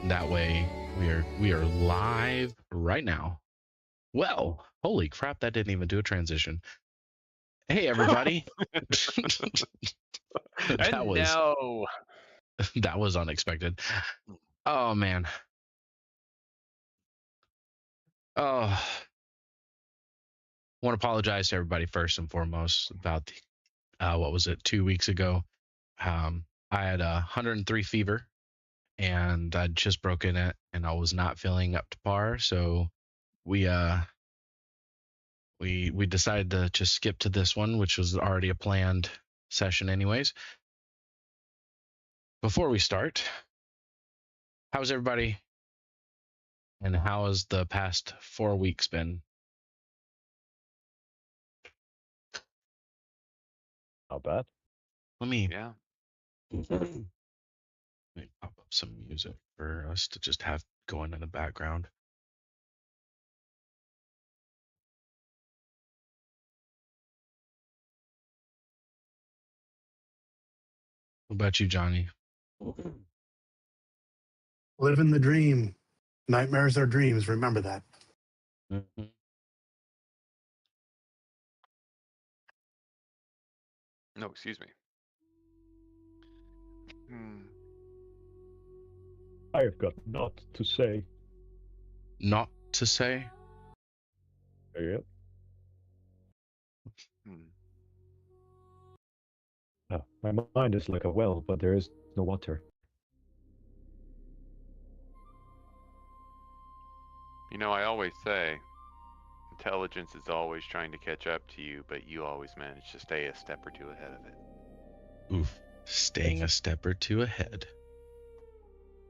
That way we are live right now. Well, holy crap, that didn't even do a transition. Hey everybody. that was unexpected. Oh man. Oh, I want to apologize to everybody first and foremost about the, what was it, 2 weeks ago. I had 103 fever and I'd just broken it and I was not feeling up to par. So we decided to just skip to this one, which was already a planned session anyways. Before we start, how's everybody? And how has the past 4 weeks been? Not bad. Let me pop up some music for us to just have going in the background. What about you, Johnny? Living the dream. Nightmares are dreams. Remember that. Mm-hmm. No, excuse me. I have got naught to say. Not to say? Yeah. My mind is like a well, but there is no water. You know, I always say, intelligence is always trying to catch up to you, but you always manage to stay a step or two ahead of it. Oof. Staying a step or two ahead.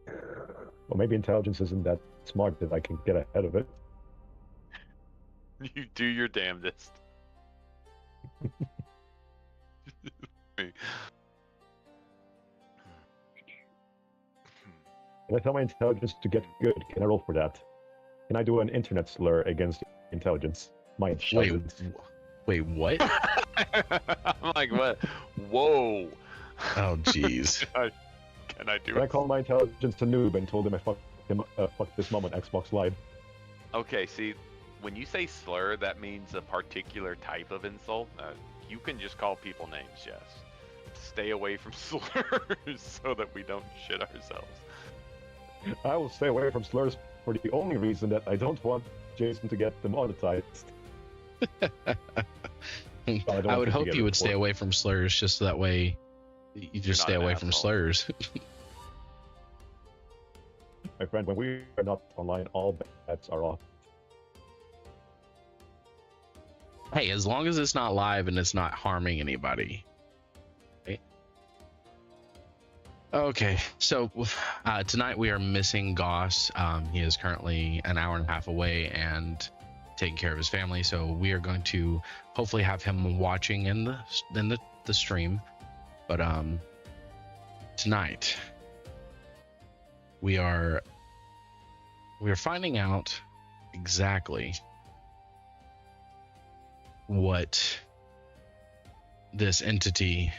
Well, maybe intelligence isn't that smart that I can get ahead of it. You do your damnedest. Can I tell my intelligence to get good? Can I roll for that? Can I do an internet slur against intelligence? My intelligence. Wait, what? I'm like, what? Whoa. Oh, jeez. Can I do Can it? I call my intelligence a noob and told him I fucked this mom on Xbox Live? Okay, see, when you say slur, that means a particular type of insult. You can just call people names, yes. Stay away from slurs so that we don't shit ourselves. I will stay away from slurs for the only reason that I don't want Jason to get demonetized. I would hope you would stay away from slurs just so that way you just stay away from slurs. My friend, when we are not online, all bets are off. Hey, as long as it's not live and it's not harming anybody. Right? Okay, so tonight we are missing Goss. He is currently an hour and a half away and taking care of his family. So we are going to hopefully have him watching in the stream. But tonight we are finding out exactly what this entity,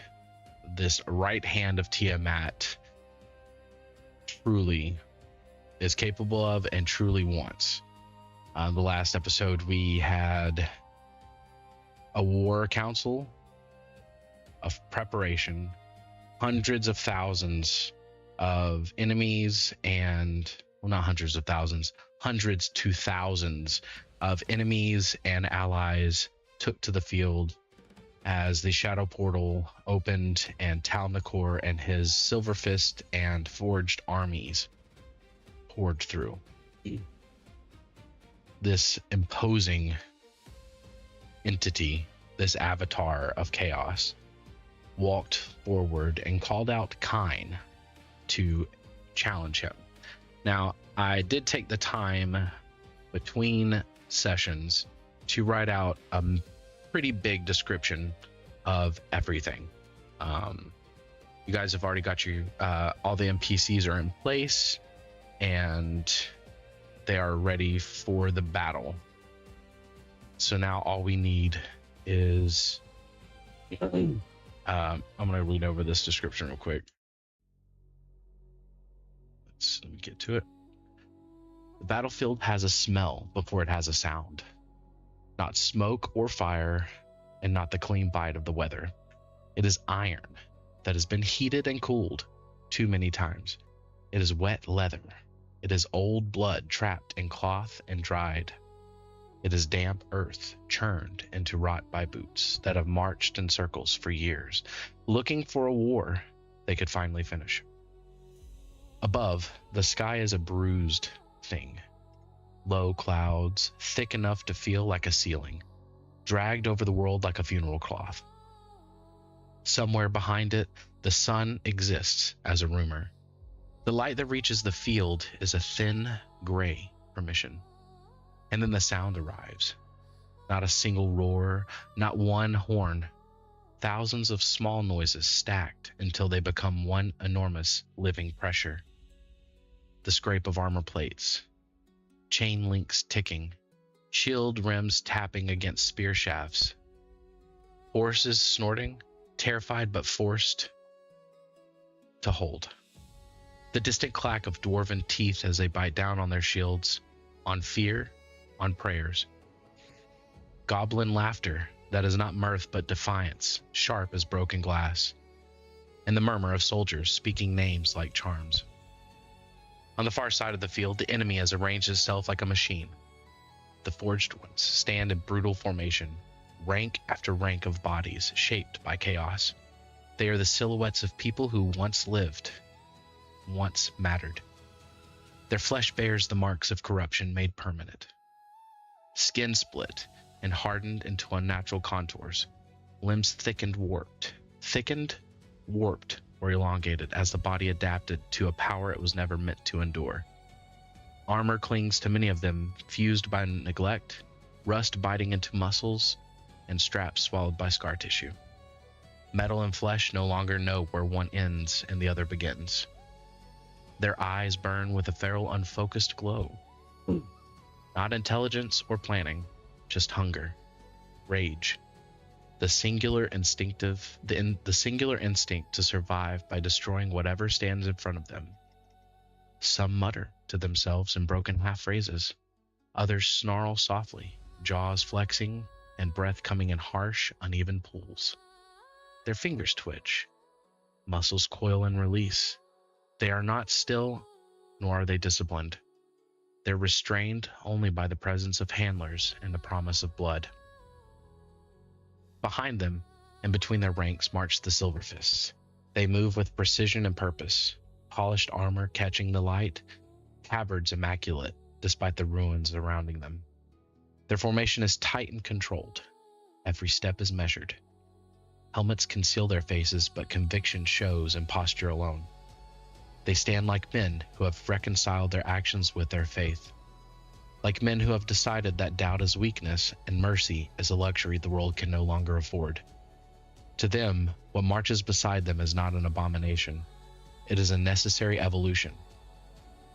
this right hand of Tiamat, truly is capable of and truly wants. The last episode we had a war council of preparation, hundreds of thousands of enemies, and well, not hundreds of thousands, hundreds to thousands of enemies and allies took to the field as the shadow portal opened and Tal'Nakhor and his silver fist and forged armies poured through. This imposing entity, this avatar of chaos, walked forward and called out Kyne to challenge him. Now, I did take the time between sessions to write out a pretty big description of everything. You guys have already got your all the NPCs are in place and they are ready for the battle. So now all we need is I'm gonna read over this description real quick. Let's Let me get to it. The battlefield has a smell before it has a sound. Not smoke or fire, and not the clean bite of the weather. It is iron that has been heated and cooled too many times. It is wet leather. It is old blood trapped in cloth and dried. It is damp earth churned into rot by boots that have marched in circles for years, looking for a war they could finally finish. Above, the sky is a bruised thing. Low clouds, thick enough to feel like a ceiling, dragged over the world like a funeral cloth. Somewhere behind it, the sun exists as a rumor. The light that reaches the field is a thin gray permission. And then the sound arrives. Not a single roar, not one horn. Thousands of small noises stacked until they become one enormous living pressure. The scrape of armor plates, chain links ticking, shield rims tapping against spear shafts, horses snorting, terrified but forced to hold. The distant clack of dwarven teeth as they bite down on their shields, on fear, on prayers. Goblin laughter that is not mirth but defiance, sharp as broken glass, and the murmur of soldiers speaking names like charms. On the far side of the field, the enemy has arranged itself like a machine. The forged ones stand in brutal formation, rank after rank of bodies shaped by chaos. They are the silhouettes of people who once lived, once mattered. Their flesh bears the marks of corruption made permanent. Skin split and hardened into unnatural contours, limbs thickened, warped, or elongated as the body adapted to a power it was never meant to endure. Armor clings to many of them, fused by neglect, rust biting into muscles, and straps swallowed by scar tissue. Metal and flesh no longer know where one ends and the other begins. Their eyes burn with a feral, unfocused glow. Not intelligence or planning, just hunger, rage, the singular instinct to survive by destroying whatever stands in front of them. Some mutter to themselves in broken half phrases. Others snarl softly, jaws flexing and breath coming in harsh, uneven pulls. Their fingers twitch, muscles coil and release. They are not still, nor are they disciplined. They're restrained only by the presence of handlers and the promise of blood. Behind them and between their ranks march the Silver Fists. They move with precision and purpose, polished armor catching the light, tabards immaculate despite the ruins surrounding them. Their formation is tight and controlled. Every step is measured. Helmets conceal their faces, but conviction shows in posture alone. They stand like men who have reconciled their actions with their faith, like men who have decided that doubt is weakness and mercy is a luxury the world can no longer afford. To them, what marches beside them is not an abomination. It is a necessary evolution.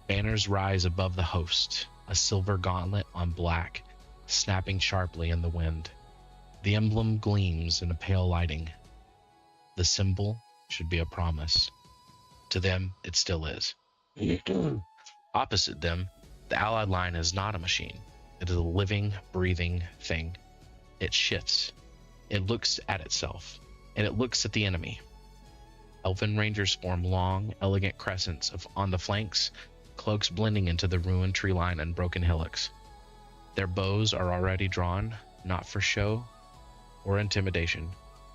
Banners rise above the host, a silver gauntlet on black, snapping sharply in the wind. The emblem gleams in a pale lighting. The symbol should be a promise. To them, it still is. Opposite them, the Allied line is not a machine. It is a living, breathing thing. It shifts. It looks at itself, and it looks at the enemy. Elven Rangers form long, elegant crescents on the flanks, cloaks blending into the ruined tree line and broken hillocks. Their bows are already drawn, not for show or intimidation,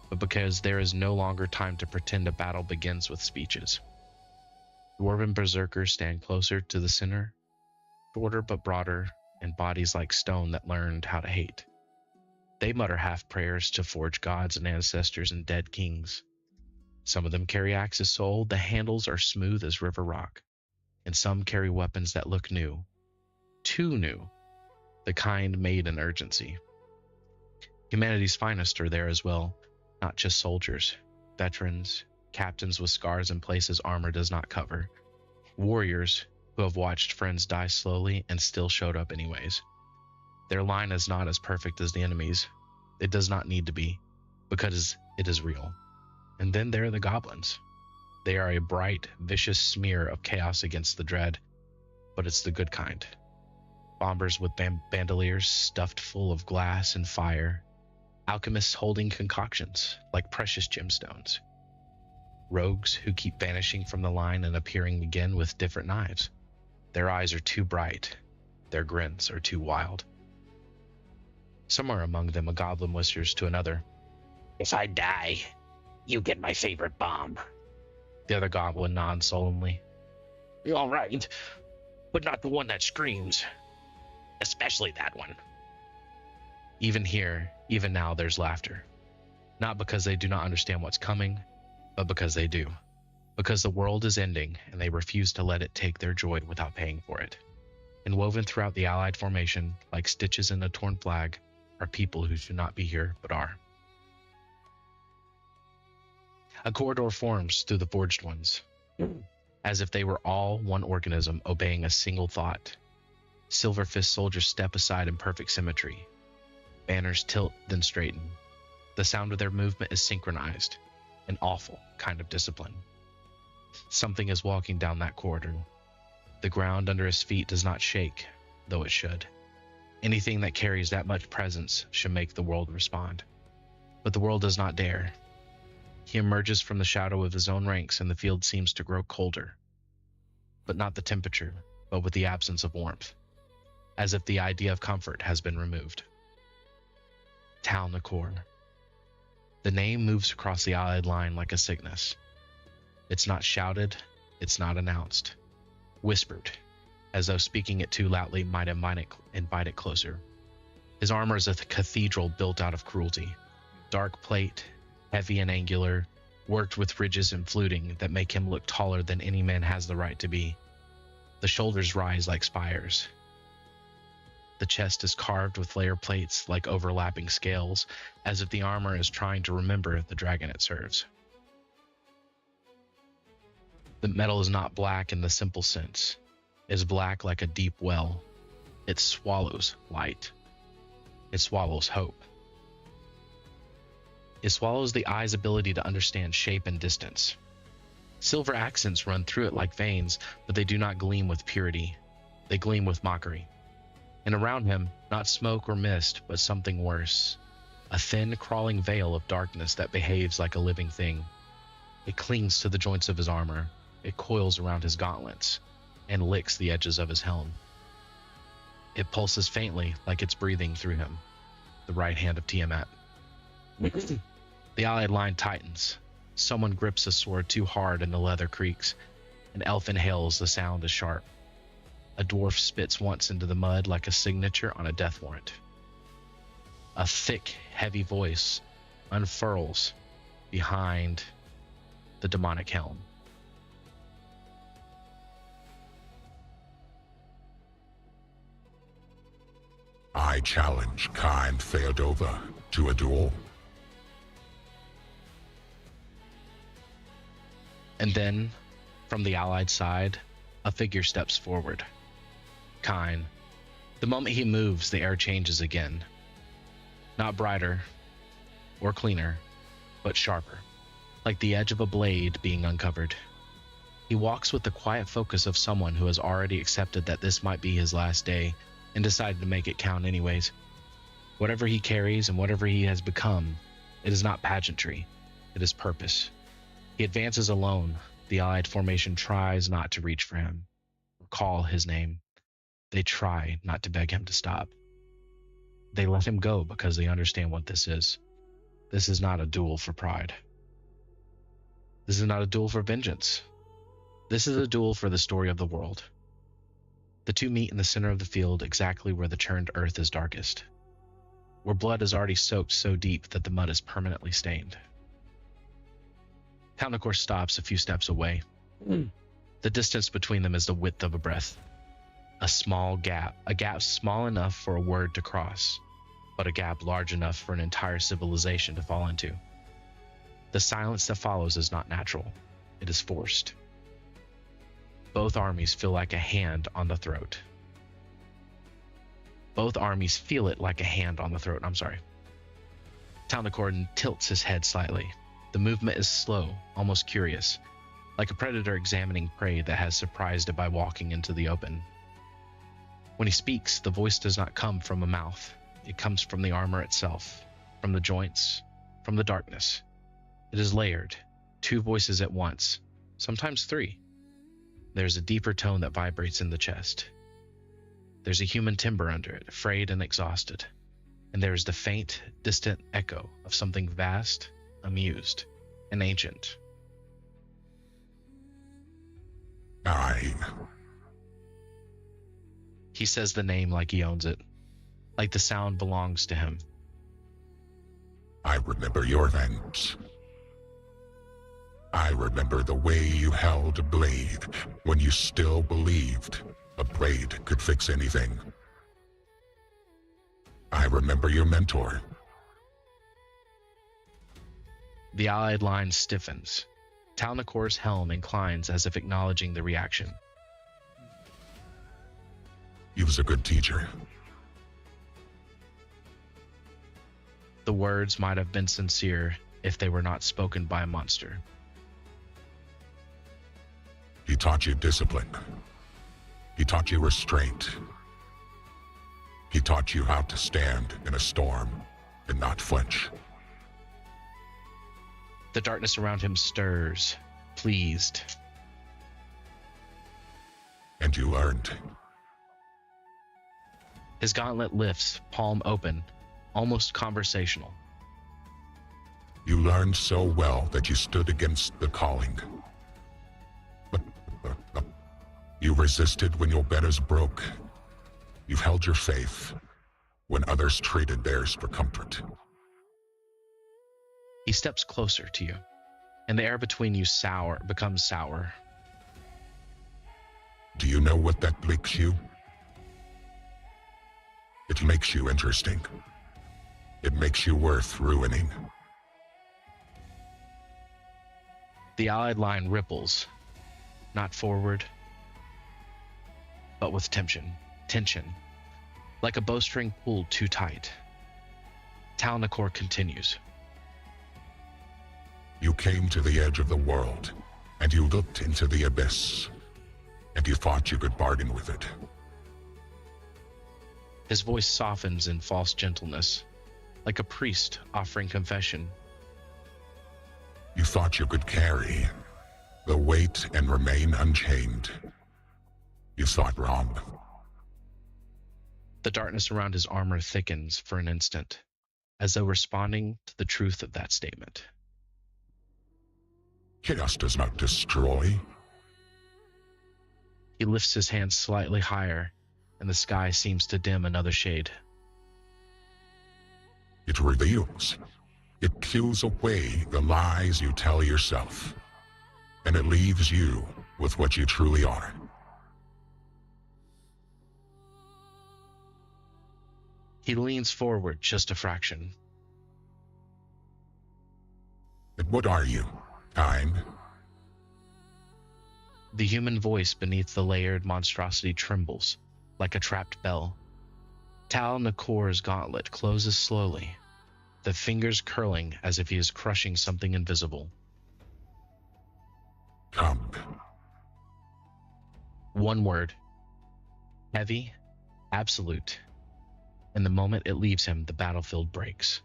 but because there is no longer time to pretend a battle begins with speeches. Dwarven berserkers stand closer to the center, shorter but broader, and bodies like stone that learned how to hate. They mutter half prayers to forge gods and ancestors and dead kings. Some of them carry axes so old the handles are smooth as river rock, and some carry weapons that look new, too new, the kind made in urgency. Humanity's finest are there as well, not just soldiers, veterans, captains with scars in places armor does not cover, warriors who have watched friends die slowly and still showed up anyways. Their line is not as perfect as the enemy's. It does not need to be, because it is real. And then there are the goblins. They are a bright, vicious smear of chaos against the dread, but it's the good kind. Bombers with bandoliers stuffed full of glass and fire, alchemists holding concoctions like precious gemstones, rogues who keep vanishing from the line and appearing again with different knives. Their eyes are too bright, their grins are too wild. Somewhere among them a goblin whispers to another, "If I die, you get my favorite bomb." The other goblin nods solemnly. "You're all right, but not the one that screams. Especially that one." Even here, even now, there's laughter. Not because they do not understand what's coming, but because they do. Because the world is ending, and they refuse to let it take their joy without paying for it. And woven throughout the Allied formation, like stitches in a torn flag, are people who should not be here, but are. A corridor forms through the Forged Ones, as if they were all one organism obeying a single thought. Silver-Fist soldiers step aside in perfect symmetry. Banners tilt, then straighten. The sound of their movement is synchronized, an awful kind of discipline. Something is walking down that corridor. The ground under his feet does not shake, though it should. Anything that carries that much presence should make the world respond. But the world does not dare. He emerges from the shadow of his own ranks, and the field seems to grow colder. But not the temperature, but with the absence of warmth, as if the idea of comfort has been removed. Tal'Nakhor. The name moves across the Allied line like a sickness. It's not shouted, it's not announced. Whispered, as though speaking it too loudly might invite it closer. His armor is a cathedral built out of cruelty. Dark plate, heavy and angular, worked with ridges and fluting that make him look taller than any man has the right to be. The shoulders rise like spires. The chest is carved with layer plates like overlapping scales, as if the armor is trying to remember the dragon it serves. The metal is not black in the simple sense. It is black like a deep well. It swallows light. It swallows hope. It swallows the eye's ability to understand shape and distance. Silver accents run through it like veins, but they do not gleam with purity. They gleam with mockery. And around him, not smoke or mist, but something worse. A thin, crawling veil of darkness that behaves like a living thing. It clings to the joints of his armor. It coils around his gauntlets and licks the edges of his helm. It pulses faintly like it's breathing through him. The right hand of Tiamat. The Allied line tightens. Someone grips a sword too hard and the leather creaks. An elf inhales, the sound is sharp. A dwarf spits once into the mud like a signature on a death warrant. A thick, heavy voice unfurls behind the demonic helm. I challenge Kyne Feodova to a duel. And then, from the Allied side, a figure steps forward. Kyne. The moment he moves, the air changes again. Not brighter or cleaner, but sharper, like the edge of a blade being uncovered. He walks with the quiet focus of someone who has already accepted that this might be his last day and decided to make it count anyways. Whatever he carries and whatever he has become, it is not pageantry, it is purpose. He advances alone. The Allied formation tries not to reach for him or call his name. They try not to beg him to stop. They let him go because they understand what this is. This is not a duel for pride. This is not a duel for vengeance. This is a duel for the story of the world. The two meet in the center of the field, exactly where the churned earth is darkest, where blood is already soaked so deep that the mud is permanently stained. Tal'Nakhor stops a few steps away. The distance between them is the width of a breath. A small gap, a gap small enough for a word to cross, but a gap large enough for an entire civilization to fall into. The silence that follows is not natural. It is forced. Both armies feel like a hand on the throat. Both armies feel it like a hand on the throat. I'm sorry. Tal'Nakhor tilts his head slightly. The movement is slow, almost curious. like a predator examining prey that has surprised it by walking into the open. When he speaks, the voice does not come from a mouth. It comes from the armor itself, from the joints, from the darkness. It is layered, 2 voices at once, sometimes 3. There's a deeper tone that vibrates in the chest. There's a human timbre under it, frayed and exhausted. And there is the faint, distant echo of something vast, amused, and ancient. Kyne. He says the name like he owns it, like the sound belongs to him. I remember your names. I remember the way you held a blade when you still believed a blade could fix anything. I remember your mentor. The allied line stiffens. Tal'Nakhor's helm inclines as if acknowledging the reaction. He was a good teacher. The words might have been sincere if they were not spoken by a monster. He taught you discipline. He taught you restraint. He taught you how to stand in a storm and not flinch. The darkness around him stirs, pleased. And you learned. His gauntlet lifts, palm open, almost conversational. You learned so well that you stood against the calling. You resisted when your betters broke. You held your faith when others traded theirs for comfort. He steps closer to you, and the air between you becomes sour. Do you know what that makes you? It makes you interesting. It makes you worth ruining. The allied line ripples, not forward, but with tension, like a bowstring pulled too tight. Tal'Nakhor continues. You came to the edge of the world, and you looked into the abyss, and you thought you could bargain with it. His voice softens in false gentleness, like a priest offering confession. You thought you could carry the weight and remain unchained. You thought wrong. The darkness around his armor thickens for an instant, as though responding to the truth of that statement. Chaos does not destroy. He lifts his hand slightly higher, and the sky seems to dim another shade. It reveals. It peels away the lies you tell yourself, and it leaves you with what you truly are. He leans forward just a fraction. And what are you, Kyne? The human voice beneath the layered monstrosity trembles, like a trapped bell. Tal'Nakhor's gauntlet closes slowly, the fingers curling as if he is crushing something invisible. Come. One word. Heavy, absolute. And the moment it leaves him, the battlefield breaks.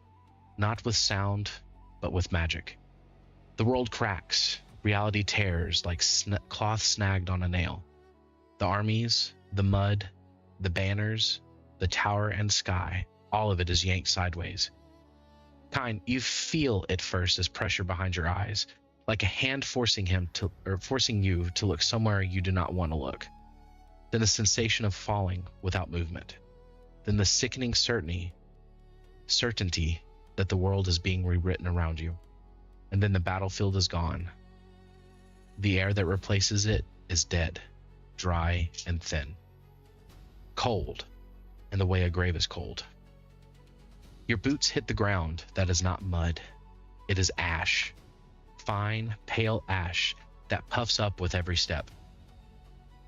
Not with sound, but with magic. The world cracks. Reality tears like cloth snagged on a nail. The armies, the mud, the banners, the tower and sky, all of it is yanked sideways. Kyne, you feel at first as pressure behind your eyes, like a hand forcing you to look somewhere you do not want to look. Then a sensation of falling without movement. Then the sickening certainty that the world is being rewritten around you. And then the battlefield is gone. The air that replaces it is dead, dry and thin. Cold, in the way a grave is cold. Your boots hit the ground that is not mud. It is ash. Fine, pale ash that puffs up with every step.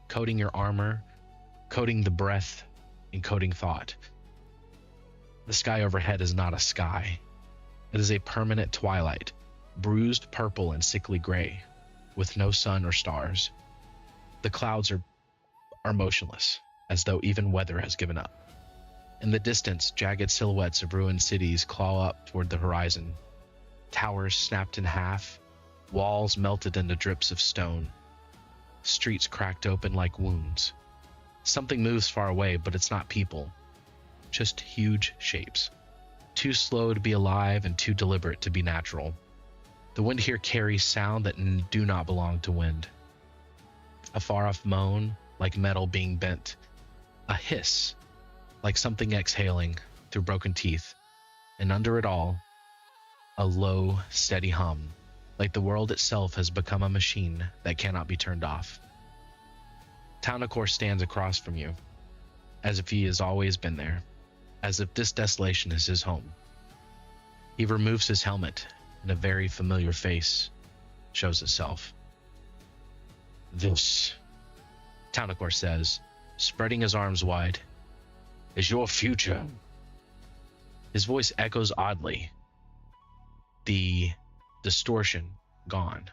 Coating your armor, coating the breath, and coating thought. The sky overhead is not a sky. It is a permanent twilight, bruised purple and sickly gray, with no sun or stars. The clouds are motionless, as though even weather has given up. In the distance, jagged silhouettes of ruined cities claw up toward the horizon. Towers snapped in half, walls melted into drips of stone, streets cracked open like wounds. Something moves far away, but it's not people, just huge shapes, too slow to be alive and too deliberate to be natural. The wind here carries sound that do not belong to wind. A far-off moan, like metal being bent. A hiss, like something exhaling through broken teeth. And under it all, a low, steady hum, like the world itself has become a machine that cannot be turned off. Tal'Nakhor stands across from you, as if he has always been there, as if this desolation is his home. He removes his helmet, and a very familiar face shows itself. "This," Tal'Nakhor says, spreading his arms wide, "is your future." His voice echoes oddly, the distortion gone.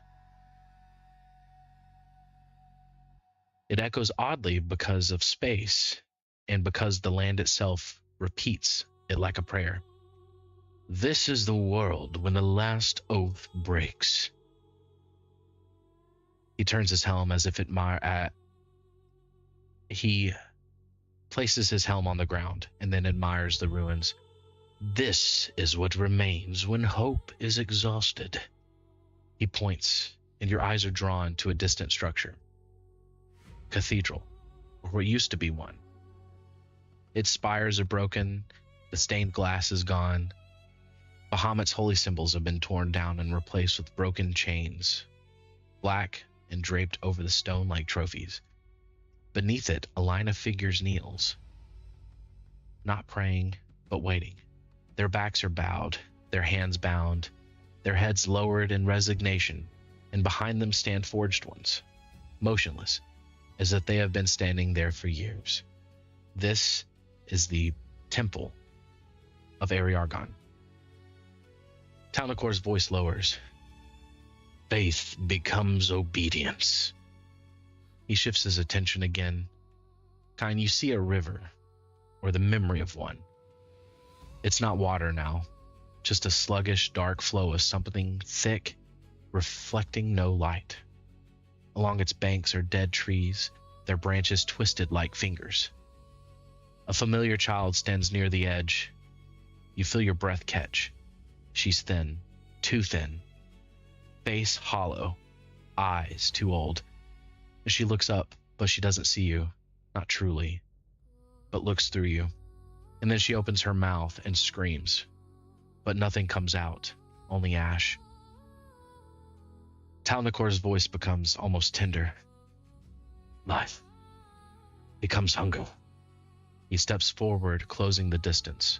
It echoes oddly because of space and because the land itself repeats it like a prayer. "This is the world when the last oath breaks." He turns his helm as if he places his helm on the ground and then admires the ruins. "This is what remains when hope is exhausted." He points, and your eyes are drawn to a distant structure. Cathedral, or what used to be one. Its spires are broken, the stained glass is gone. Bahamut's holy symbols have been torn down and replaced with broken chains, black and draped over the stone like trophies. Beneath it, a line of figures kneels, not praying, but waiting. Their backs are bowed, their hands bound, their heads lowered in resignation, and behind them stand forged ones, motionless, as if they have been standing there for years. This is the temple of Ariargon. Tal'Nakhor's voice lowers. "Faith becomes obedience." He shifts his attention again. Kyne, you see a river, or the memory of one. It's not water now, just a sluggish, dark flow of something thick, reflecting no light. Along its banks are dead trees, their branches twisted like fingers. A familiar child stands near the edge. You feel your breath catch. She's thin, too thin. Face hollow, eyes too old. She looks up, but she doesn't see you, not truly, but looks through you. And then she opens her mouth and screams, but nothing comes out, only ash. Tal'Nakhor's voice becomes almost tender. "Life becomes hunger." He steps forward, closing the distance.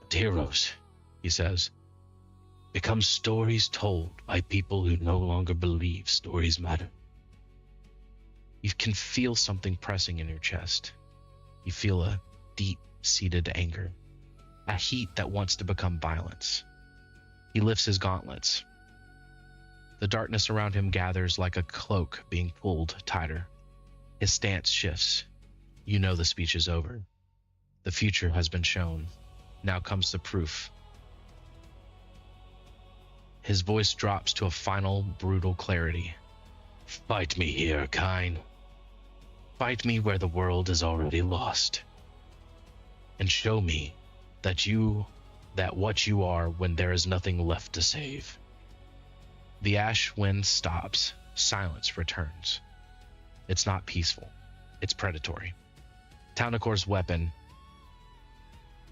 "But heroes," he says, "become stories told by people who no longer believe stories matter." You can feel something pressing in your chest. You feel a deep-seated anger, a heat that wants to become violence. He lifts his gauntlets. The darkness around him gathers like a cloak being pulled tighter. His stance shifts. You know the speech is over. The future has been shown. Now comes the proof. His voice drops to a final, brutal clarity. "Fight me here, Kyne. Fight me where the world is already lost. And show me that what you are when there is nothing left to save." The ash wind stops. Silence returns. It's not peaceful. It's predatory. Tal'Nakhor's weapon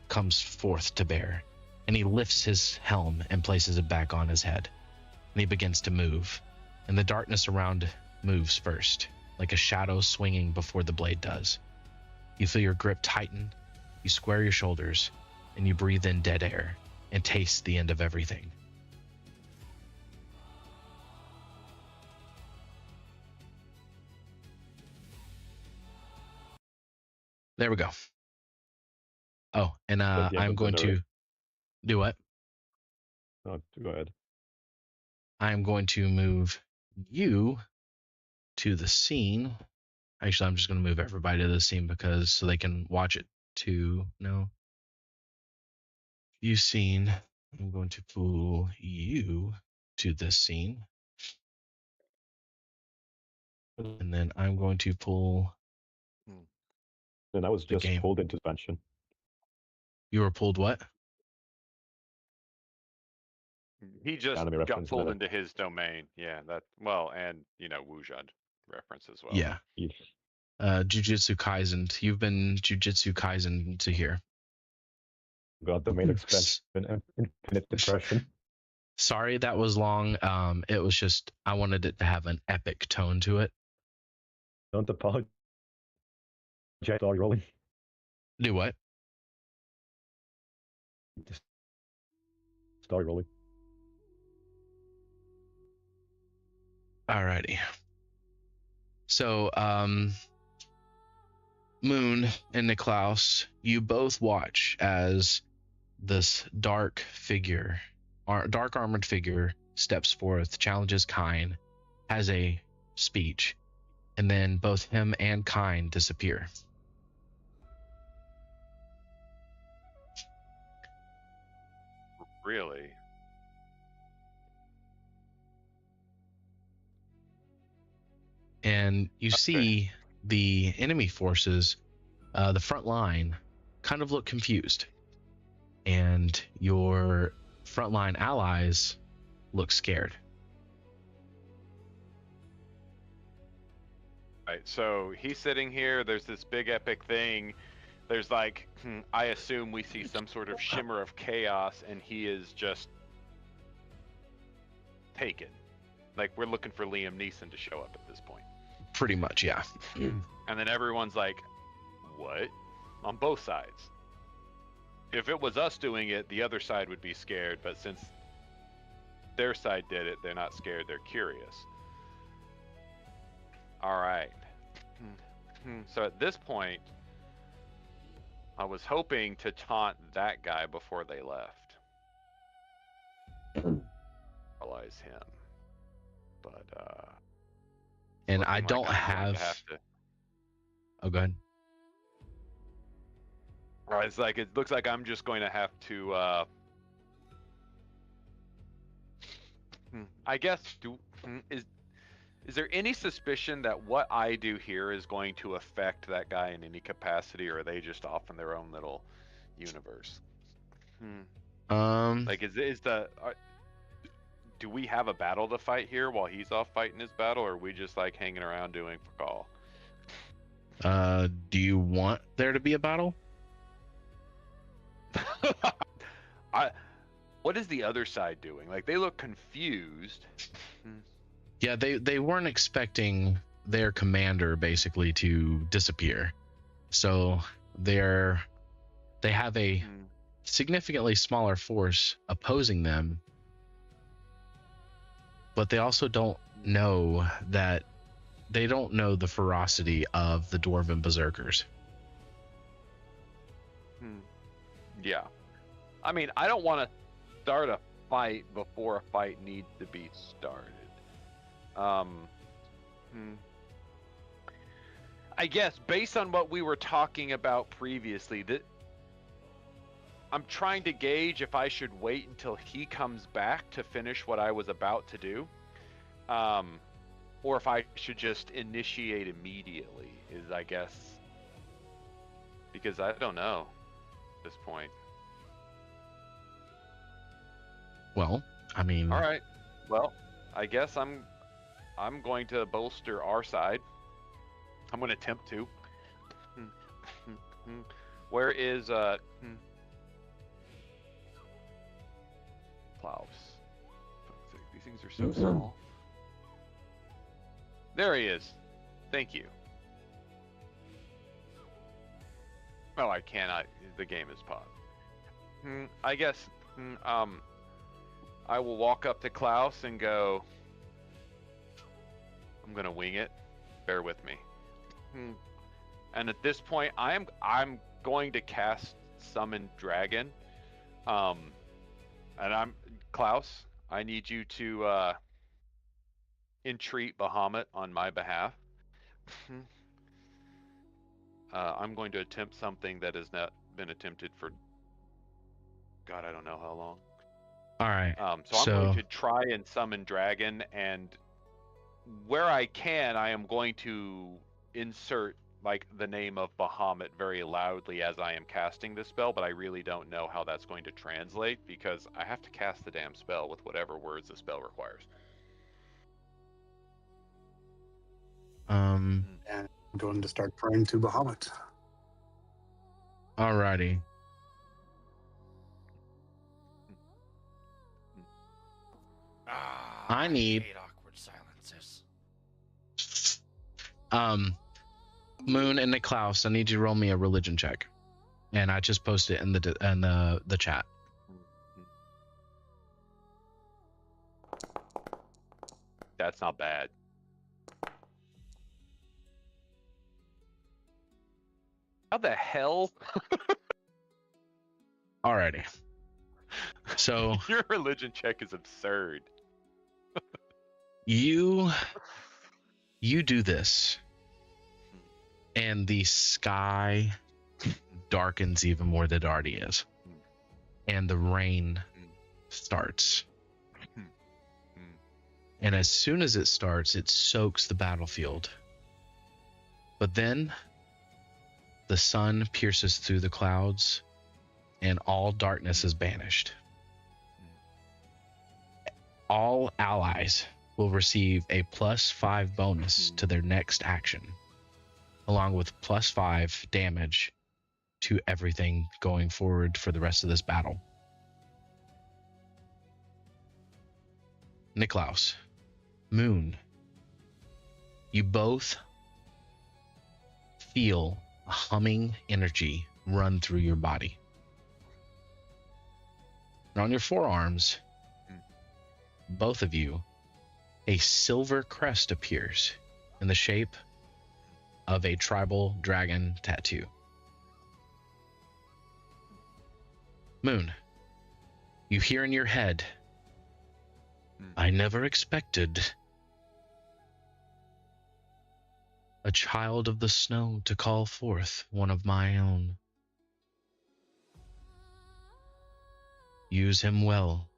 comes forth to bear, and he lifts his helm and places it back on his head. And he begins to move, and the darkness around moves first, like a shadow swinging before the blade does. You feel your grip tighten, you square your shoulders, and you breathe in dead air and taste the end of everything. There we go. Oh, and I'm going to do what? No, go ahead. I'm going to move you to the scene. Actually, I'm just going to move everybody to the scene because so they can watch it too. No. You scene. I'm going to pull you to this scene. And then I'm going to pull And I was the just game. pulled into suspension. You were pulled what? He just Anime got reference pulled there. into his domain. Yeah, that well, and Wujud reference as well. Yeah. Yes. Jujutsu Kaisen. You've been Jujutsu Kaisen to here. Got the main expansion and Infinite Depression. Sorry that was long. It was just I wanted it to have an epic tone to it. Don't apologize. Story rolling. Do what? Story rolling. Alrighty. So, Moon and Niklaus, you both watch as this dark armored figure steps forth, challenges Kyne, has a speech, and then both him and Kyne disappear. Really? And you Okay. see the enemy forces, the front line, kind of look confused. And your frontline allies look scared. Right. So he's sitting here. There's this big epic thing. There's like, I assume we see some sort of shimmer of chaos, and he is just taken. Like we're looking for Liam Neeson to show up at this point. Pretty much, yeah. And then everyone's like, what? On both sides. If it was us doing it, the other side would be scared, but since their side did it, they're not scared, they're curious. All right. So at this point, I was hoping to taunt that guy before they left. Realize him. But, And looking I like don't I'm going to have. to... Oh, go ahead. It's like it looks like I'm just going to have to. I guess is there any suspicion that what I do here is going to affect that guy in any capacity, or are they just off in their own little universe? Like do we have a battle to fight here while he's off fighting his battle, or are we just like hanging around doing for call? Do you want there to be a battle? What is the other side doing? Like they look confused. Yeah, they weren't expecting their commander basically to disappear. So they have a significantly smaller force opposing them. But they also don't know that they don't know the ferocity of the Dwarven Berserkers. Yeah. I mean, I don't want to start a fight before a fight needs to be started. I guess based on what we were talking about previously, that I'm trying to gauge if I should wait until he comes back to finish what I was about to do, or if I should just initiate immediately. Is I guess because I don't know at this point. Well, I mean, All right. Well, I guess I'm going to bolster our side. I'm going to attempt to. Where is Klaus? These things are so small. There he is. Thank you. Oh, I cannot. The game is paused. I guess. I will walk up to Klaus and go. I'm gonna wing it. Bear with me. And at this point, I'm going to cast Summon Dragon. And Klaus. I need you to entreat Bahamut on my behalf, I'm going to attempt something that has not been attempted for God, I don't know how long. All right. So I'm going to try and summon Dragon, and where I can, I am going to insert like the name of Bahamut very loudly as I am casting this spell, but I really don't know how that's going to translate because I have to cast the damn spell with whatever words the spell requires. And I'm going to start praying to Bahamut. Alrighty. I need hate awkward silences. Moon and Niklaus, I need you to roll me a religion check, and I just posted it in the chat. That's not bad. How the hell? Alrighty. So Your religion check is absurd. you do this, and the sky darkens even more than it already is, and the rain starts. And as soon as it starts, it soaks the battlefield. But then the sun pierces through the clouds, and all darkness is banished. All allies will receive a +5 bonus to their next action, along with +5 damage to everything going forward for the rest of this battle. Niklaus, Moon, you both feel a humming energy run through your body. And on your forearms, both of you, a silver crest appears in the shape of a tribal dragon tattoo. Moon, you hear in your head, I never expected a child of the snow to call forth one of my own. Use him well.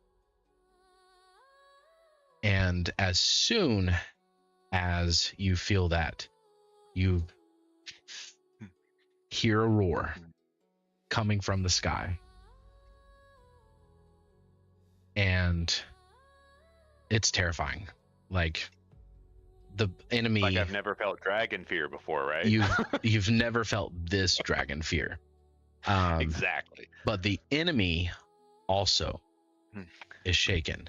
And as soon as you feel that, you hear a roar coming from the sky. And it's terrifying. Like, the enemy... Like I've never felt dragon fear before, right? You've never felt this dragon fear. Exactly. But the enemy also is shaken.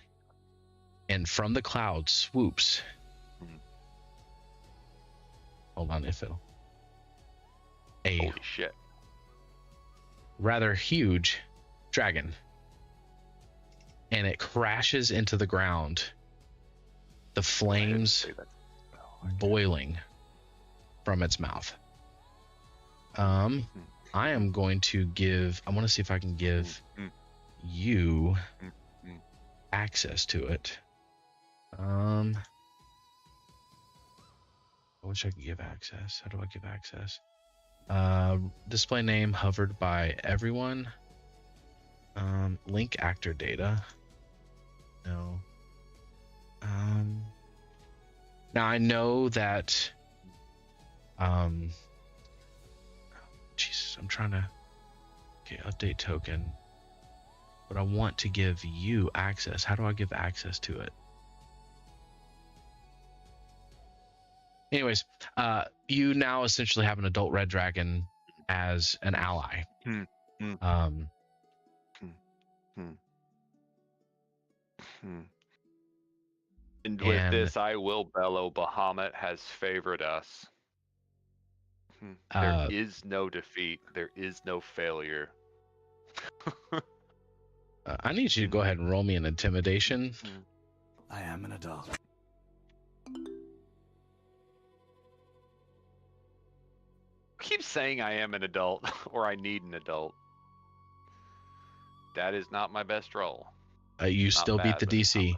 And from the cloud swoops. Hold on, if it'll. Holy shit. Rather huge dragon. And it crashes into the ground. The flames boiling from its mouth. I am going to give. I want to see if I can give you access to it. I wish I could give access. How do I give access? Display name hovered by everyone. Link actor data. No. Now I know that. Jesus, I'm trying to. Okay, update token. But I want to give you access. How do I give access to it? Anyways, you now essentially have an adult red dragon as an ally. And with this, I will bellow, Bahamut has favored us. There is no defeat. There is no failure. I need you to go ahead and roll me an intimidation. I am an adult. Keep saying I am an adult or I need an adult. That is not my best roll. You still beat bad, the but it's not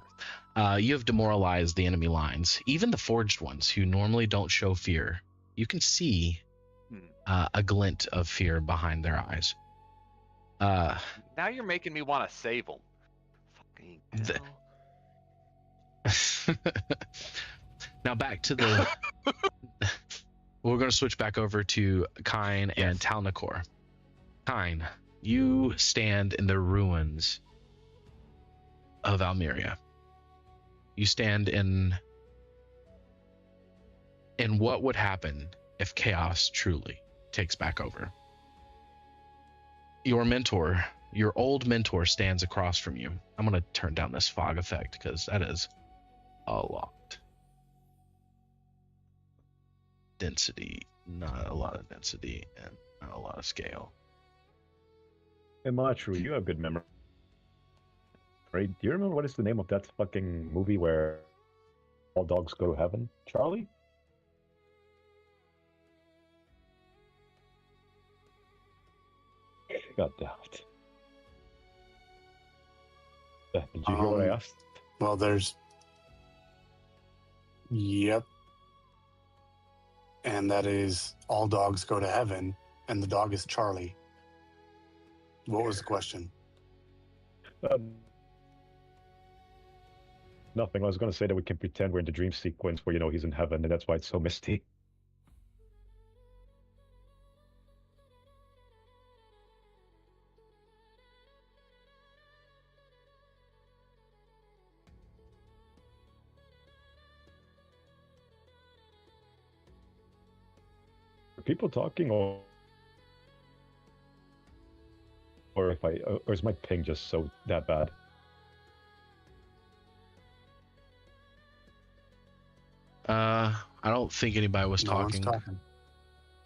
DC. You have demoralized the enemy lines, even the forged ones who normally don't show fear. You can see a glint of fear behind their eyes. Now you're making me want to save them. Fucking hell. Now back to the. We're going to switch back over to Kyne and Tal'Nakhor. Kyne, you stand in the ruins of Almeria. You stand in what would happen if chaos truly takes back over. Your mentor, your old mentor, stands across from you. I'm going to turn down this fog effect because that is a lot. Density, not a lot of density, and not a lot of scale. Hey, Matru, you have good memory. Right? Do you remember what is the name of that fucking movie where all dogs go to heaven? Charlie? God damn it. Did you hear what I asked? Well, there's. Yep. And that is all dogs go to heaven, and the dog is Charlie. What was the question? Nothing. I was going to say that we can pretend we're in the dream sequence where, he's in heaven, and that's why it's so misty. Are people talking, or is my ping just so that bad? I don't think anybody was talking. No one's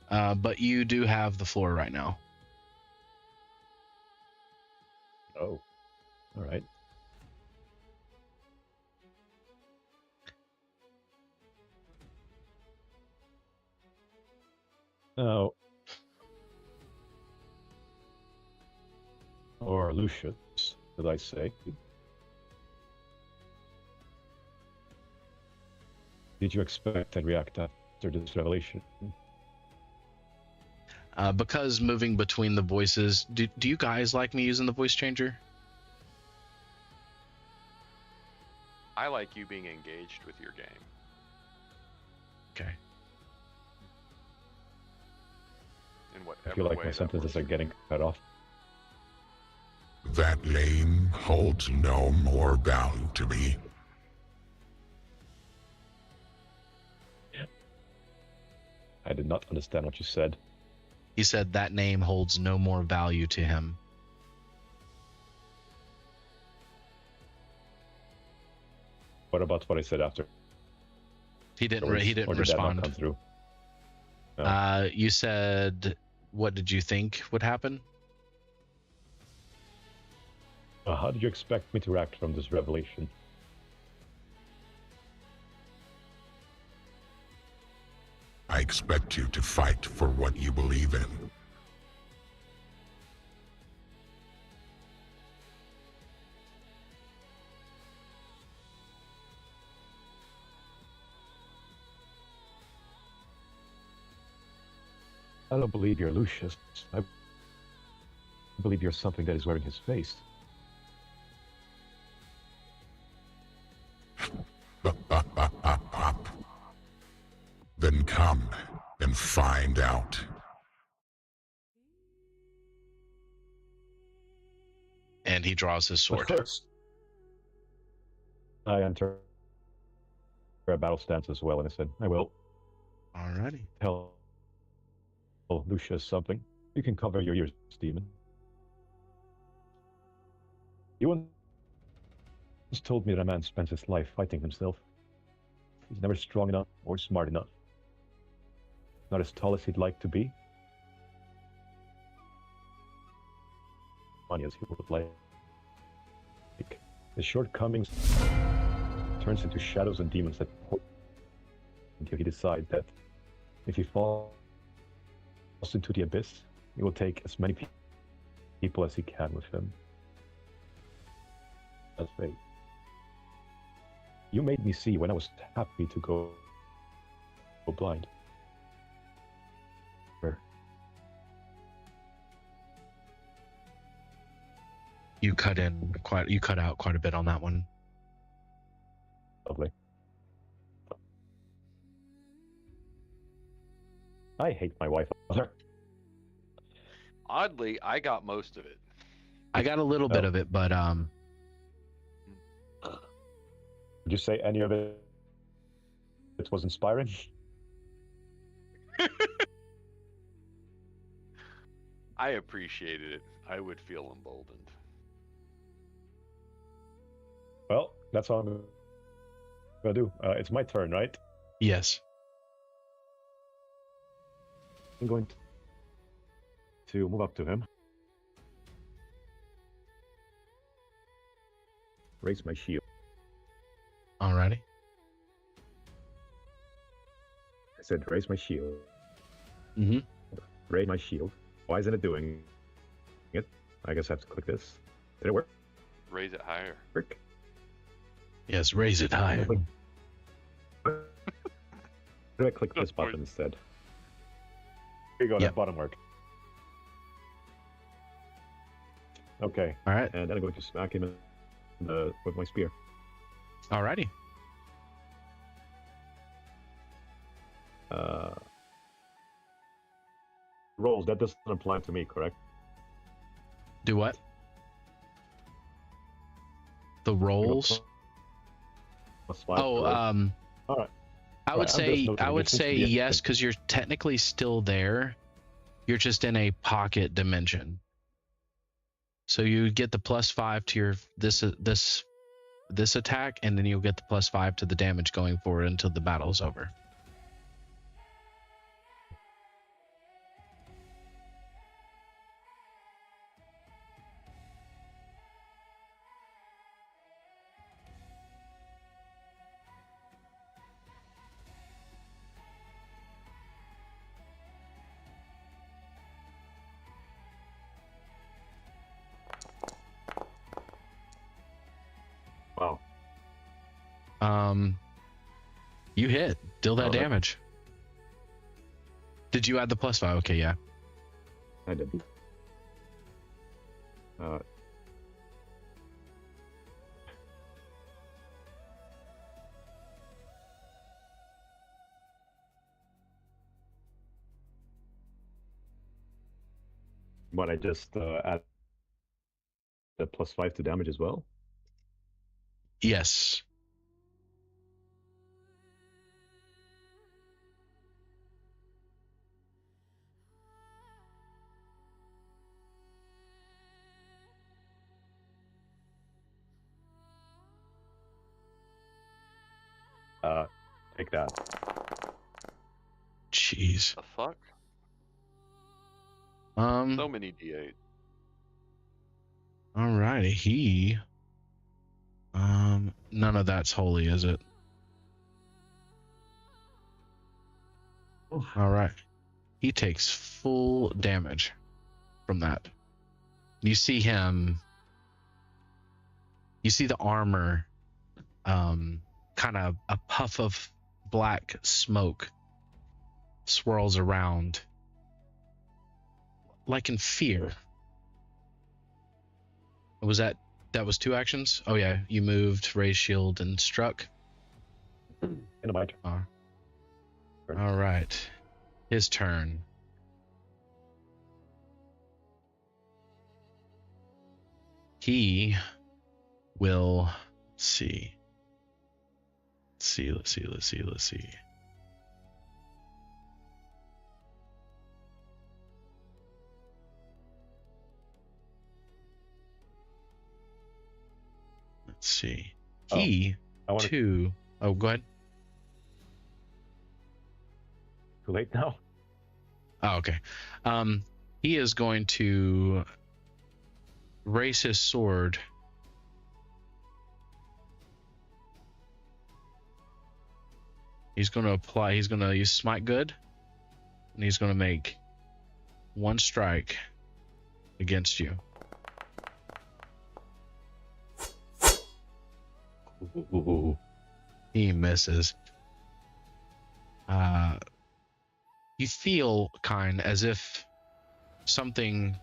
talking. But you do have the floor right now. Oh, all right. Now, or Lucius, did I say? Did you expect and react after this revelation? Because moving between the voices, do you guys like me using the voice changer? I like you being engaged with your game. Okay. In whatever I feel like way my that sentences works. are getting cut off. That name holds no more value to me. I did not understand what you said. He said that name holds no more value to him. What about what I said after? He didn't Or he did didn't that not come respond. through? No. You said, what did you think would happen? How did you expect me to react from this revelation? I expect you to fight for what you believe in. I don't believe you're Lucius. I believe you're something that is wearing his face. Then come and find out. And he draws his sword. Of course. I enter a battle stance as well, and I said, I will Alrighty. tell Lucius something. You can cover your ears, demon. You once told me that a man spends his life fighting himself. He's never strong enough or smart enough. Not as tall as he'd like to be. Funny as he would like. His shortcomings turns into shadows and demons that until he decides that if he falls into the abyss, he will take as many people as he can with him. That's fate. You made me see when I was happy to go blind. Where? You cut out quite a bit on that one. Lovely. I hate my wife. Oddly, I got most of it. I got a little bit of it, but Would you say any of it was inspiring? I appreciated it. I would feel emboldened. Well, that's all I'm gonna do. It's my turn, right? yes. I'm going to move up to him. Raise my shield. Alrighty. I said raise my shield. Mm-hmm. Raise my shield. Why isn't it doing it? I guess I have to click this. Did it work? Raise it higher. Work? Yes, raise it higher. Why did I click this button instead? Here you go, Yep. that button worked. Okay, All right. and then I'm going to smack him with my spear. Alrighty. Rolls, that doesn't apply to me, correct? Do what? The rolls. +5 Oh, for rolls. All right. I would I'm just say noting it seems to be yes, interesting. because you're technically still there. You're just in a pocket dimension. So you get the +5 to your this attack, and then you'll get the +5 to the damage going forward until the battle's over. Wow. You hit. Deal that Oh, that- damage. Did you add the +5? Okay, yeah. I did. But I just add the +5 to damage as well. Yes. Take that. Jeez. The fuck? Um. So many D8. Alrighty. He. None of that's holy, is it? All right. He takes full damage from that. You see him. You see the armor. Kind of a puff of black smoke swirls around, like in fear. Was that was 2 actions? Oh yeah, you moved, raised shield, and struck. In my turn. All right, his turn. He will see. Let's see. Let's see. He I want to. too. Oh, go ahead. Too late now. Oh, okay. He is going to raise his sword. He's going to use Smite Good, and he's going to make 1 strike against you. Ooh. He misses. You feel, Kyne, as if something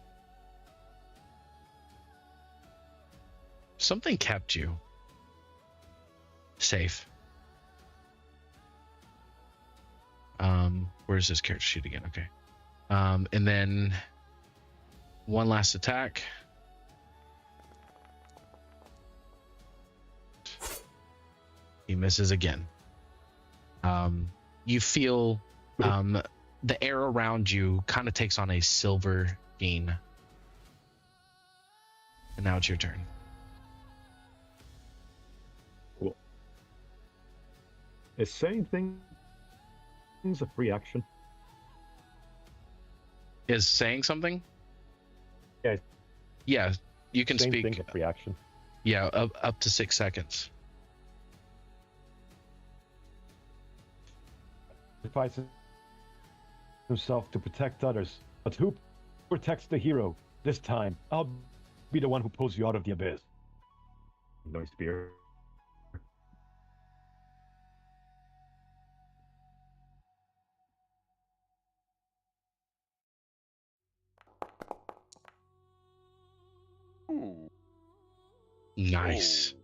kept you safe. Where's this character sheet again? Okay. And then one last attack. He misses again. You feel the air around you kind of takes on a silver sheen. And now it's your turn. Cool. Is saying things a free action? Is saying something? Yeah. Yeah, you can Same speak. thing, a free action. Yeah, up to 6 seconds. Sacrifices himself to protect others. But who protects the hero? This time, I'll be the one who pulls you out of the abyss. No spear. Ooh. Nice. Ooh.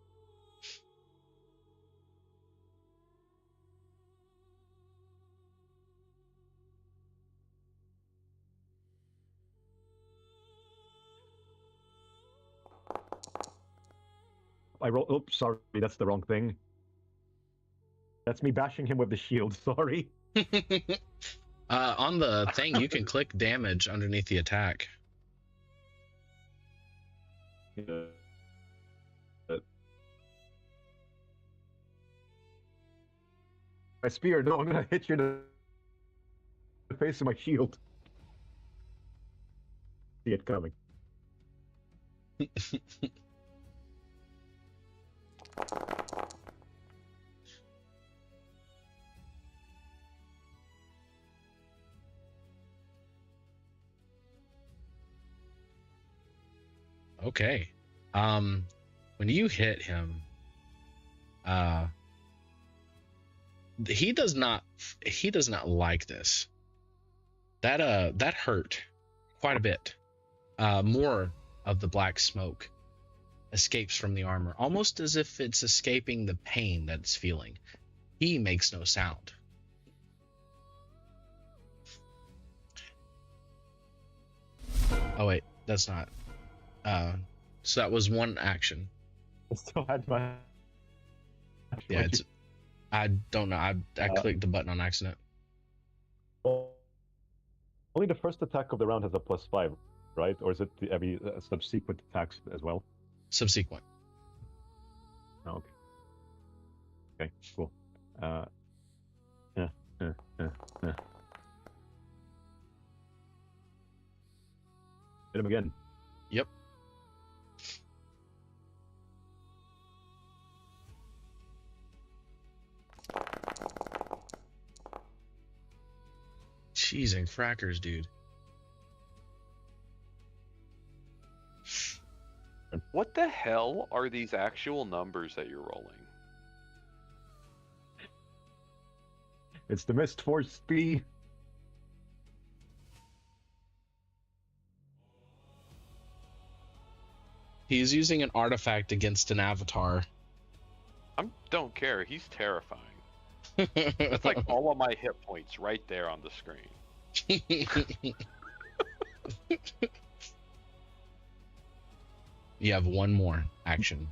I roll. Oops, sorry, that's the wrong thing. That's me bashing him with the shield. Sorry. On the thing, you can click damage underneath the attack. My spear. No, I'm gonna hit you in the face of my shield. See it coming. Okay. When you hit him, he does not like this. That hurt quite a bit. More of the black smoke escapes from the armor, almost as if it's escaping the pain that it's feeling. He makes no sound. Oh wait, that's not. So that was one action. I still had my. Yeah, it's. I don't know. I clicked the button on accident. Only the first attack of the round has a +5, right? Or is it every subsequent attacks as well? Subsequent. Oh, okay. Okay, cool. Hit him again. Yep. Cheese and crackers, dude. What the hell are these actual numbers that you're rolling? It's the Mist Force B. He's using an artifact against an avatar. I don't care. He's terrifying. That's like all of my hit points right there on the screen. You have one more action.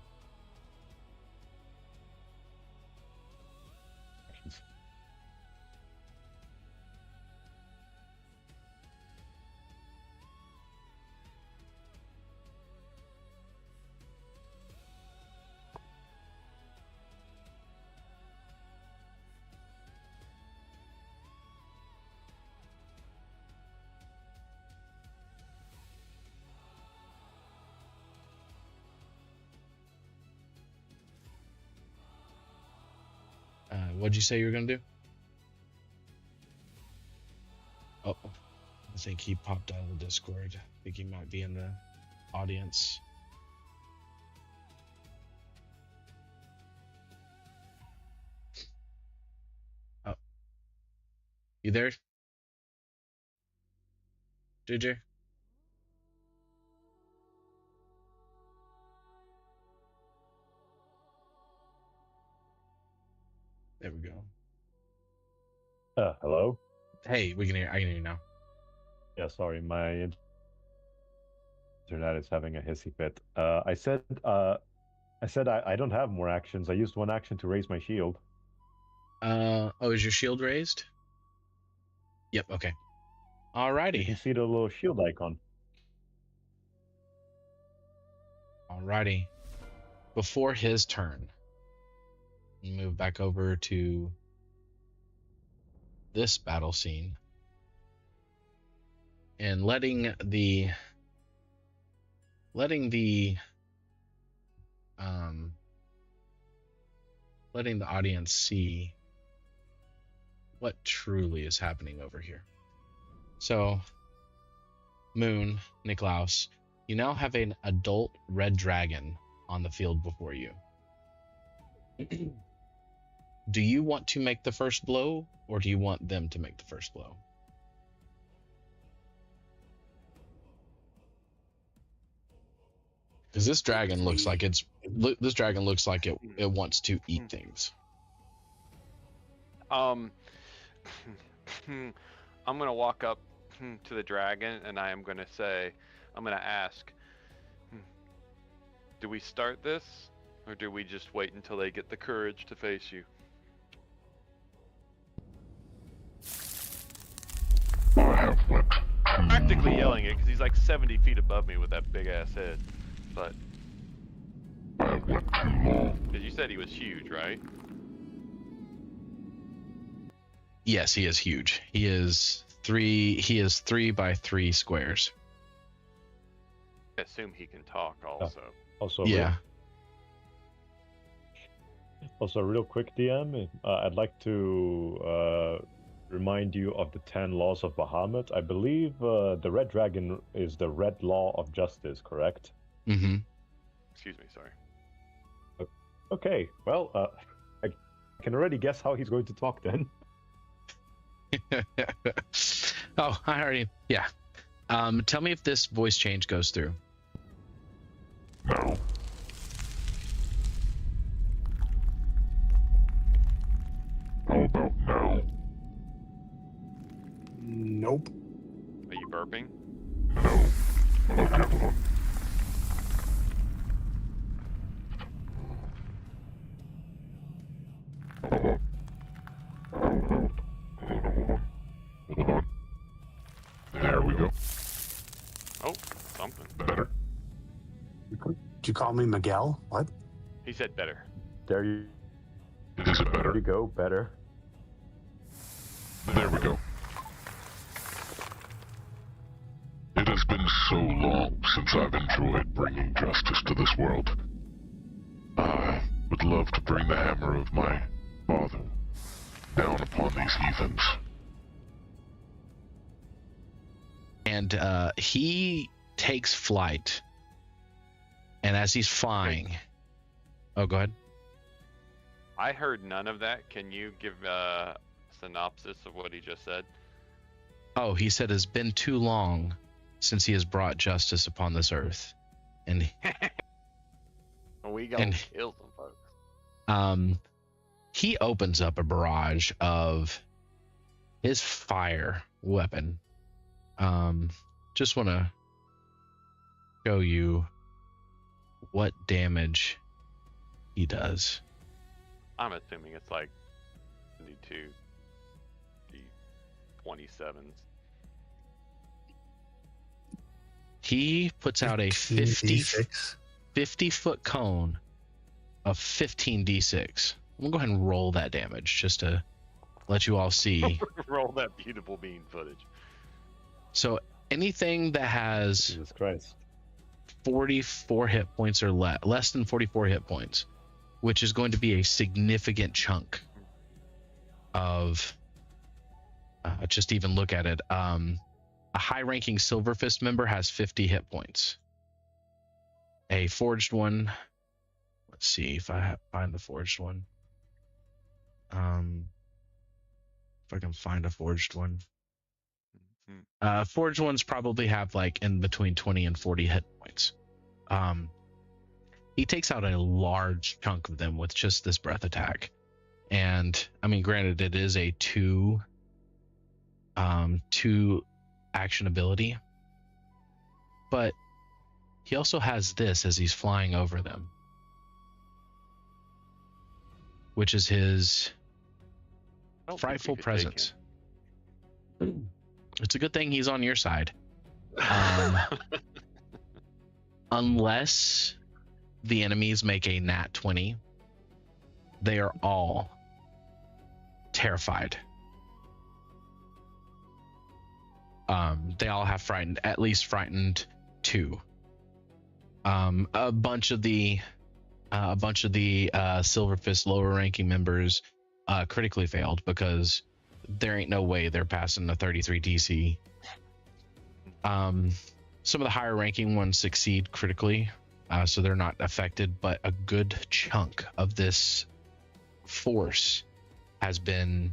What'd you say you were gonna do? Oh, I think he popped out of the Discord. I think he might be in the audience. You there? JJ? There we go. Hello? Hey, we can hear. I can hear you now. Yeah, sorry, my internet is having a hissy fit. I said I don't have more actions. I used one action to raise my shield. Oh, is your shield raised? Yep. Okay. Alrighty. You can see the little shield icon. Alrighty. Before his turn, move back over to this battle scene and letting the audience see what truly is happening over here. So, Moon, Niklaus, you now have an adult red dragon on the field before you. Do you want to make the first blow, or do you want them to make the first blow? Because this dragon looks like it wants to eat things. I'm gonna walk up to the dragon and I'm gonna ask, do we start this, or do we just wait until they get the courage to face you? I have went Practically yelling it because he's like 70 feet above me with that big ass head. But I have went too long. because you said he was huge, right? Yes, he is huge. He is 3 by 3 squares. I assume he can talk also. Also, Yeah. real quick, DM. I'd like to remind you of the 10 laws of Bahamut. I believe the red dragon is the red law of justice, correct? Mm-hmm. Excuse me, sorry. Okay, well, I can already guess how he's going to talk then. Oh, I already. Yeah. Tell me if this voice change goes through. No. How about now? Nope. Are you burping? No. Okay, hold on. Hold on. Hold on. There we go. Oh, something. Better. Did you call me Miguel? What? He said better. There you Is it better? go, better. There we go. It has been so long since I've enjoyed bringing justice to this world. I would love to bring the hammer of my father down upon these heathens. And he takes flight. And as he's flying, oh, go ahead. I heard none of that. Can you give a synopsis of what he just said? Oh, he said it's been too long since he has brought justice upon this earth, and We gonna And- kill some folks. he opens up a barrage of his fire weapon. Just want to show you what damage he does. I'm assuming it's like 72 D27s. He puts out a D6. 50-foot cone of 15d6. I'm gonna go ahead and roll that damage just to let you all see. Roll that beautiful bean footage. So anything that has Jesus Christ. 44 hit points or less than 44 hit points, which is going to be a significant chunk of just even look at it. A high-ranking Silver Fist member has 50 hit points. A forged one, let's see if I find the forged one. If I can find a forged one. Mhm. Forged ones probably have like in between 20 and 40 hit points. He takes out a large chunk of them with just this breath attack. And I mean, granted, it is a two action ability, but he also has this as he's flying over them, which is his I don't think frightful you could take presence. It's a good thing he's on your side. him. Unless the enemies make a nat 20, they are all terrified. They all have frightened, at least frightened 2. A bunch of the Silver Fist lower ranking members critically failed because there ain't no way they're passing the 33 DC. Some of the higher ranking ones succeed critically, so they're not affected, but a good chunk of this force has been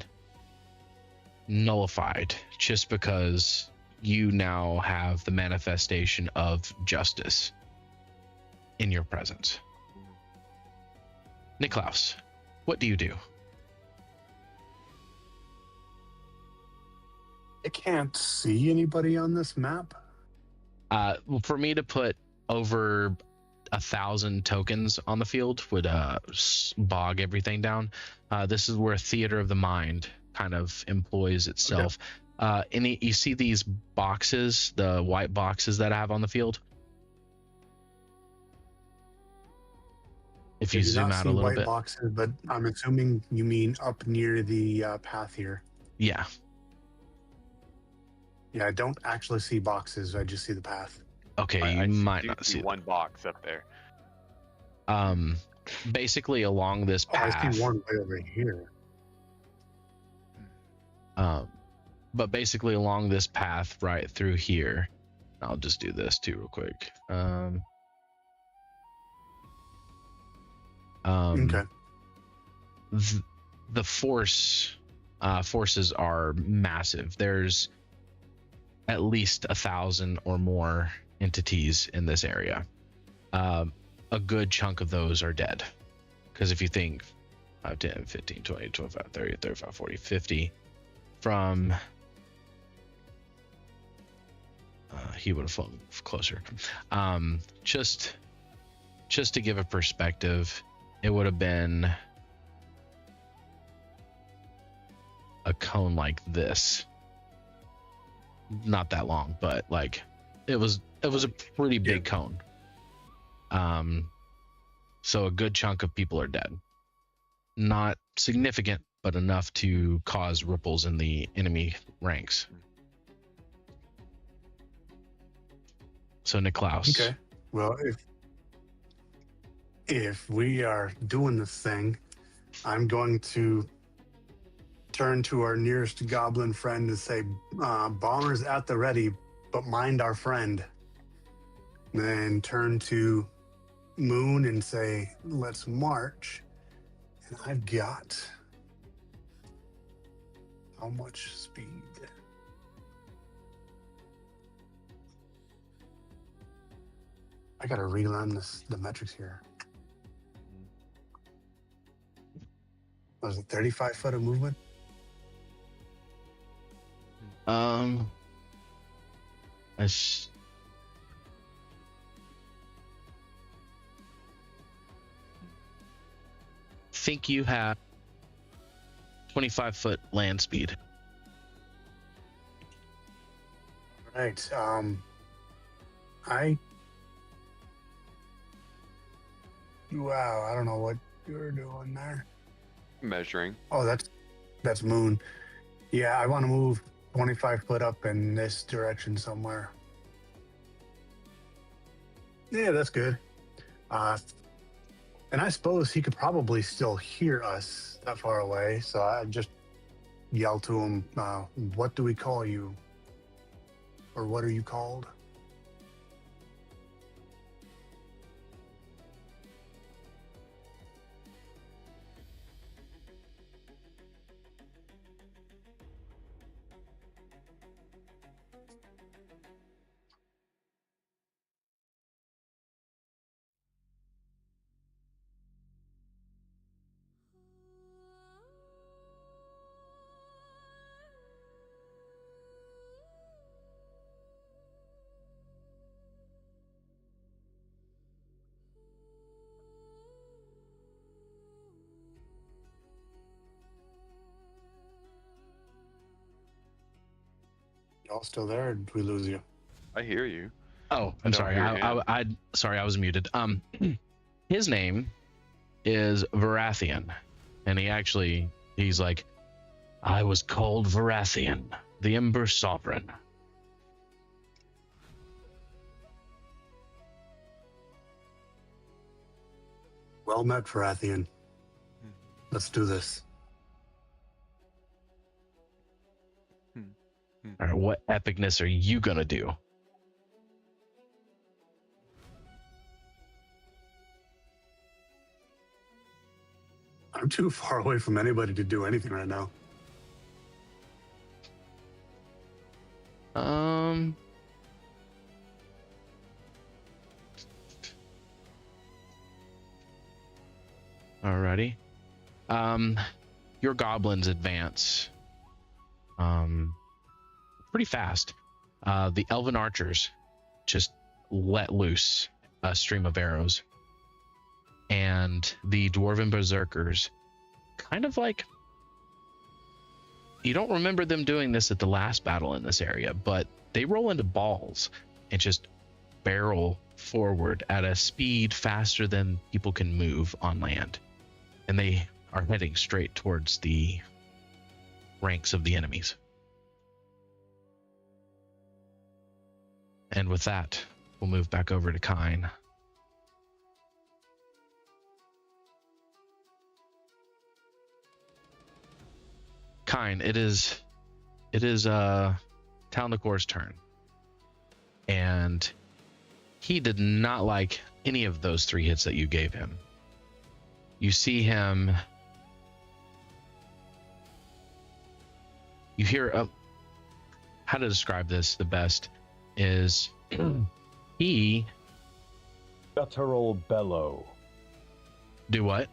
nullified just because you now have the manifestation of justice in your presence. Niklaus, what do you do? I can't see anybody on this map. Well, for me to put over 1,000 tokens on the field would bog everything down. This is where theater of the mind kind of employs itself. You see these boxes, the white boxes that I have on the field? If you I do zoom not out see a little white bit. boxes, but I'm assuming you mean up near the path here. Yeah. Yeah, I don't actually see boxes. I just see the path. Okay, I you might do not see see one box up there. basically along this Oh, I path. see one way over here. But basically along this path right through here. I'll just do this too real quick. Okay. The forces are massive. There's at least 1,000 or more entities in this area. A good chunk of those are dead, because if you think 5, 10, 15, 20, 25, 30, 35, 40, 50 from he would have flown closer. Just to give a perspective, it would have been a cone like this. Not that long, but like it was a pretty big cone. So a good chunk of people are dead. Not significant, but enough to cause ripples in the enemy ranks. So Niklaus. Okay. Well, if we are doing this thing, I'm going to turn to our nearest goblin friend and say, bombers at the ready, but mind our friend. Then turn to Moon and say, let's march. And I've got how much speed? I gotta relearn the metrics here. Was it 35 foot of movement? I think you have 25 foot land speed. Right. Wow, I don't know what you're doing there. Measuring. Oh, that's Moon. Yeah, I want to move 25 foot up in this direction somewhere. Yeah, that's good. And I suppose he could probably still hear us that far away, so I just yell to him, what do we call you? Or what are you called? Y'all still there, or did we lose you? I hear you. Oh, I I'm don't sorry. hear I sorry, I was muted. His name is Varathian, and he's like, I was called Varathian, the Ember Sovereign. Well met, Farathian. Let's do this. All right, what epicness are you gonna do? I'm too far away from anybody to do anything right now. Alrighty. Your goblins advance pretty fast. The elven archers just let loose a stream of arrows, and the dwarven berserkers kind of like, you don't remember them doing this at the last battle in this area, but they roll into balls and just barrel forward at a speed faster than people can move on land, and they are heading straight towards the ranks of the enemies. And with that, we'll move back over to Kyne. Kyne, it is Tal'Nakhor's turn, and he did not like any of those 3 hits that you gave him. You see him. You hear how to describe this the best is he Guttural bellow. do what?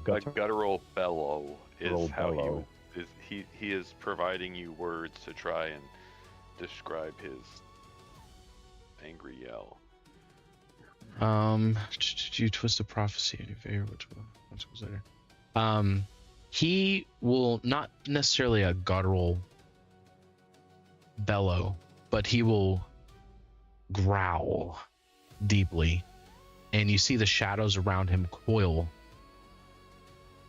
A guttural bellow is Guttural how bellow. he is providing you words to try and describe his angry yell. You twist the prophecy in your favor, which was there. He will not necessarily a guttural bellow, but he will growl deeply, and you see the shadows around him coil,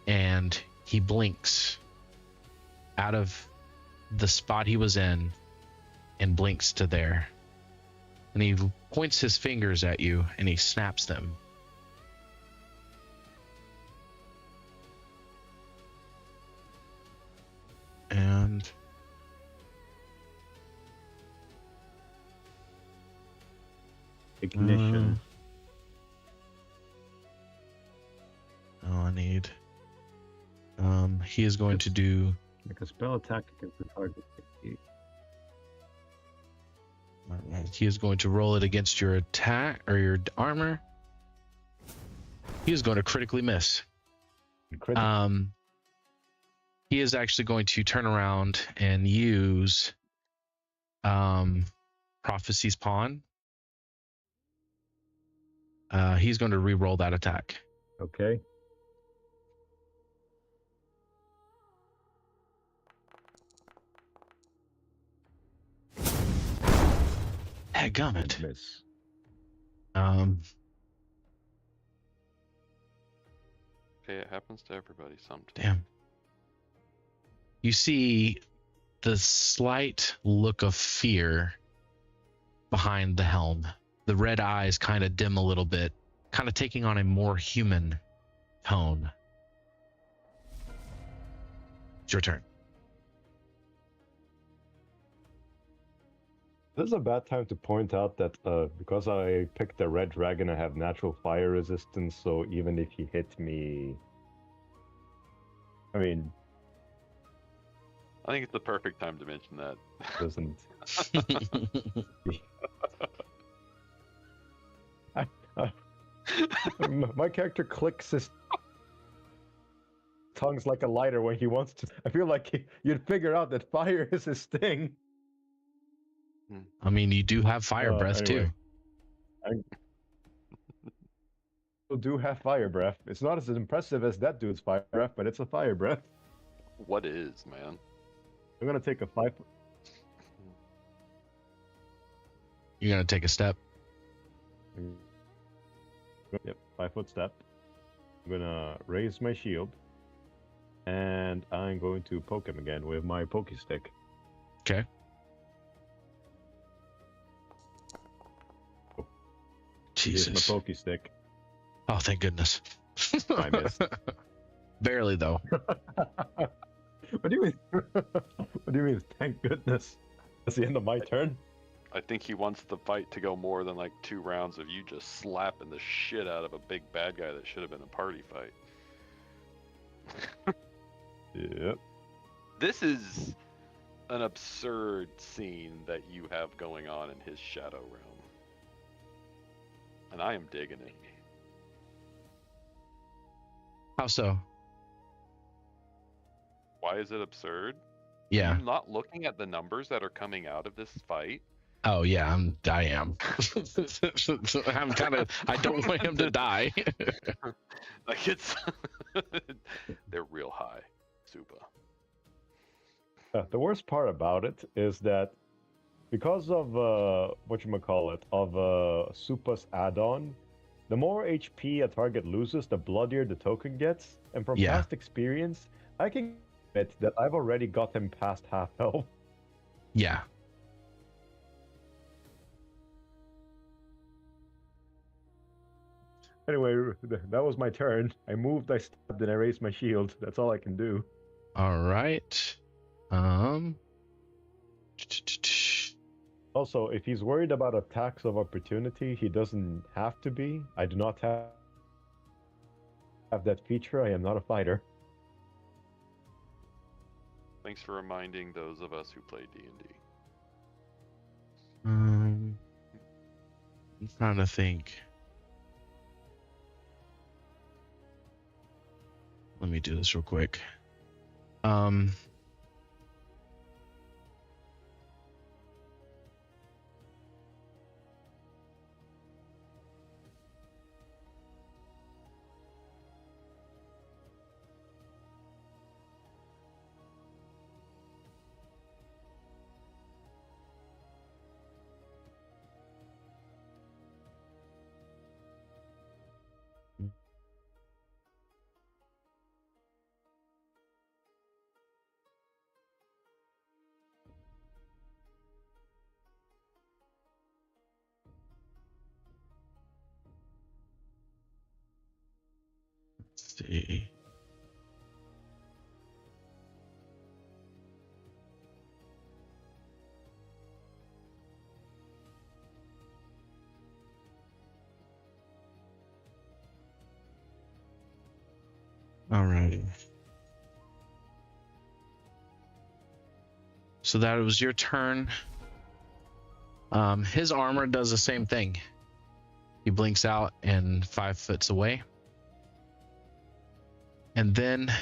and he blinks out of the spot he was in and blinks to there, and he points his fingers at you and he snaps them. And Ignition. I need. He is going to do. Make a spell attack against the target. He is going to roll it against your attack or your armor. He is going to critically miss. He is actually going to turn around and use Prophecy's Pawn. He's going to re-roll that attack. Okay. Dadgummit. Miss. Okay, it happens to everybody sometimes. Damn. You see the slight look of fear behind the helm. The red eyes kind of dim a little bit, kind of taking on a more human tone. It's your turn. This is a bad time to point out that because I picked the red dragon, I have natural fire resistance, so even if he hit me... I mean... I think it's the perfect time to mention that. Doesn't... My character clicks his tongues like a lighter when he wants to. I feel like you'd figure out that fire is his thing. I mean, you do have fire breath anyway. too. I do have fire breath. It's not as impressive as that dude's fire breath, but it's a fire breath. What is, man? I'm gonna take a 5. You're gonna take a step. Yep, 5-foot step. I'm gonna raise my shield, and I'm going to poke him again with my pokey stick. Okay. Here's Jesus. my pokey stick. Oh, thank goodness. I missed. Barely though. What do you mean? What do you mean? Thank goodness. That's the end of my turn. I think he wants the fight to go more than like 2 rounds of you just slapping the shit out of a big bad guy that should have been a party fight. Yep. This is an absurd scene that you have going on in his shadow realm. And I am digging it. How so? Why is it absurd? Yeah. Are you not looking at the numbers that are coming out of this fight? Oh yeah, I am. I'm kind of. I don't want him to die. Like it's they're real high. Super. The worst part about it is that because of Supa's add-on, the more HP a target loses, the bloodier the token gets. And from Yeah. past experience, I can admit that I've already got him past half health. Yeah. Anyway, that was my turn. I moved, I stabbed, and I raised my shield. That's all I can do. All right. Also, if he's worried about attacks of opportunity, he doesn't have to be. I do not have that feature. I am not a fighter. Thanks for reminding those of us who play D&D. I'm trying to think. Let me do this real quick. Let's see. Alrighty. So that was your turn. His armor does the same thing. He blinks out and 5 foot away. And then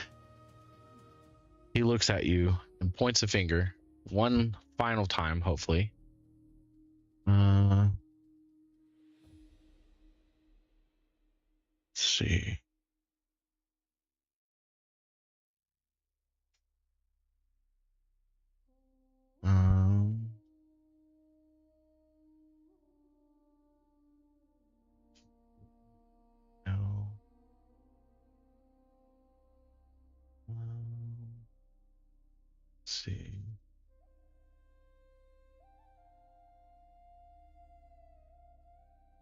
he looks at you and points a finger one final time, hopefully. Let's see. No. Let's see.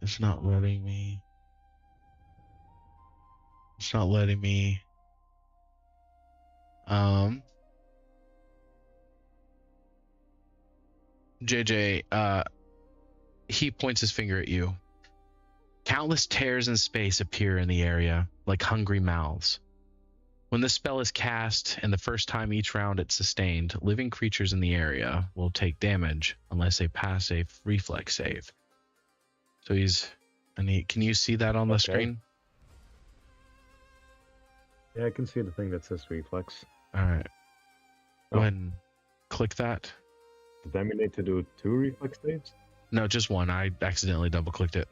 It's not letting me. It's not letting me. JJ, he points his finger at you. Countless tears in space appear in the area, like hungry mouths. When this spell is cast, and the first time each round it's sustained, living creatures in the area will take damage unless they pass a reflex save. So can you see that on the screen? Yeah, I can see the thing that says reflex. All right. Go ahead and click that. Does that mean they need to do 2 reflex saves? No, just one. I accidentally double clicked it.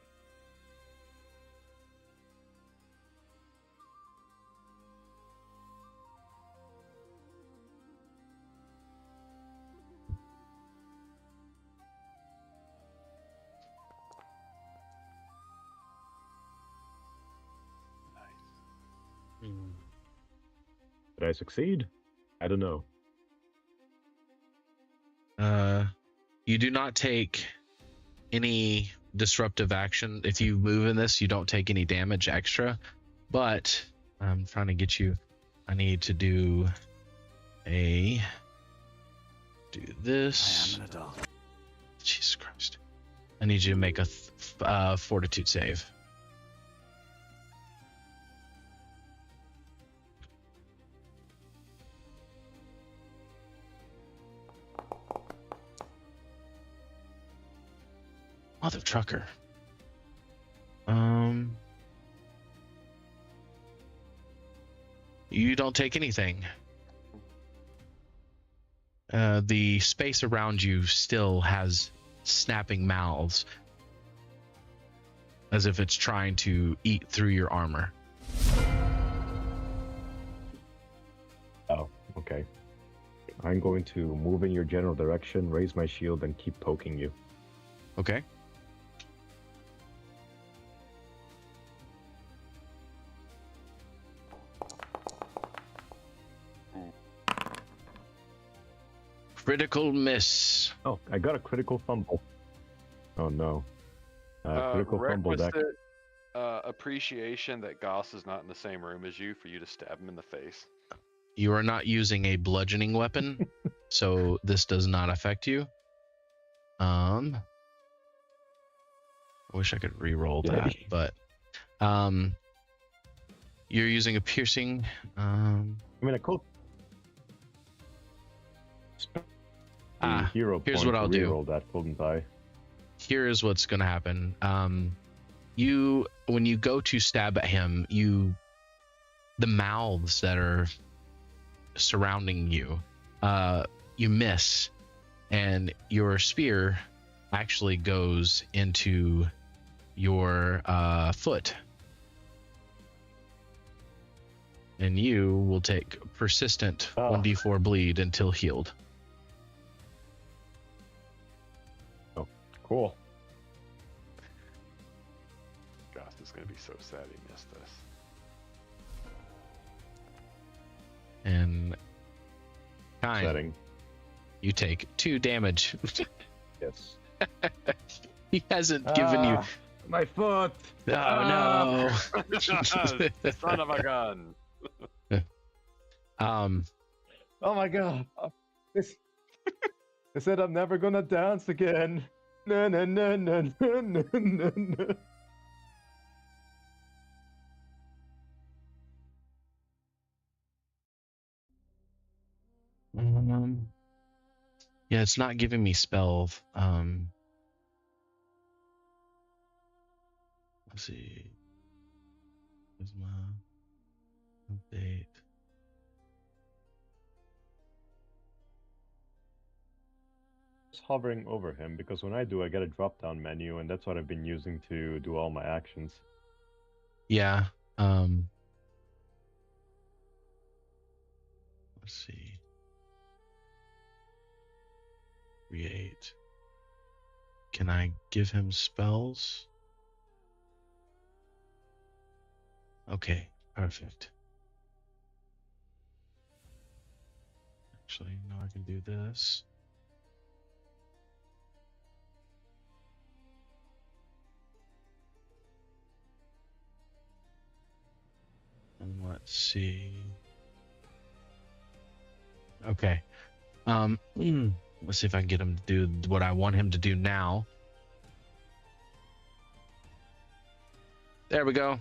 Did I succeed? I don't know. You do not take any disruptive action. If you move in this, you don't take any damage extra. But I'm trying to get you. I need to do this. I am an adult. Jesus Christ. I need you to make a fortitude save. Mother trucker. You don't take anything. The space around you still has snapping mouths, as if it's trying to eat through your armor. Oh, okay. I'm going to move in your general direction, raise my shield, and keep poking you. Okay. Critical miss. Oh, I got a critical fumble. Oh no. Critical fumble deck. Requisite appreciation that Goss is not in the same room as you for you to stab him in the face. You are not using a bludgeoning weapon, so this does not affect you. I wish I could re-roll that, but you're using a piercing. I mean, a cool. Hero here's point what I'll to do. re-roll that, couldn't I? Here is what's going to happen. When you go to stab at him, the mouths that are surrounding you, you miss, and your spear actually goes into your foot, and you will take persistent 1d4 bleed until healed. Cool. Goss is going to be so sad he missed this. And Kyne, Setting. you take 2 damage. Yes. He hasn't given you. My foot. Oh no! Son of a gun. Oh my god. They said I'm never gonna dance again. No, no, no, no, no, no, no, no. Yeah, it's not giving me spell. Let's see. Where's my update? Just hovering over him, because when I do, I get a drop-down menu, and that's what I've been using to do all my actions. Yeah. Let's see. Create. Can I give him spells? Okay, perfect. Actually, no, I can do this. And let's see. Okay. Let's see if I can get him to do what I want him to do now. There we go.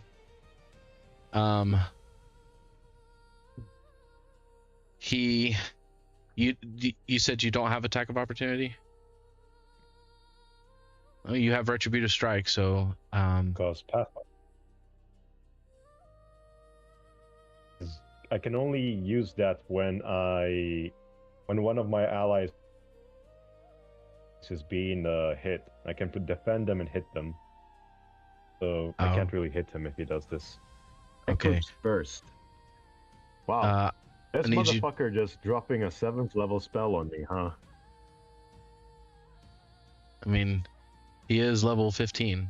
You said you don't have attack of opportunity? Oh, you have retributive strike, so Because I can only use that when one of my allies is being hit. I can defend them and hit them. So I can't really hit him if he does this. Okay. First. Wow. This I need motherfucker just dropping a 7th level spell on me, huh? I mean, he is level 15.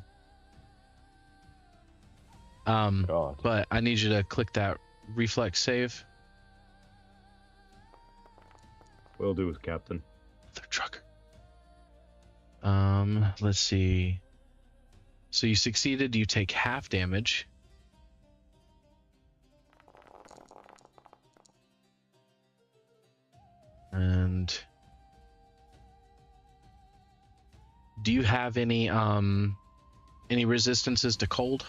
God. But I need you to click that reflex save. Will do, Captain. The trucker. Let's see. So you succeeded. You take half damage. And do you have any resistances to cold?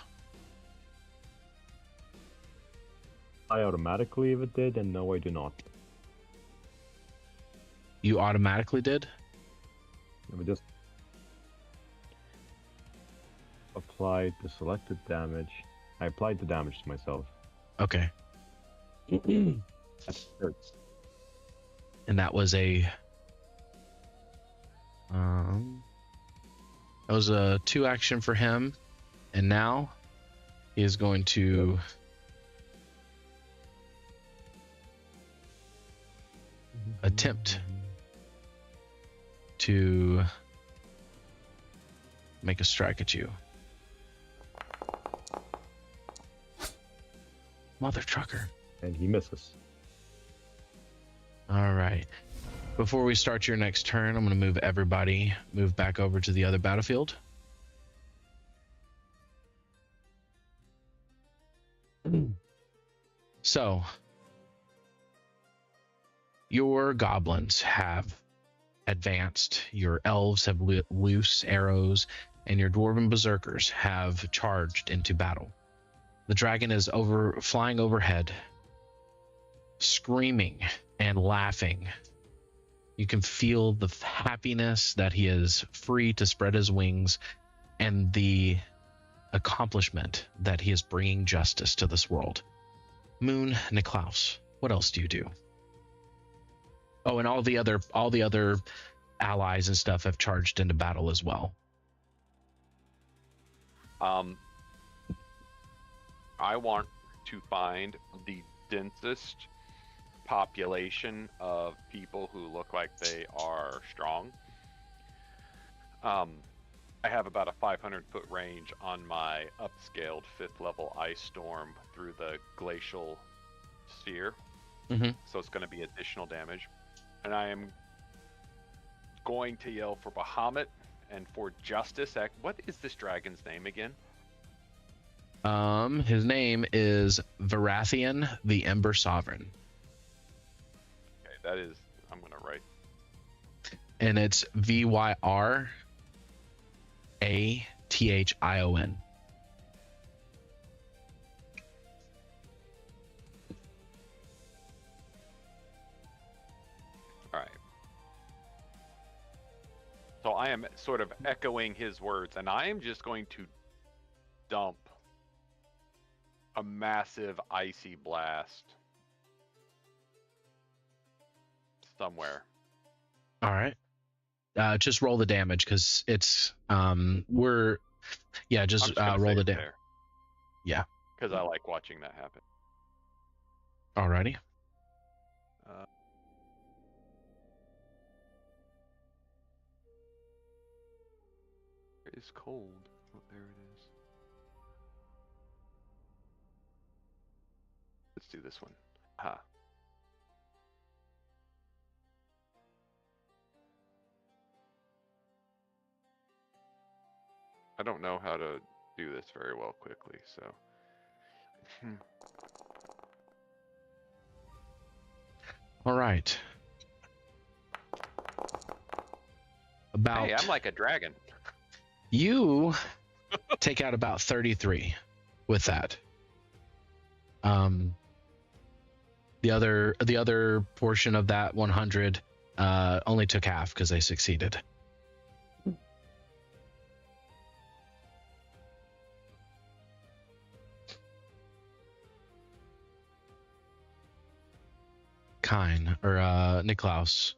I automatically if it did, and no, I do not. You automatically did? Let me just apply the selected damage. I applied the damage to myself. Okay. That hurts. And that was a 2 action for him, and now he is going to attempt to make a strike at you. Mother trucker. And he misses. All right. Before we start your next turn, I'm going to move back over to the other battlefield. So, your goblins have advanced, your elves have loose arrows, and your dwarven berserkers have charged into battle. The dragon is flying overhead, screaming and laughing. You can feel the happiness that he is free to spread his wings and the accomplishment that he is bringing justice to this world. Moon, Niklaus, what else do you do? Oh, and all the other allies and stuff have charged into battle as well. I want to find the densest population of people who look like they are strong. I have about a 500-foot range on my upscaled 5th level ice storm through the glacial sphere. Mm-hmm. So it's going to be additional damage. And I am going to yell for Bahamut and for justice. What is this dragon's name again? His name is Varathian, the Ember Sovereign. Okay, that is, I'm going to write. And it's Vyrathion. All right. So I am sort of echoing his words, and I am just going to dump a massive icy blast somewhere. All right. Just roll the damage because it's roll the damage. Yeah. Because I like watching that happen. Alrighty. It is cold. Oh, there it is. Let's do this one. Ha. I don't know how to do this very well quickly, so. All right. Hey, I'm like a dragon. You take out about 33 with that. The other portion of that 100 only took half because they succeeded. Kyne or Niklaus,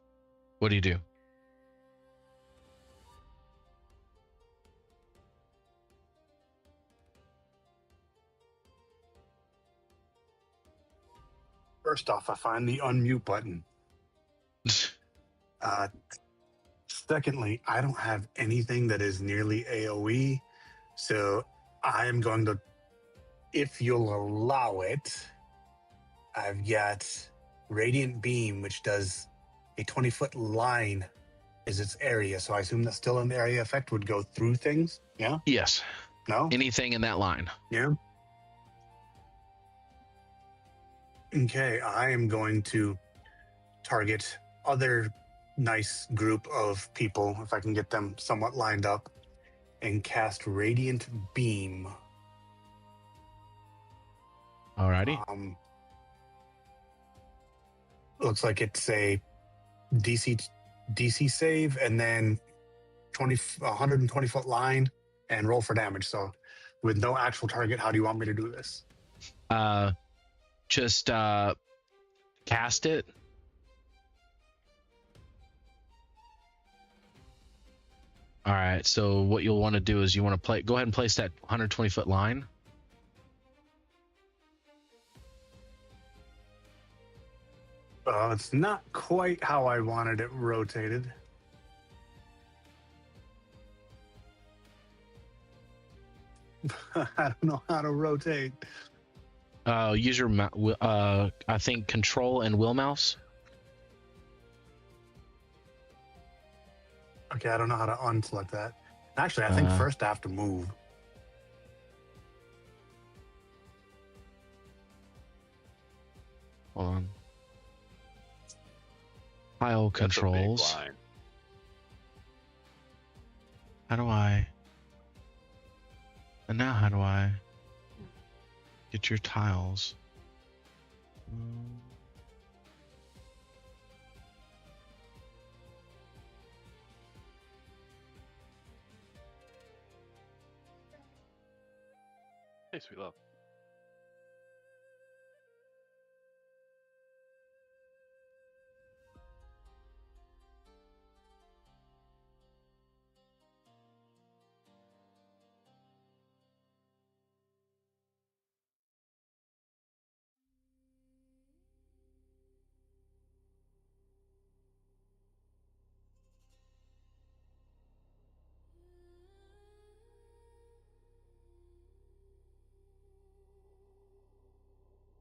what do you do? First off, I find the unmute button. Secondly, I don't have anything that is nearly AoE, so I am going to, if you'll allow it, I've got Radiant Beam, which does a 20-foot line is its area. So I assume that still an area effect would go through things. Yeah? Yes. No? Anything in that line. Yeah. Okay, I am going to target other nice group of people, if I can get them somewhat lined up, and cast Radiant Beam. Alrighty. Looks like it's a DC save, and then 120-foot line, and roll for damage. So, with no actual target, how do you want me to do this? Just cast it. All right. So what you'll want to do is you want to go ahead and place that 120-foot line. It's not quite how I wanted it rotated. I don't know how to rotate. Use your I think control and wheel mouse. Okay, I don't know how to unselect that. Actually, I think first I have to move. Hold on. Tile controls. How do I? And now how do I get your tiles? Hey, sweet love.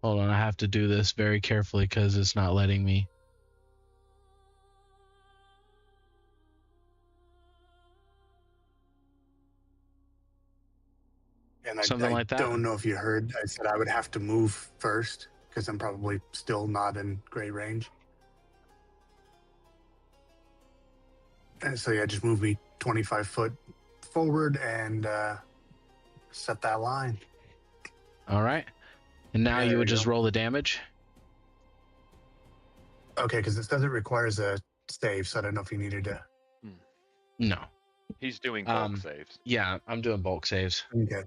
Hold on, I have to do this very carefully because it's not letting me. And I Something like that? don't know if you heard. I said I would have to move first because I'm probably still not in great range. And so yeah, just move me 25 foot forward and set that line. All right. And now Yeah, you would just go. roll the damage. Okay, because it says it requires a save, so I don't know if you needed to. No. He's doing bulk saves. Yeah, I'm doing bulk saves. Okay.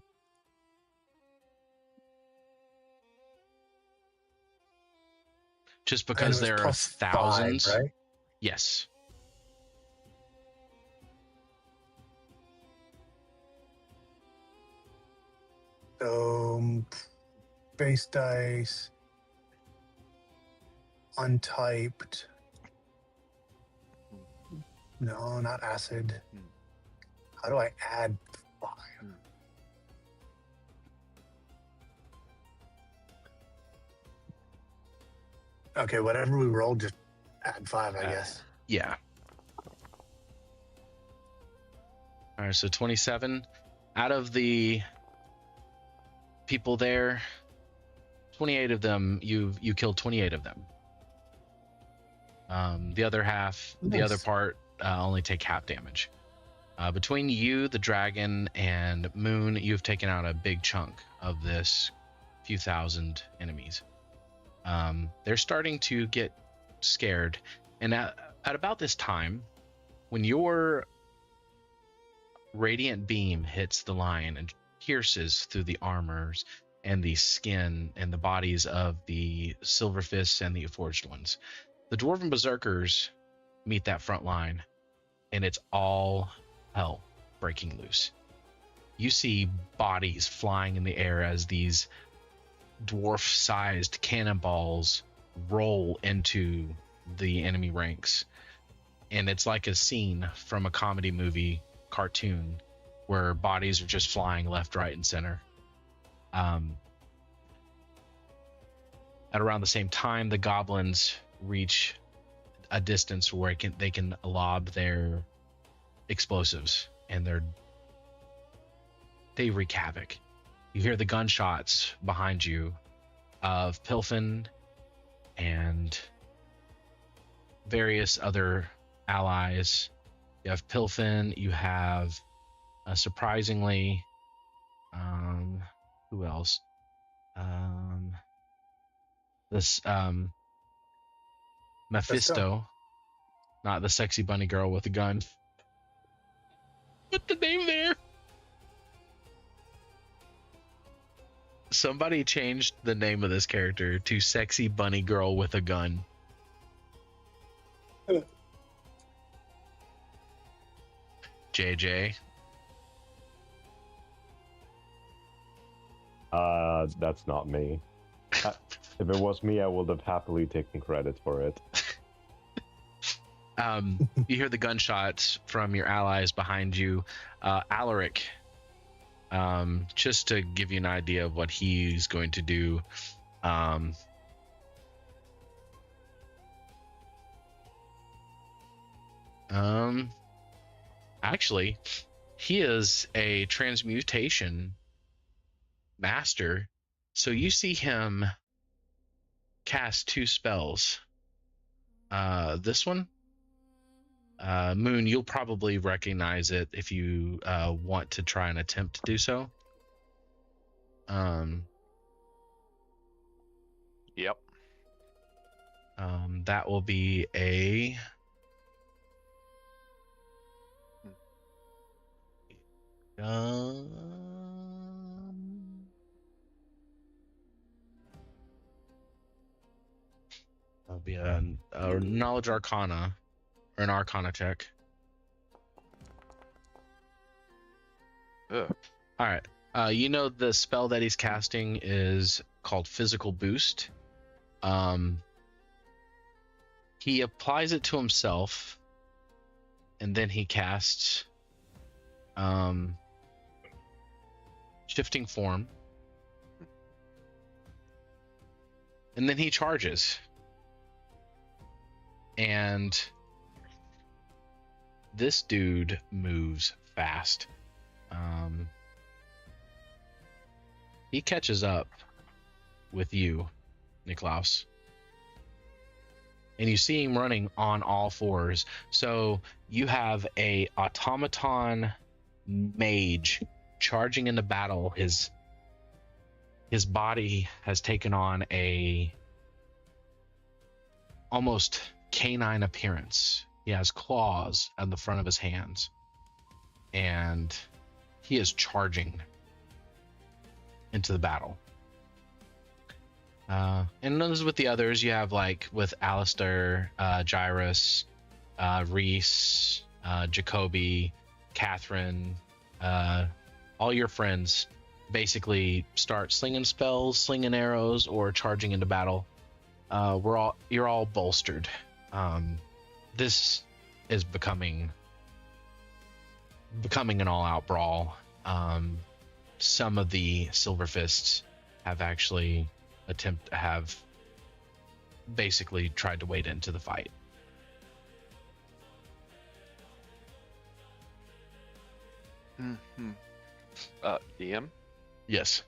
Just because there are thousands. 5, right? Yes. So, base dice, untyped. No, not acid. How do I add 5? Okay, whatever we roll, just add 5, I guess. Yeah. All right, so 27. Out of the people there, 28 of them, you killed 28 of them. The other half, the other part, only take half damage. Between you, the dragon, and Moon, you've taken out a big chunk of this few thousand enemies. They're starting to get scared. And at about this time, when your radiant beam hits the lion and pierces through the armors and the skin and the bodies of the silver fists and the forged ones, the dwarven berserkers meet that front line, and it's all hell breaking loose. You see bodies flying in the air as these dwarf-sized cannonballs roll into the enemy ranks, and it's like a scene from a comedy movie cartoon where bodies are just flying left, right, and center. At around the same time, the goblins reach a distance where they can lob their explosives, and they wreak havoc. You hear the gunshots behind you of Pilfin and various other allies. You have Pilfin, you have surprisingly, who else? This Mephisto, not the sexy bunny girl with a gun. Put the name there. Somebody changed the name of this character to Sexy Bunny Girl with a Gun. JJ. That's not me. If it was me, I would have happily taken credit for it. You hear the gunshots from your allies behind you. Alaric, just to give you an idea of what he's going to do. Actually, he is a transmutation master, so you see him cast 2 spells. This one, Moon, you'll probably recognize it if you want to try and attempt to do so. Yep. That will be a that'll be a knowledge arcana or an arcana check. Ugh. All right. You know the spell that he's casting is called Physical Boost. He applies it to himself, and then he casts Shifting Form, and then he charges. And this dude moves fast. He catches up with you, Niklaus. And you see him running on all fours. So you have a automaton mage charging into battle. His body has taken on a almost canine appearance. He has claws on the front of his hands, and he is charging into the battle. And those with the others, you have like with Alistair, Gyrus, Reese, Jacoby, Catherine, all your friends basically start slinging spells, slinging arrows, or charging into battle. You're all bolstered. This is becoming an all-out brawl. Some of the Silver Fists have actually basically tried to wade into the fight. DM? Yes.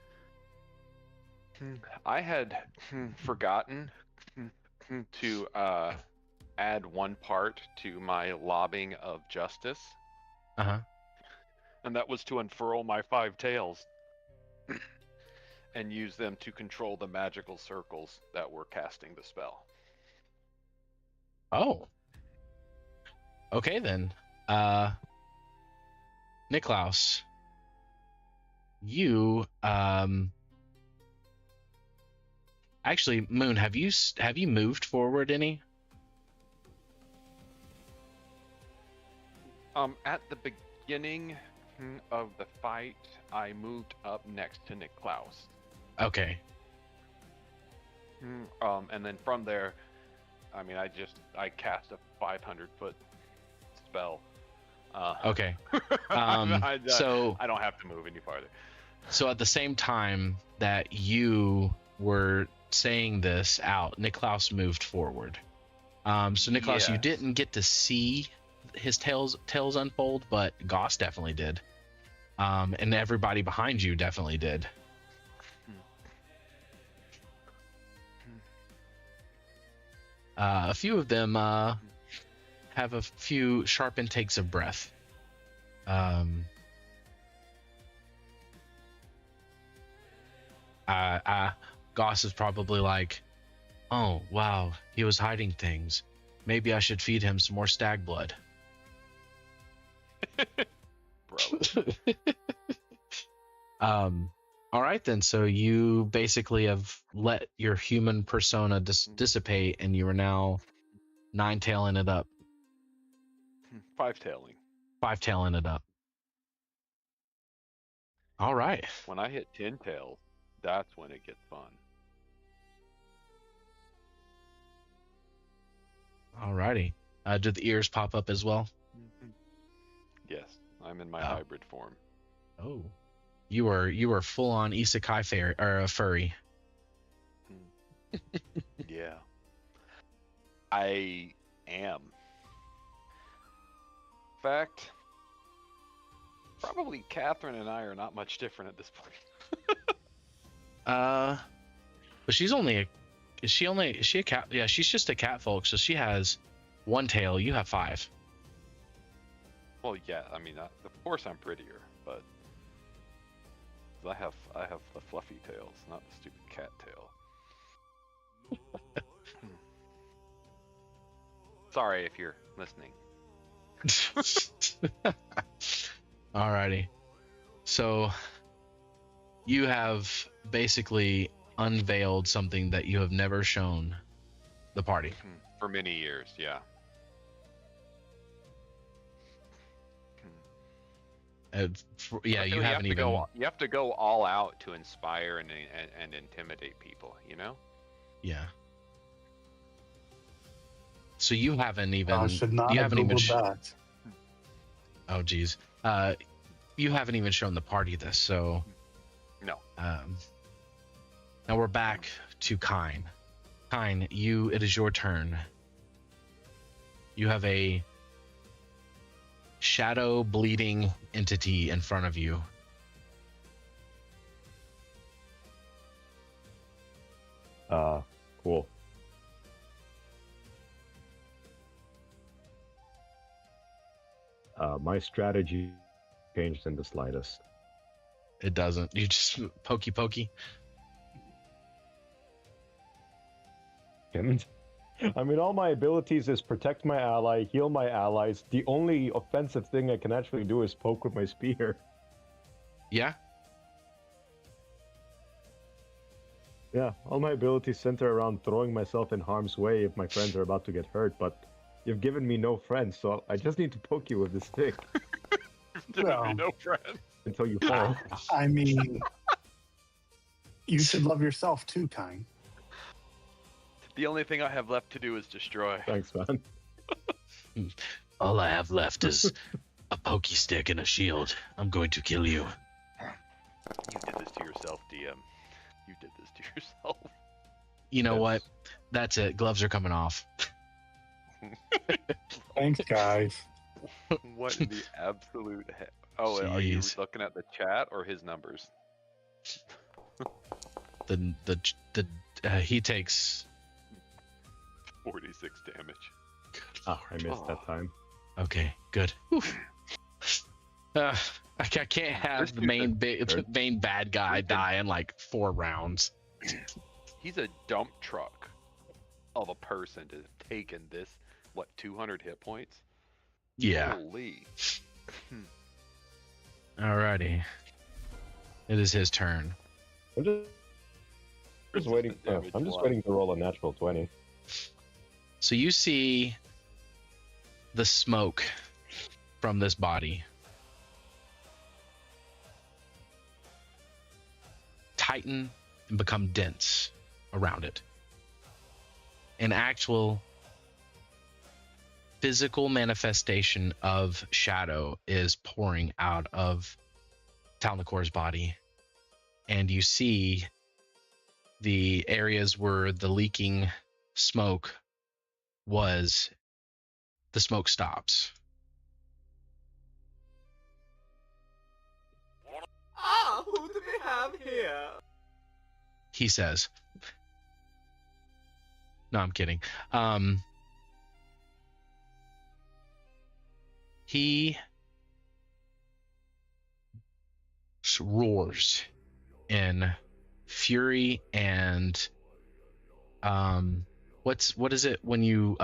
I had forgotten to add one part to my lobbing of justice. Uh-huh. And that was to unfurl my 5 tails and use them to control the magical circles that were casting the spell. Oh. Okay then. Niklaus, you actually, Moon, have you moved forward any? At the beginning of the fight, I moved up next to Niklaus. Okay. And then from there, I mean, I cast a 500-foot spell. Okay. So I don't have to move any farther. So at the same time that you were saying this out, Niklaus moved forward. So Niklaus, you Yes. didn't get to see his tails unfold, but Goss definitely did. And everybody behind you definitely did. A few of them have a few sharp intakes of breath. Goss is probably like, oh, wow, he was hiding things. Maybe I should feed him some more stag blood. Bro. All right, then. So you basically have let your human persona dissipate, and you are now 9-tailing it up. 5-tailing. 5-tailing it up. All right. When I hit 10 tails, that's when it gets fun. All righty. Do the ears pop up as well? Yes, I'm in my Oh. hybrid form. Oh. You are full on isekai furry. Yeah. I am. In fact, probably Catherine and I are not much different at this point. But she's only a is she a cat? Yeah, she's just a cat folk, so she has 1 tail, you have 5. Well, yeah, I mean, of course I'm prettier, but I have the fluffy tails, not the stupid cat tail. Sorry if you're listening. Alrighty. So you have basically unveiled something that you have never shown the party. For many years, yeah. Yeah, you haven't to even. you have to go all out to inspire and intimidate people, you know? Yeah. So you haven't even. I should not you have haven't even. Googled that. Oh, geez. You haven't even shown the party this, so. No. Now we're back to Kyne. Kyne, it is your turn. You have a shadow bleeding entity in front of you. Cool. My strategy changed in the slightest. It doesn't. You just pokey. And I mean, all my abilities is protect my ally, heal my allies. The only offensive thing I can actually do is poke with my spear. Yeah? Yeah, all my abilities center around throwing myself in harm's way if my friends are about to get hurt, but you've given me no friends, so I just need to poke you with this stick Well, no friend. until you fall. I mean, you should love yourself too, Kyne. The only thing I have left to do is destroy. Thanks, man. All I have left is a pokey stick and a shield. I'm going to kill you. You did this to yourself, DM. You did this to yourself. You know Yes. what? That's it. Gloves are coming off. Thanks, guys. What in the absolute Oh, are you Jeez. looking at the chat or his numbers? He takes. 46 damage. Oh, I missed that time. Okay, good. I can't have the main bad guy die in like 4 rounds. He's a dump truck of a person to have taken this, 200 hit points? Yeah. Holy. Alrighty. It is his turn. I'm just waiting. I'm just waiting to roll a natural 20. So you see the smoke from this body tighten and become dense around it. An actual physical manifestation of shadow is pouring out of Tal'Nakhor's body, and you see the areas where the leaking smoke was, the smoke stops. Ah, who do we have here? He says. No, I'm kidding. He roars in fury and what is it when you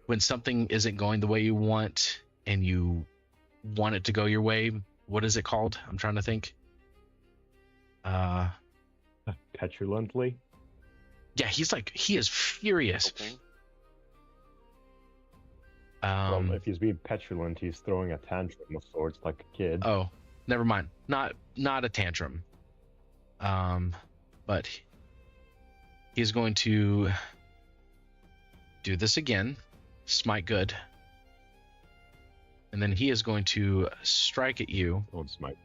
when something isn't going the way you want and you want it to go your way? What is it called? I'm trying to think. Petulantly. Yeah, he is furious. Okay. Well, if he's being petulant, he's throwing a tantrum of sorts, like a kid. Oh, never mind. Not a tantrum. But he's going to do this again. Smite good. And then he is going to strike at you. Don't smite.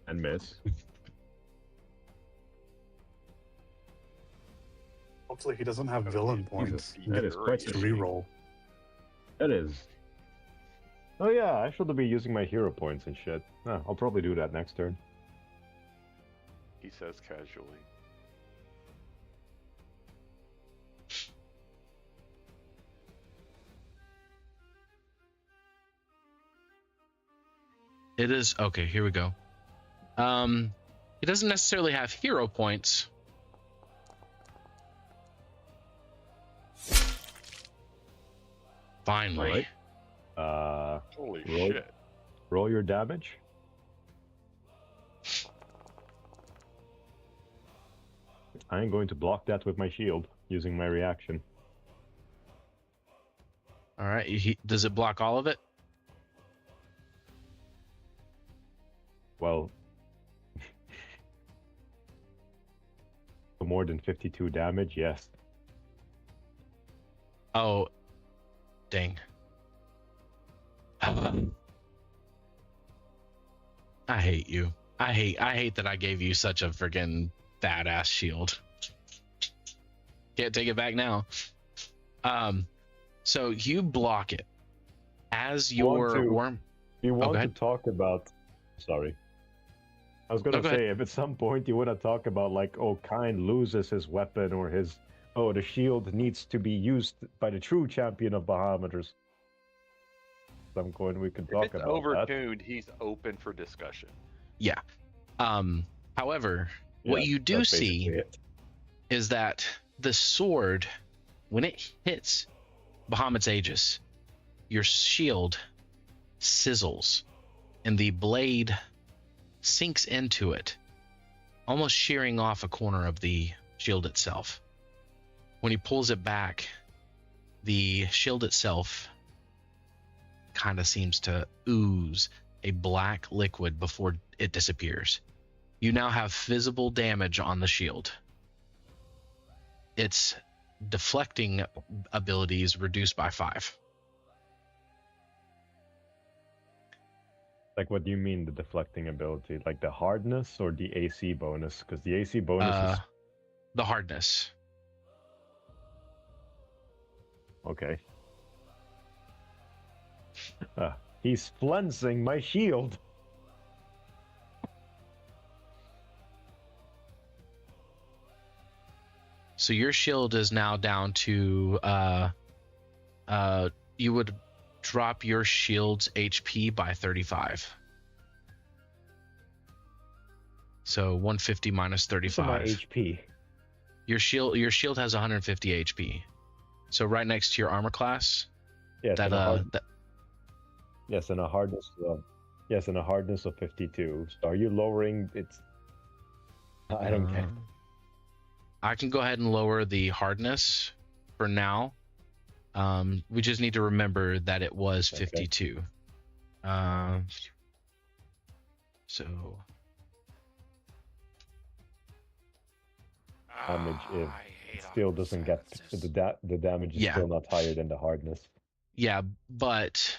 And miss. Hopefully he doesn't have villain points. That is quite To reroll. That is. Oh yeah, I should be using my hero points and shit. I'll probably do that next turn. He says casually. It is okay, here we go. He doesn't necessarily have hero points. Finally. All right. Holy roll, shit. Roll your damage. I'm going to block that with my shield using my reaction. All right. Does it block all of it? Well, for more than 52 damage, yes. Oh, dang. I hate you. I hate that I gave you such a friggin' badass shield. Can't take it back now. So you block it as your worm. You want go to ahead. talk about? Sorry, I was gonna go say ahead. if at some point you want to talk about like, oh, Kyne loses his weapon or his, oh, the shield needs to be used by the true champion of Bahamut or some point, we can If talk it's about overtuned, he's open for discussion. Yeah. However, that. what Yeah, you do that's see basically it. is that the sword, when it hits Bahamut's Aegis, your shield sizzles and the blade sinks into it, almost shearing off a corner of the shield itself. When he pulls it back, the shield itself kind of seems to ooze a black liquid before it disappears. You now have visible damage on the shield. Its deflecting ability is reduced by 5. Like, what do you mean the deflecting ability? Like the hardness or the AC bonus? Because the AC bonus is The hardness. okay. He's flensing my shield. So your shield is now down to you would drop your shield's HP by 35. So 150 minus So my 35. HP. Your shield has 150 HP. So right next to your armor class, Yes, that and a hard, that yes, and a hardness. Yes, and a hardness of 52. So are you lowering its? I don't get. I can go ahead and lower the hardness for now. We just need to remember that it was 52. So Damage if I hate it still doesn't get silencers. the damage is Yeah. still not higher than the hardness. yeah, but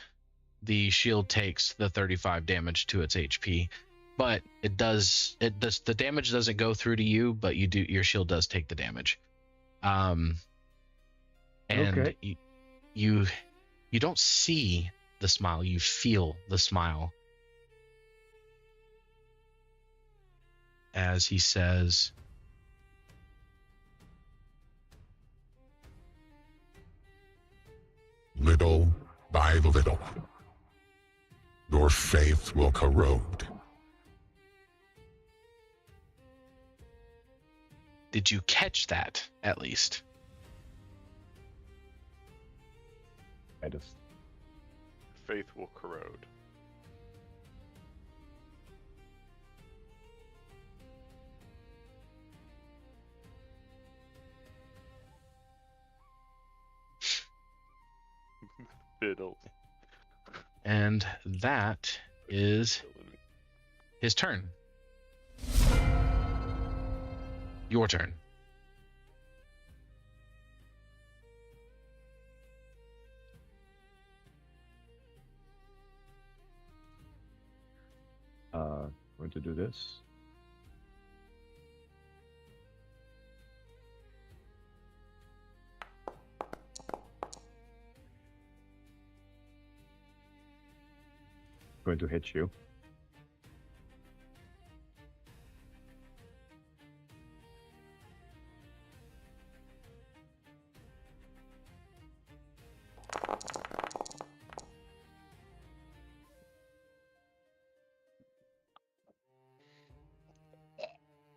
the shield takes the 35 damage to its HP. but it does the damage doesn't go through to you, but your shield does take the damage. And Okay. you don't see the smile, you feel the smile as he says, Little by little, your faith will corrode. did you catch that at least? I just Faith will corrode. Fiddle. And that is his turn. Your turn. going to do this. Going to hit you.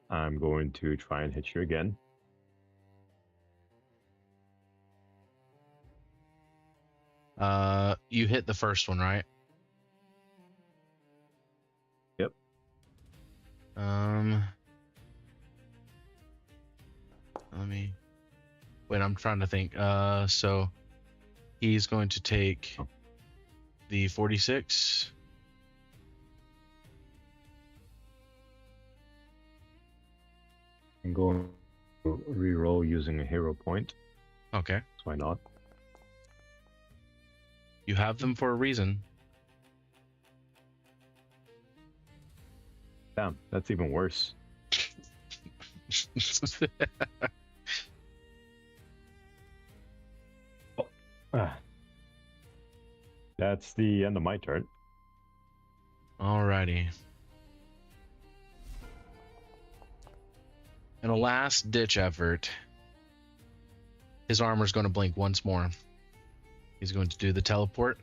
I'm going to try and hit you again. You hit the first one, right? Yep. Let me wait, I'm trying to think. So he's going to take the 46. I'm going to re-roll using a hero point. Okay. So why not? You have them for a reason. Damn, that's even worse. That's the end of my turn. Alrighty. In a last ditch effort, his armor's going to blink once more. He's going to do the teleport.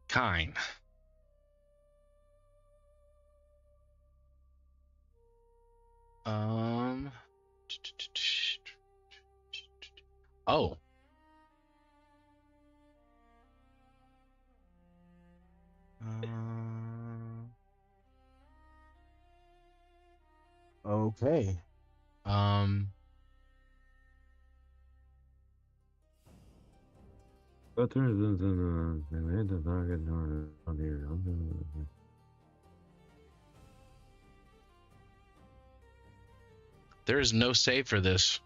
Kyne. Oh. Okay. There is no save for this.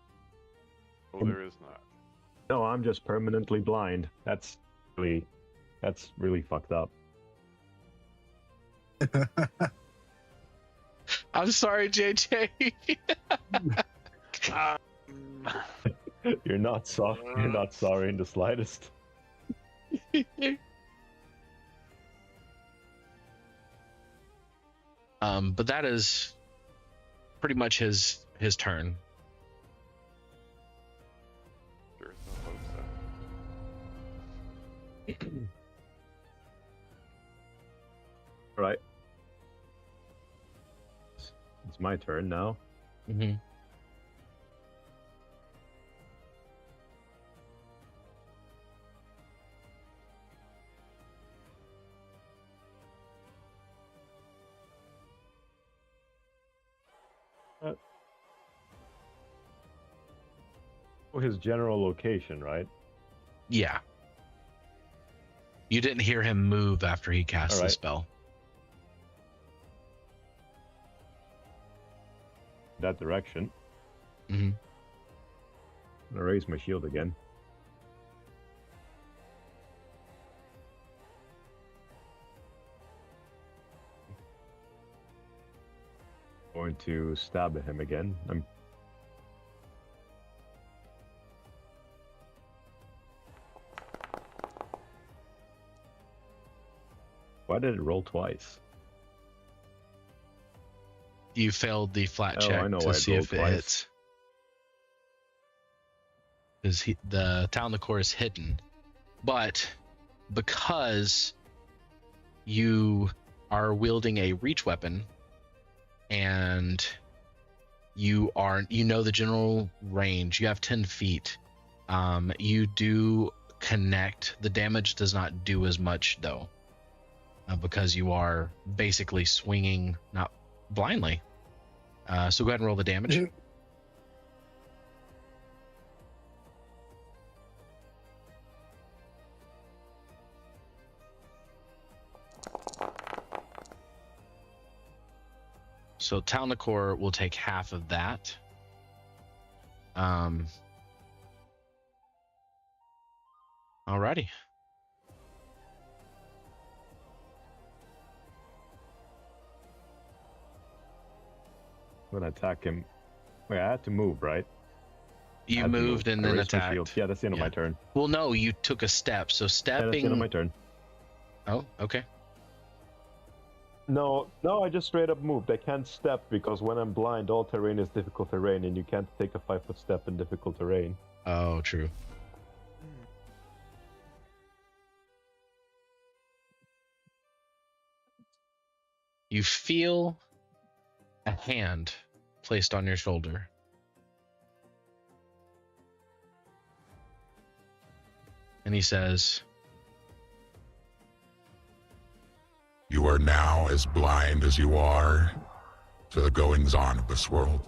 Oh, there is not. No, I'm just permanently blind. That's really fucked up. I'm sorry, JJ. You're not sorry. You're not sorry in the slightest. But that is pretty much his turn. There's no hope so. All right. It's my turn now. Mm-hmm. his general location, right? Yeah. You didn't hear him move after he cast the Alright. spell. That direction. Mm-hmm. I'm gonna raise my shield again. Going to stab at him again. Why did it roll twice? You failed the flat Oh, check I know to why it see if rolled it twice. hits. Because the Tal'Nakhor is hidden. But because you are wielding a reach weapon and you know the general range, you have 10 feet, you do connect. The damage does not do as much though, because you are basically swinging not blindly. So go ahead and roll the damage. So Tal'Nakhor will take half of that. Alrighty. I'm gonna attack him. Wait, I had to move, right? I You had to moved move. and I then raised my shield. attacked. Yeah, that's the end of Yeah. my turn. Well, no, you took a step. So Yeah, that's the end of stepping. my turn. Oh, okay. No, I just straight up moved. I can't step because when I'm blind, all terrain is difficult terrain, and you can't take a 5-foot step in difficult terrain. Oh, true. You feel a hand placed on your shoulder. And he says, You are now as blind as you are to the goings-on of this world.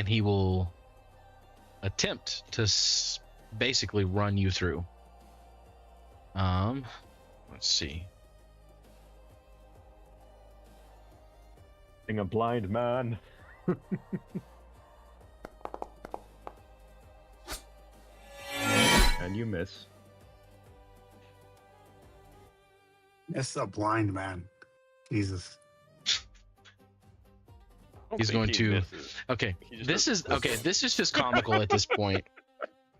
and he will attempt to basically run you through. Let's see. Being a blind man. And you miss. It's a blind man. Jesus. He's going to. Okay, this is okay. This is just comical at this point.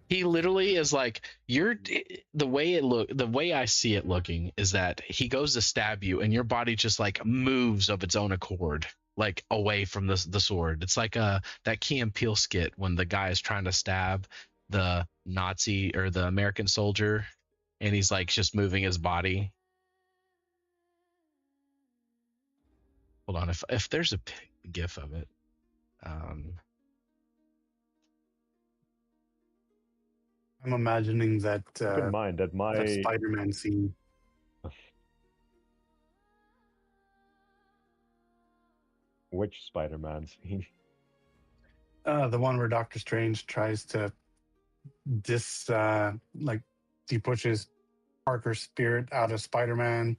He literally is like, the way I see it looking is that he goes to stab you and your body just like moves of its own accord, like away from the sword. It's like that Key and Peele skit when the guy is trying to stab the Nazi or the American soldier and he's like just moving his body. Hold on, if there's a gif of it. I'm imagining that Keep in mind that that Spider-Man scene. Which Spider-Man scene? The one where Doctor Strange tries to he pushes Parker's spirit out of Spider-Man,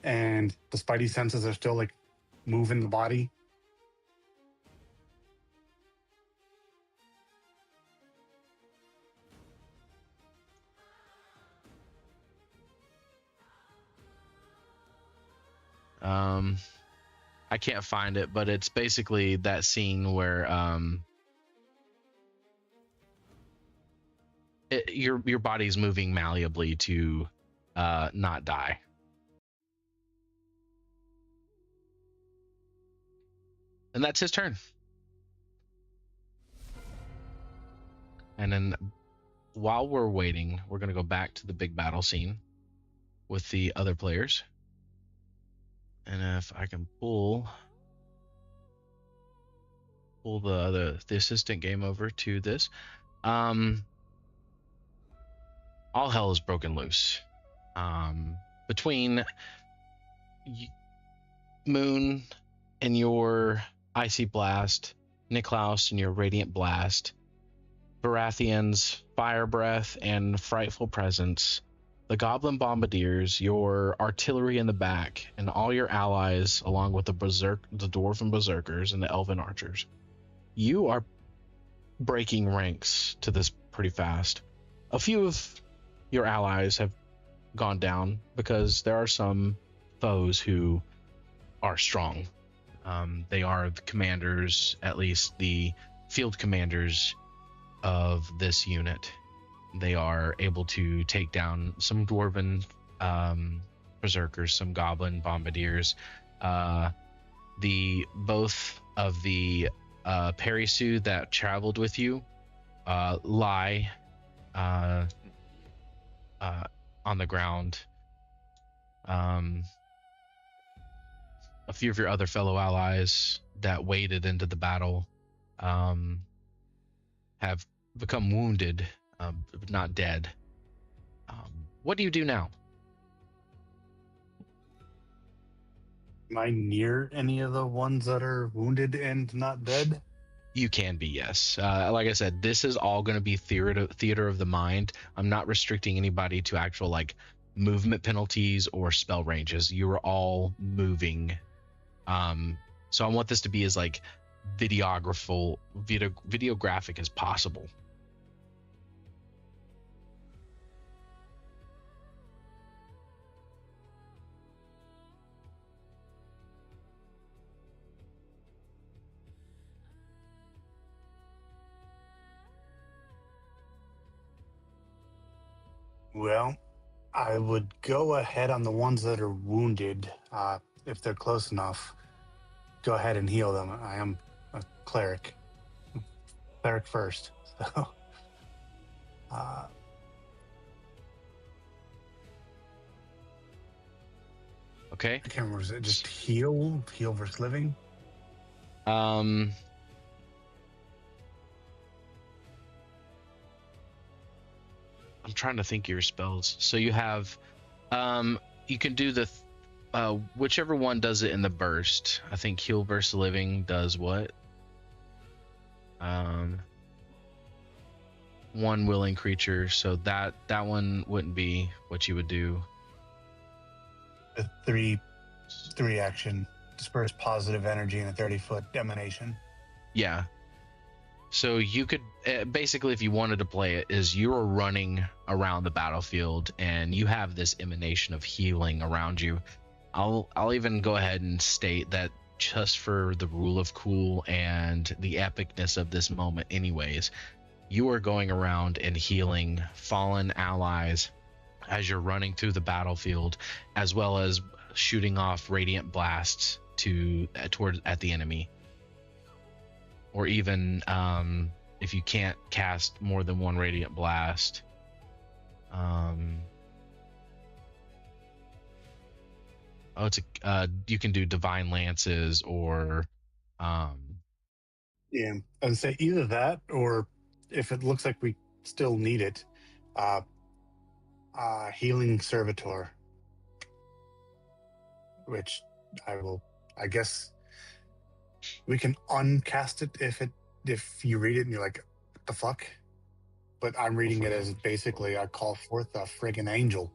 and the Spidey senses are still like moving the body. I can't find it, but it's basically that scene where your body's moving malleably to not die. And that's his turn. And then while we're waiting, we're going to go back to the big battle scene with the other players. And if I can pull the assistant game over to this, all hell is broken loose between Moon and your icy blast Niklaus and your Radiant Blast, Baratheon's Fire Breath and Frightful Presence, the Goblin Bombardiers, your artillery in the back, and all your allies, along with the Dwarven Berserkers and the Elven Archers. You are breaking ranks to this pretty fast. A few of your allies have gone down because there are some foes who are strong. They are the commanders, at least the field commanders of this unit. They are able to take down some dwarven berserkers, some goblin bombardiers. Both of the Perisu that traveled with you lie on the ground. A few of your other fellow allies that waded into the battle have become wounded, but not dead. What do you do now? Am I near any of the ones that are wounded and not dead? You can be, yes. Like I said, this is all going to be theater of the mind. I'm not restricting anybody to actual like movement penalties or spell ranges. You are all moving. So I want this to be as like videographic as possible. Well, I would go ahead on the ones that are wounded, if they're close enough. Go ahead and heal them. I am a cleric. Cleric first. So, okay. I can't remember. Is it just heal versus living? I'm trying to think of your spells. So you have, you can do the, whichever one does it in the burst. I think heal versus living does what? One willing creature. So that one wouldn't be what you would do. The three action disperse positive energy in a 30-foot emanation. Yeah. So you could basically, if you wanted to play it, is you're running around the battlefield and you have this emanation of healing around you. I'll even go ahead and state that just for the rule of cool and the epicness of this moment anyways, you are going around and healing fallen allies as you're running through the battlefield, as well as shooting off radiant blasts at the enemy. Or even if you can't cast more than one radiant blast, you can do divine lances or Yeah, I'd say either that, or if it looks like we still need it, healing servitor, which I guess we can uncast it if you read it and you're like, what the fuck? But I'm reading it as basically I call forth a friggin' angel.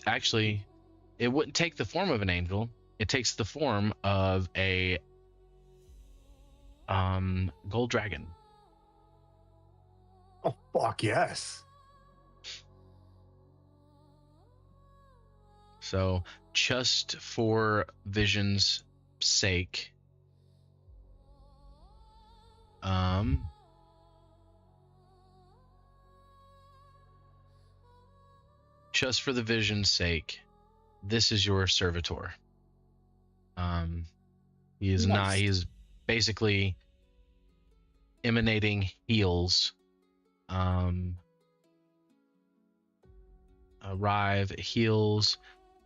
Actually, it wouldn't take the form of an angel. It takes the form of a gold dragon. Oh fuck yes. So just for Vision's sake, just for the Vision's sake, this is your servitor. He is Nice. not. He is basically emanating heals. Arrive heals.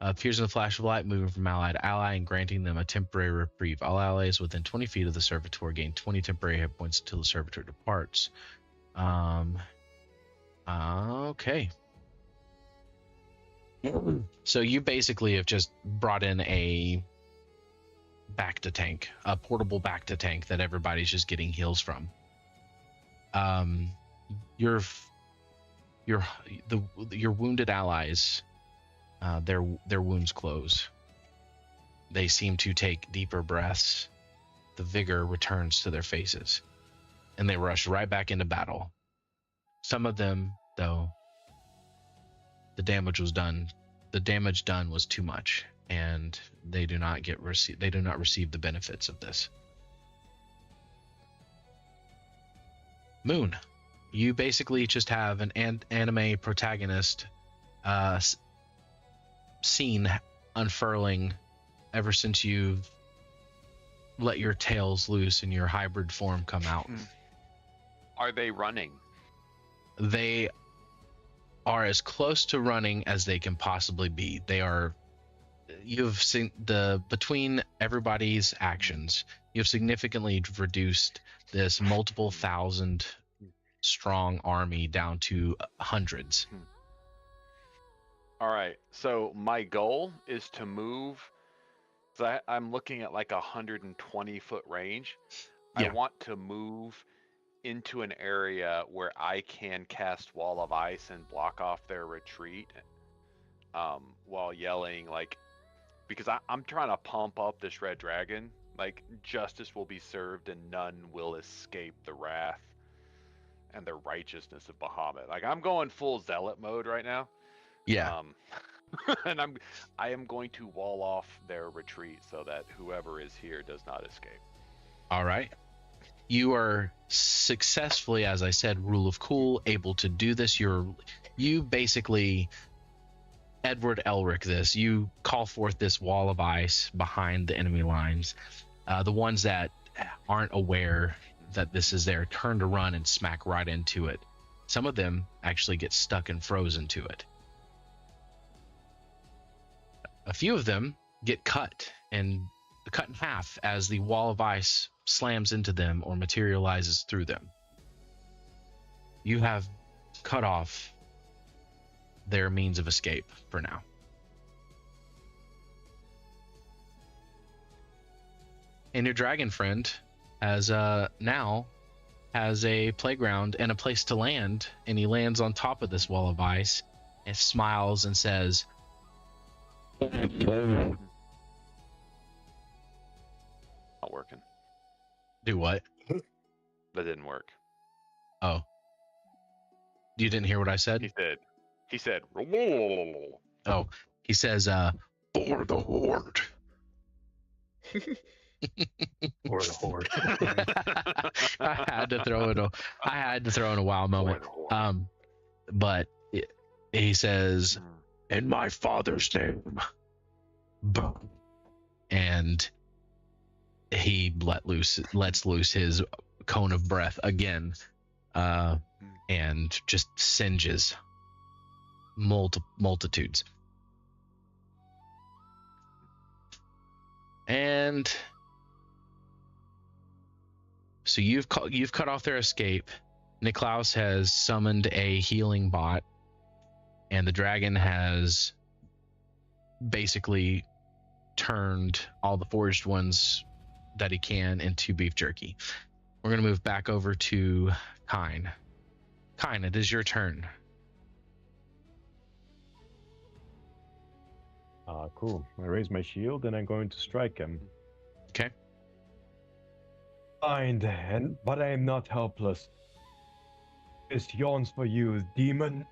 Appears in a flash of light, moving from ally to ally and granting them a temporary reprieve. All allies within 20 feet of the servitor gain 20 temporary hit points until the servitor departs. Okay. So you basically have just brought in a back-to-tank, a portable back-to-tank that everybody's just getting heals from. Your wounded allies, their wounds close. They seem to take deeper breaths. The vigor returns to their faces, and they rush right back into battle. Some of them, though, the damage done was too much, and they do not receive the benefits of this. Moon, you basically just have an anime protagonist scene unfurling ever since you've let your tails loose and your hybrid form come out. Are they running? They are as close to running as they can possibly be. You've seen between everybody's actions, you've significantly reduced this multiple thousand strong army down to hundreds. All right. So my goal is to move. So I'm looking at like 120-foot range. Yeah. I want to move into an area where I can cast Wall of Ice and block off their retreat, while yelling, like, because I'm trying to pump up this red dragon. Like, justice will be served and none will escape the wrath and the righteousness of Bahamut. Like, I'm going full zealot mode right now. Yeah. And I am going to wall off their retreat so that whoever is here does not escape. All right. You are successfully, as I said, rule of cool, able to do this. You basically Edward Elric this. You call forth this wall of ice behind the enemy lines. The ones that aren't aware that this is there turn to run and smack right into it. Some of them actually get stuck and frozen to it. A few of them get cut in half as the wall of ice slams into them or materializes through them. You have cut off their means of escape for now. And your dragon friend now has a playground and a place to land, and he lands on top of this wall of ice and smiles and says, Not working. do what? That didn't work. Oh. You didn't hear what I said? He said, Oh, he says, for the horde. Or the horde. I had to throw in a wow moment. But he says, in my father's name. Boom. And he lets loose his cone of breath again, and just singes multitudes. And so you've cut off their escape. Niklaus has summoned a healing bot, and the dragon has basically turned all the forged ones that he can into beef jerky. We're going to move back over to Kyne. Kyne, it is your turn. Cool. I raise my shield and I'm going to strike him. Okay. Fine, but I am not helpless. This yawns for you, demon.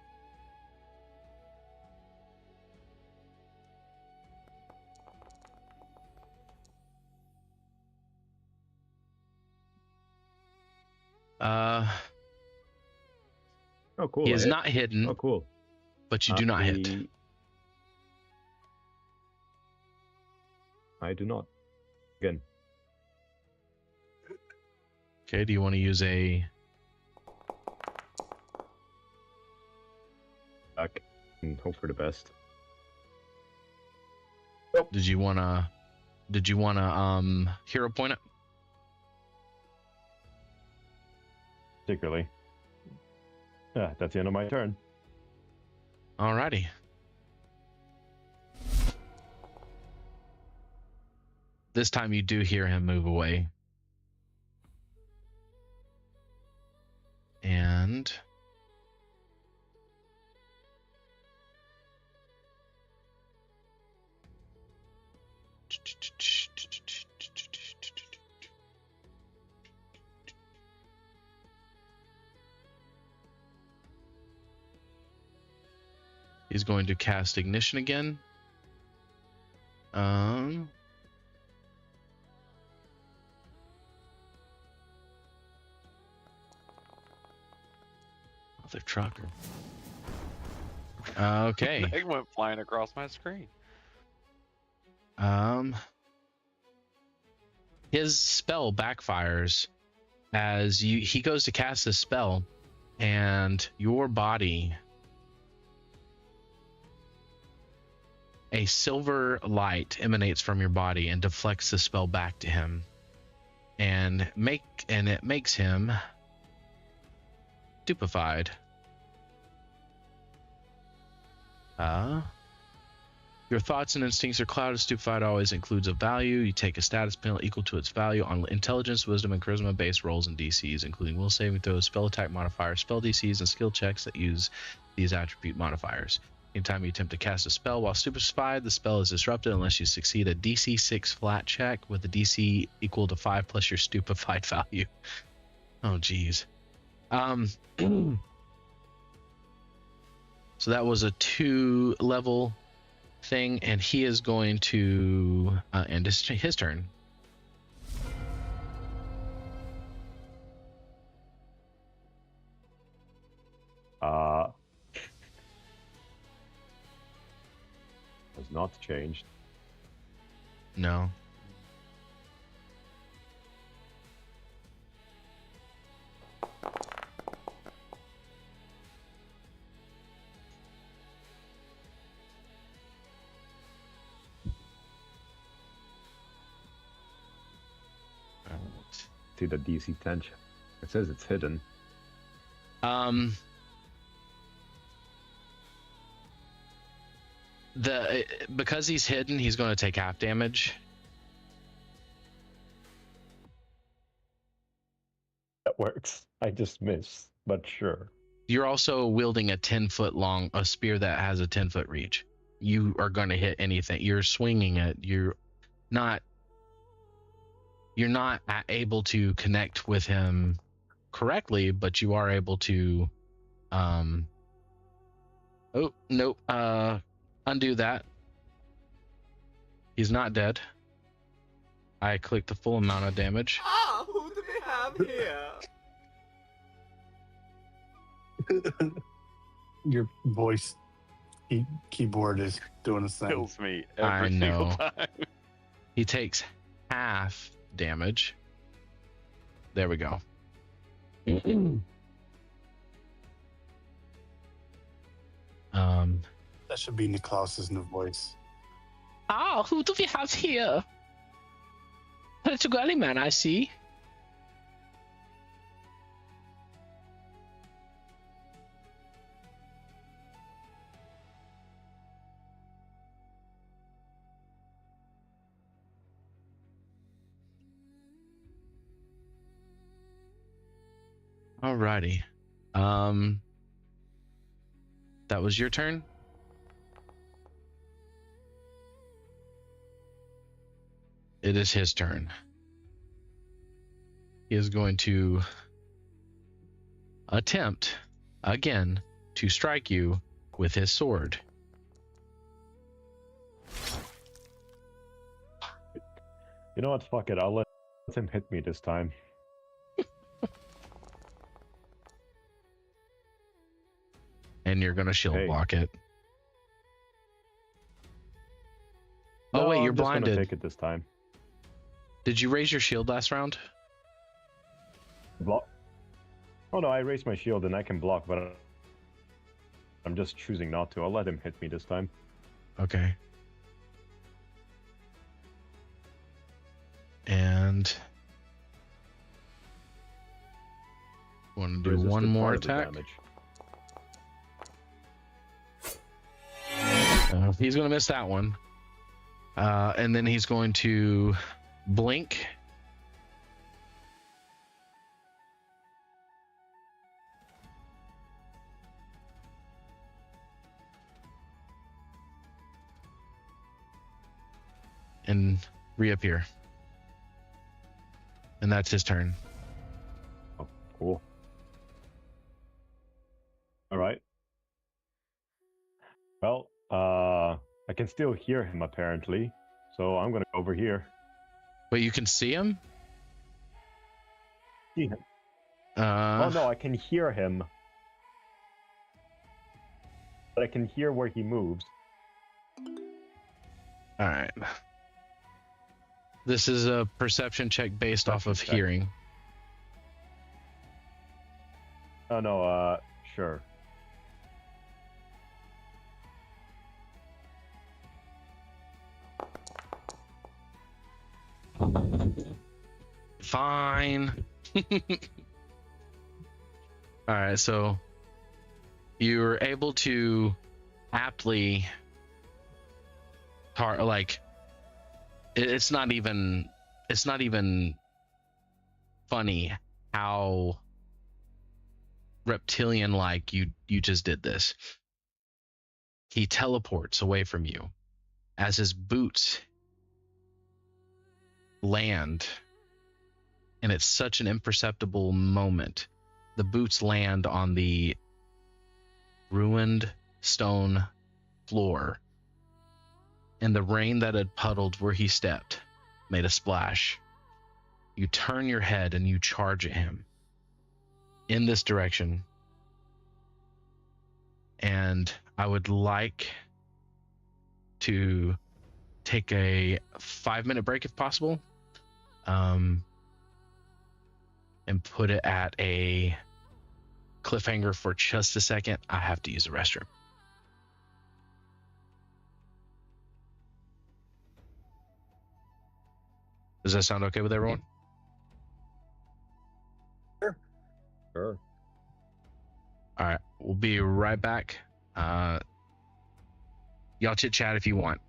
Oh, cool. He is not hidden. Oh, cool. But you do not hit. I do not. Again. Okay, do you want to use a... Back and hope for the best. Did you wanna hero point it? Particularly. Yeah, that's the end of my turn. Alrighty. this time you do hear him move away. And he's going to cast Ignition again. Mother trucker. Okay. Egg went flying across my screen. His spell backfires as he goes to cast this spell, and your body, a silver light emanates from your body and deflects the spell back to him, and it makes him stupefied. Your thoughts and instincts are clouded. Stupefied always includes a value. You take a status penalty equal to its value on intelligence, wisdom, and charisma based rolls and DCs, including will saving throws, spell attack modifiers, spell DCs, and skill checks that use these attribute modifiers. Anytime you attempt to cast a spell while stupefied, the spell is disrupted unless you succeed a DC 6 flat check with a DC equal to 5 plus your stupefied value. Oh, geez. So that was a 2-level thing, and he is going to end his turn. Has not changed. No. See the DC 10. It says it's hidden. Because he's hidden, he's going to take half damage. That works. I just missed, but sure. You're also wielding a 10-foot long spear that has a 10-foot reach. You are going to hit anything. You're swinging it. You're not able to connect with him correctly, but you are able to oh nope, undo that. He's not dead. I clicked the full amount of damage. Ah, who do we have here? Your voice keyboard is doing a thing. Kills me I every single know. time. He takes half damage. There we go. That should be Niklaus's new voice. Who do we have here? Little girly man, I see. Alrighty. That was your turn? It is his turn. He is going to attempt again to strike you with his sword. You know what? Fuck it. I'll let him hit me this time. And you're going to shield Hey. block it. No, Oh, wait, you're I'm just gonna blinded. take it this time. Did you raise your shield last round? Block. Oh no, I raised my shield and I can block, but I'm just choosing not to. I'll let him hit me this time. Okay. And want to do Resisted one part more of the attack. damage. He's going to miss that one. And then he's going to blink. And reappear. And that's his turn. Oh, cool. All right. Well, I can still hear him apparently, so I'm gonna go over here. But you can see him? See him. Uh, Oh no, I can hear him, but I can hear where he moves. all right. This is a perception check based off of Perception check. hearing. Oh no, sure. Fine. All right, so you're able to aptly it's not even funny how reptilian like you just did this. He teleports away from you as his boots land, and it's such an imperceptible moment. The boots land on the ruined stone floor, and the rain that had puddled where he stepped made a splash. You turn your head and you charge at him in this direction. And I would like to take a 5-minute break if possible, and put it at a cliffhanger for just a second. I have to use the restroom. Does that sound okay with everyone? Sure. All right, we'll be right back. Y'all chit chat if you want.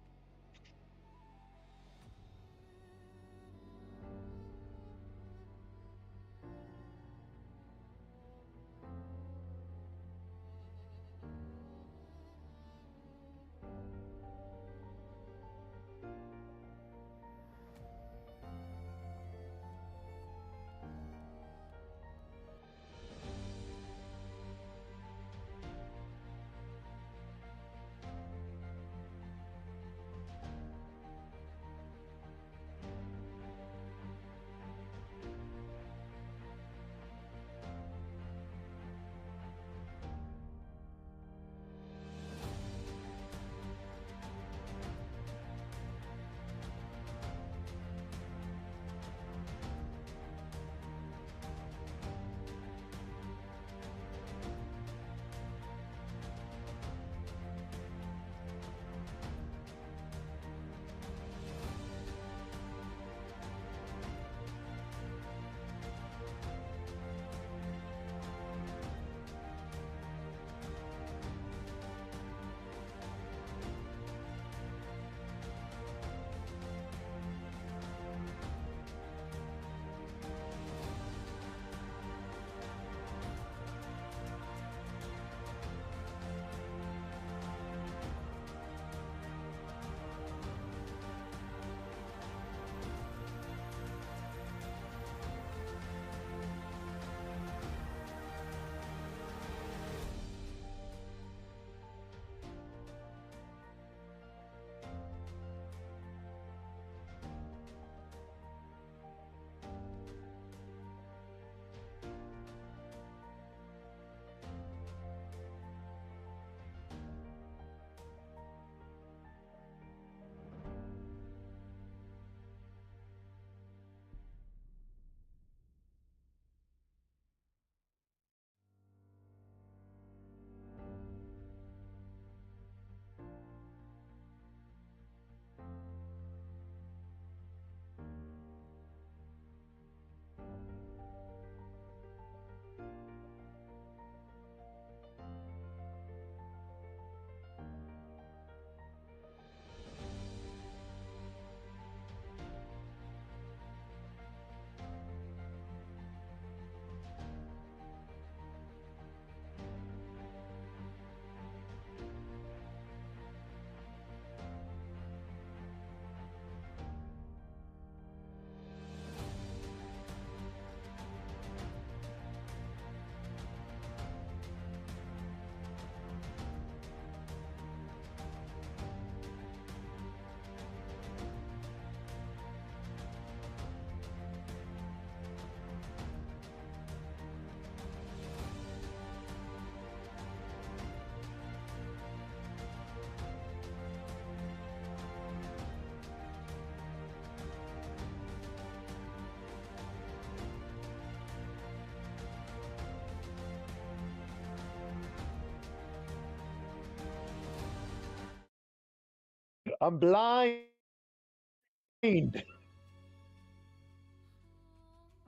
I'm blind.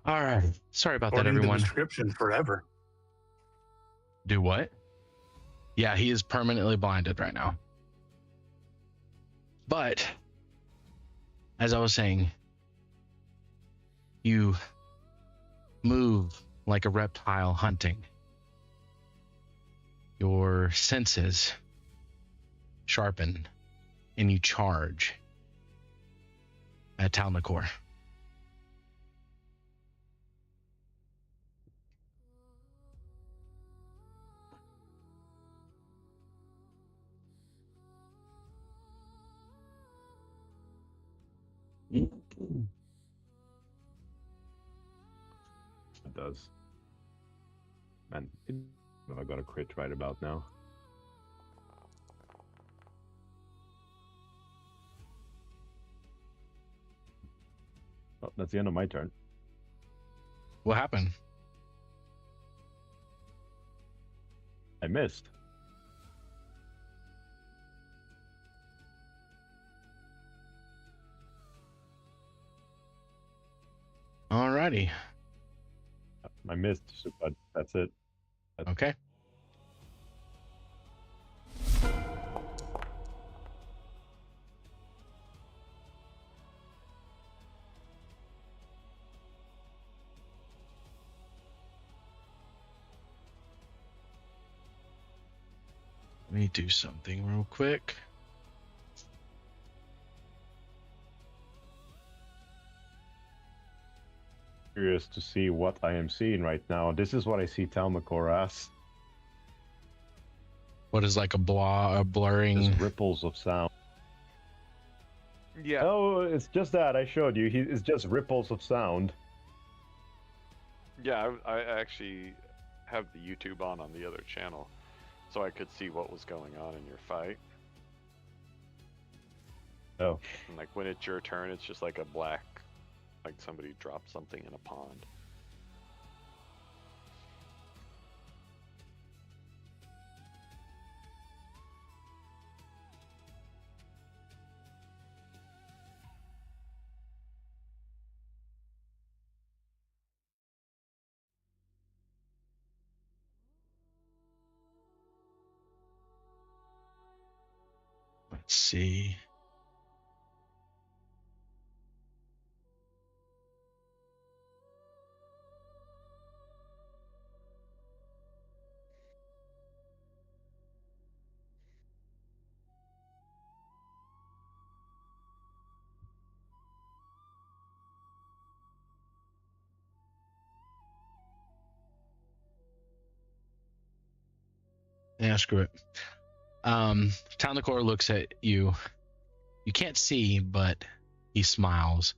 All right. Sorry about that, According to the everyone. description, forever. Do what? Yeah, he is permanently blinded right now. But, as I was saying, you move like a reptile hunting. Your senses sharpen, and you charge at Tal'Nakhor. It does. Man, I got a crit right about now. Oh, that's the end of my turn. What happened? I missed. Alrighty. I missed, but that's it. Okay. Let me do something real quick. Curious to see what I am seeing right now. This is what I see Tal'Nakhor as. What is like a blurring? Just ripples of sound. Yeah. Oh, it's just that I showed you. It's just ripples of sound. Yeah, I actually have the YouTube on the other channel, so I could see what was going on in your fight. Oh. And like when it's your turn, it's just like a black, like somebody dropped something in a pond. Let's see. Yeah, screw it. Tal'Nakhor looks at you. You can't see, but he smiles.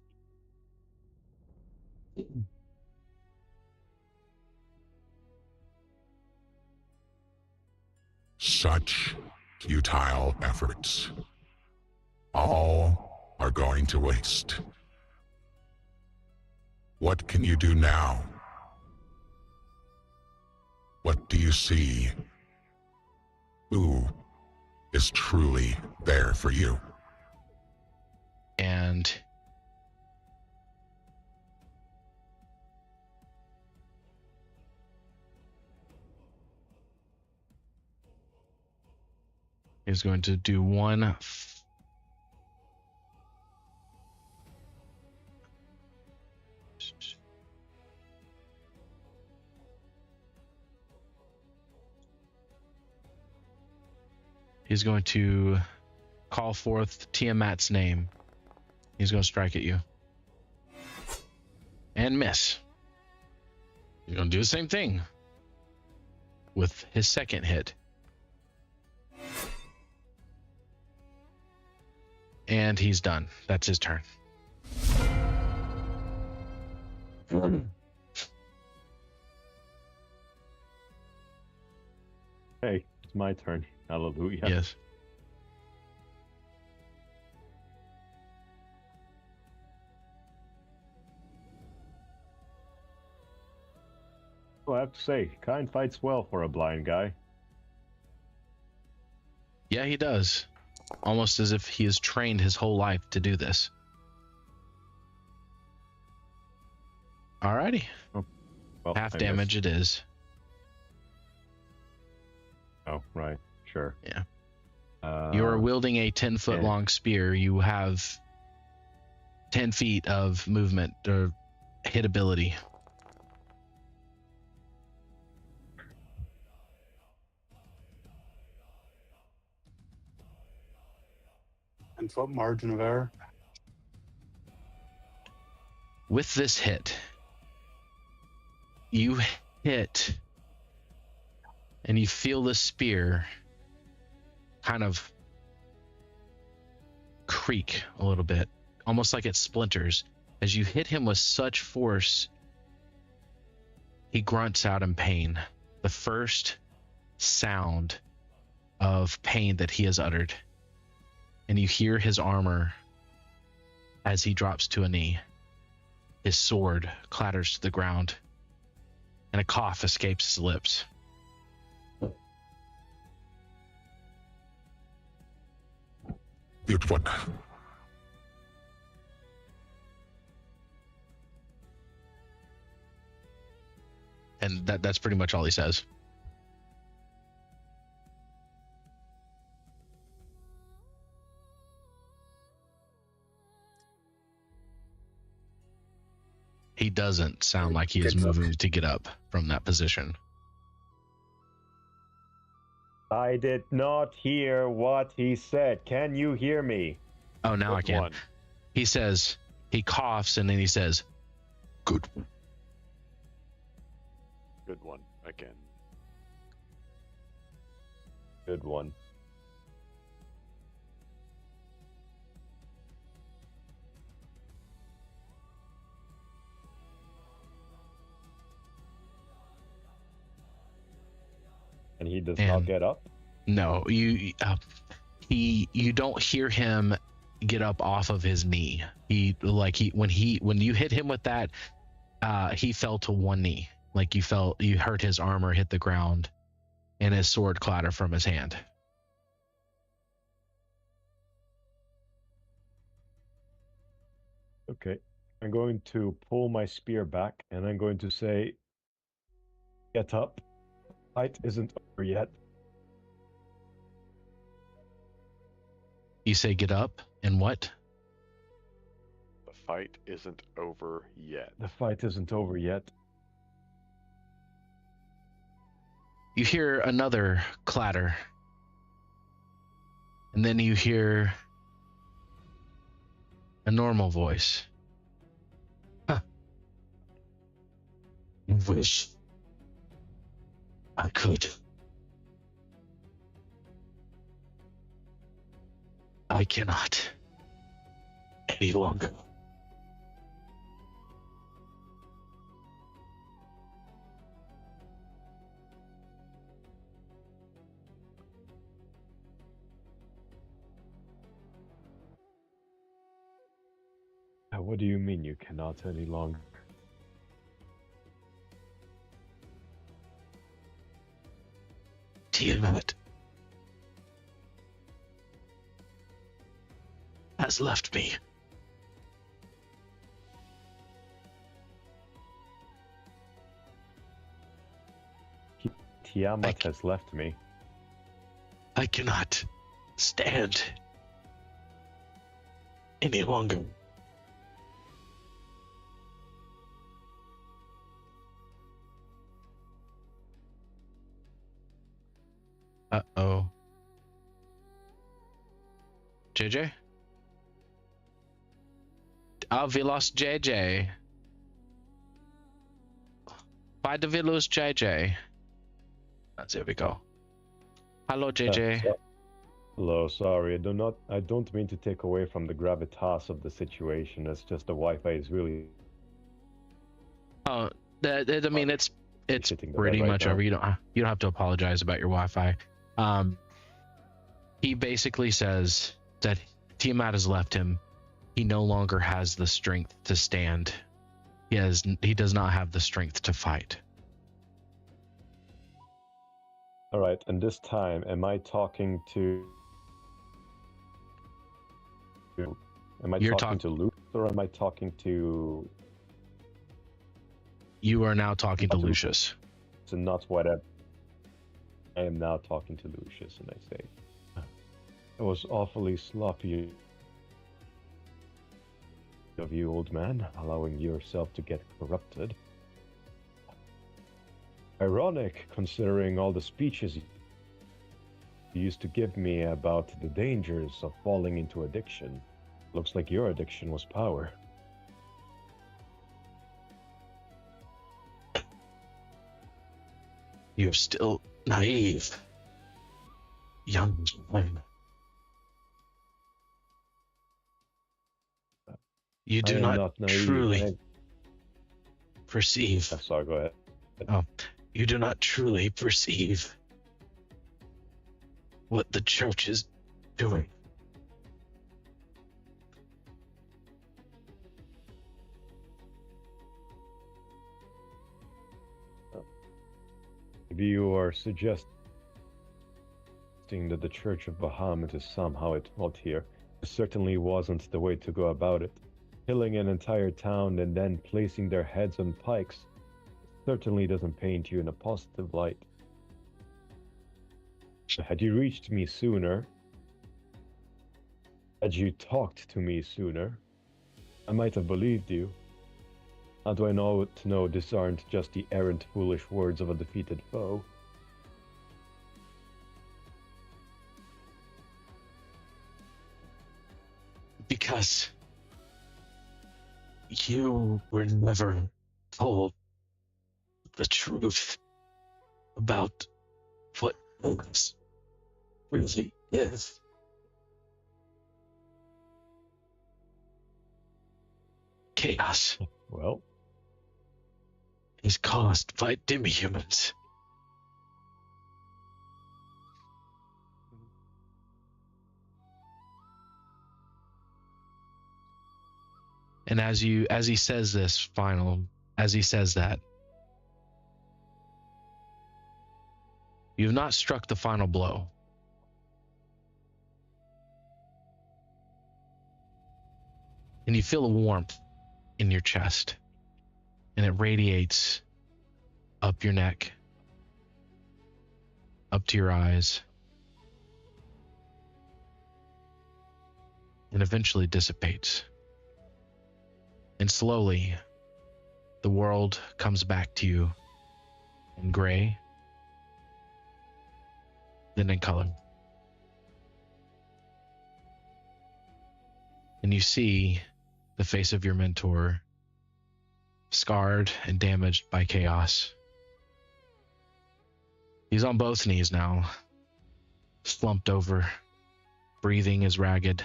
Such futile efforts. All are going to waste. What can you do now? What do you see? Who is truly there for you? And he's going to do one. He's going to call forth Tiamat's name. He's going to strike at you. And miss. He's going to do the same thing with his second hit. And he's done. That's his turn. Hey, it's my turn. Hallelujah. Yes. Well, I have to say, Kyne fights well for a blind guy. Yeah, he does. almost as if he has trained his whole life to do this. Alrighty. Well, Half I damage missed. it is. Oh, right. Sure. Yeah. You are wielding a 10-foot yeah. long spear. You have 10 feet of movement or hit ability. And foot margin of error. With this hit, you hit and you feel the spear kind of creak a little bit, almost like it splinters. As you hit him with such force, he grunts out in pain. The first sound of pain that he has uttered. And you hear his armor as he drops to a knee. His sword clatters to the ground, and a cough escapes his lips. Good one. And that's pretty much all he says. He doesn't sound like he is Gets up. moving to get up from that position. I did not hear what he said. Can you hear me? Oh, now I Good can. one. He says, he coughs, and then he says, Good. Good one. Again. Good one. And he does not And- get up? no, you don't hear him get up off of his knee. When you hit him with that, he fell to one knee. Like you heard his armor hit the ground and his sword clatter from his hand. Okay. I'm going to pull my spear back and I'm going to say, get up. Fight isn't over yet. You say get up and what? The fight isn't over yet. The fight isn't over yet. You hear another clatter. And then you hear a normal voice. Wish I could. I cannot any longer. What do you mean you cannot any longer? Tiamat has left me. Tiamat has left me. I cannot stand any longer. Uh-oh. JJ? Oh, we lost JJ. Why did we lose JJ? There we go. Hello, JJ. Hello, sorry. I don't mean to take away from the gravitas of the situation. It's just the Wi-Fi is really Oh, I mean, it's hitting the pretty bed right much now. over. You don't have to apologize about your Wi-Fi. He basically says that Tiamat has left him. He no longer has the strength to stand. He does not have the strength to fight. All right, and this time, am I talking to Am I You're talking to Luke or am I talking to... You are now talking to Not to- Lucius. So not whatever. I am now talking to Lucius, and I say, it was awfully sloppy of you, old man, allowing yourself to get corrupted. Ironic, considering all the speeches you used to give me about the dangers of falling into addiction. Looks like your addiction was power. You're still naive, young man. You I do am not naive. truly perceive. Sorry, go ahead. Oh, you do not truly perceive what the church is doing. Maybe you are suggesting that the Church of Bahamut is somehow at fault here. It certainly wasn't the way to go about it. Killing an entire town and then placing their heads on pikes certainly doesn't paint you in a positive light. Had you reached me sooner, had you talked to me sooner, I might have believed you. How do I know these aren't just the errant foolish words of a defeated foe? Because you were never told the truth about what this really is. Chaos Well, is caused by demi-humans. And as he says that, you've not struck the final blow. And you feel a warmth in your chest, and it radiates up your neck, up to your eyes, and eventually dissipates. And slowly, the world comes back to you in gray, then in color. And you see the face of your mentor, scarred and damaged by chaos. He's on both knees now, slumped over, breathing is ragged.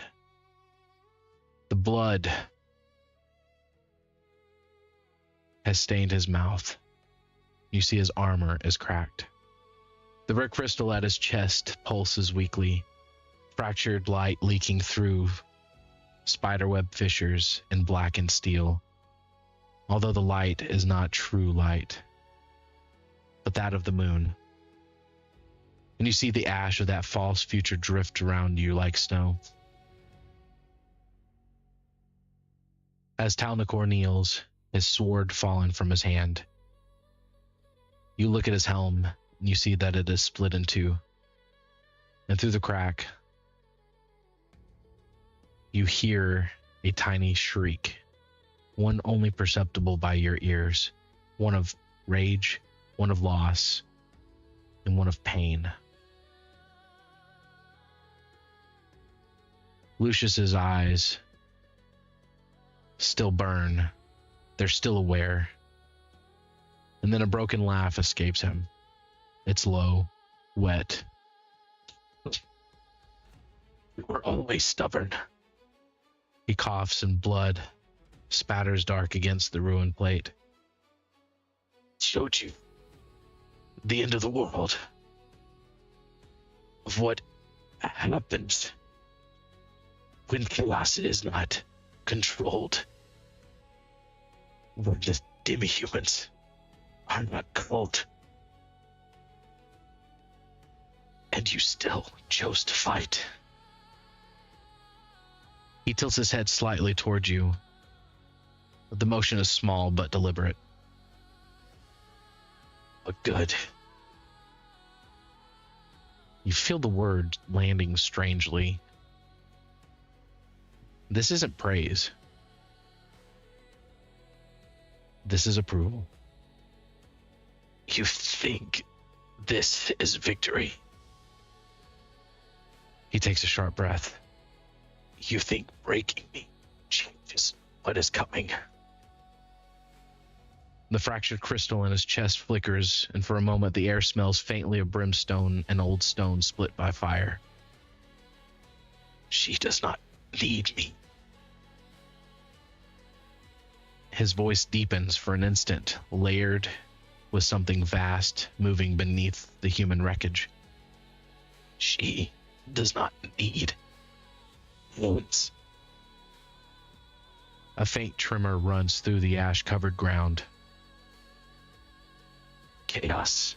The blood has stained his mouth. You see his armor is cracked. The red crystal at his chest pulses weakly, fractured light leaking through spiderweb fissures and blackened steel. Although the light is not true light, but that of the moon. And you see the ash of that false future drift around you like snow. As Tal'Nakhor kneels, his sword fallen from his hand, you look at his helm and you see that it is split in two. And through the crack, you hear a tiny shriek, one only perceptible by your ears, one of rage, one of loss, and one of pain. Lucius's eyes still burn. They're still aware. And then a broken laugh escapes him. It's low, wet. You were always stubborn. He coughs and blood spatters dark against the ruined plate. It showed you the end of the world. Of what happens when chaos is not controlled. When the demi-humans are not culled. And you still chose to fight. He tilts his head slightly towards you. The motion is small but deliberate. But good. You feel the word landing strangely. This isn't praise. This is approval. You think this is victory? He takes a sharp breath. You think breaking me changes what is coming? The fractured crystal in his chest flickers, and for a moment the air smells faintly of brimstone and old stone split by fire. She does not need me. His voice deepens for an instant, layered with something vast moving beneath the human wreckage. She does not need wounds. A faint tremor runs through the ash-covered ground. Chaos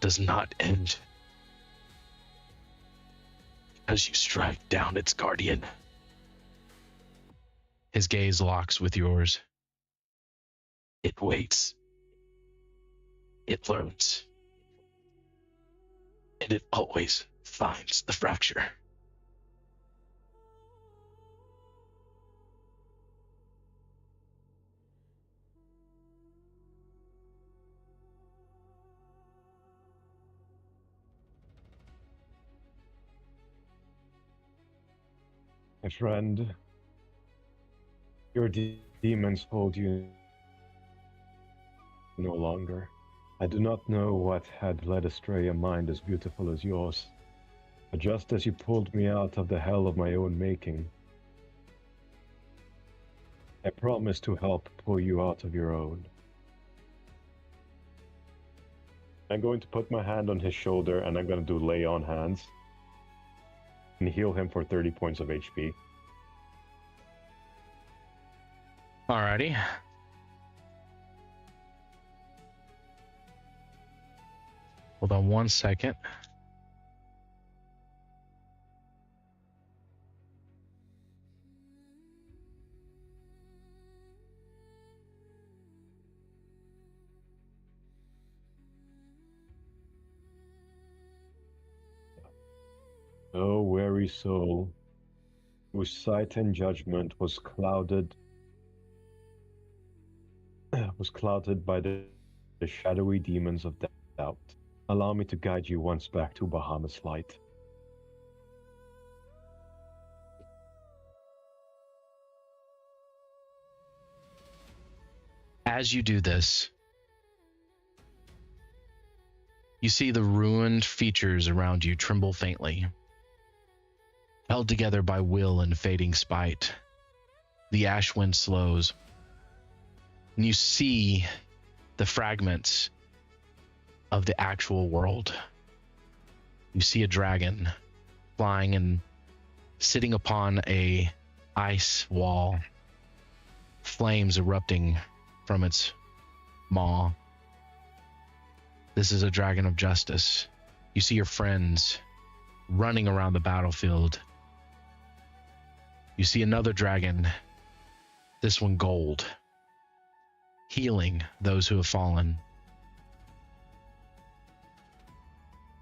does not end as you strike down its guardian. His gaze locks with yours. It waits. It learns. And it always finds the fracture. My friend, your demons hold you no longer. I do not know what had led astray a mind as beautiful as yours, but just as you pulled me out of the hell of my own making, I promise to help pull you out of your own. I'm going to put my hand on his shoulder and I'm going to do lay on hands and heal him for 30 points of HP. Alrighty. Hold on one second. O weary soul, whose sight and judgment was clouded by the shadowy demons of doubt. Allow me to guide you once back to Bahamut's light. As you do this, you see the ruined features around you tremble faintly. Held together by will and fading spite, the ash wind slows, and you see the fragments of the actual world. You see a dragon flying and sitting upon a ice wall, flames erupting from its maw. This is a dragon of justice. You see your friends running around the battlefield. You see another dragon, this one gold, healing those who have fallen.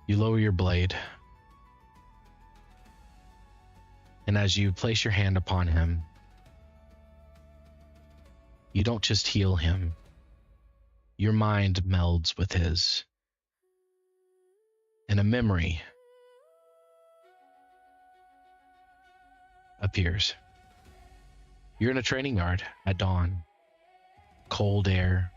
You lower your blade, and as you place your hand upon him, you don't just heal him, your mind melds with his, and a memory appears. You're in a training yard at dawn. Cold air,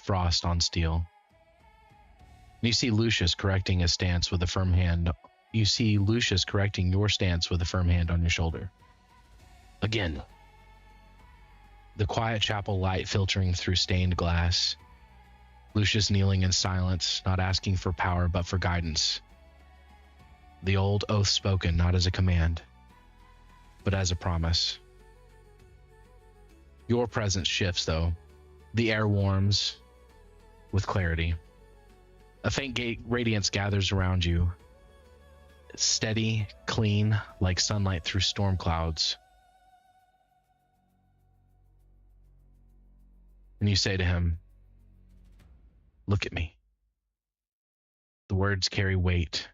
frost on steel. And you see Lucius correcting his stance with a firm hand. You see Lucius correcting your stance with a firm hand on your shoulder. Again, the quiet chapel light filtering through stained glass. Lucius kneeling in silence, not asking for power but for guidance. The old oath spoken not as a command, but as a promise. Your presence shifts, though. The air warms with clarity. A faint radiance gathers around you. steady, clean, like sunlight through storm clouds. And you say to him, "Look at me." The words carry weight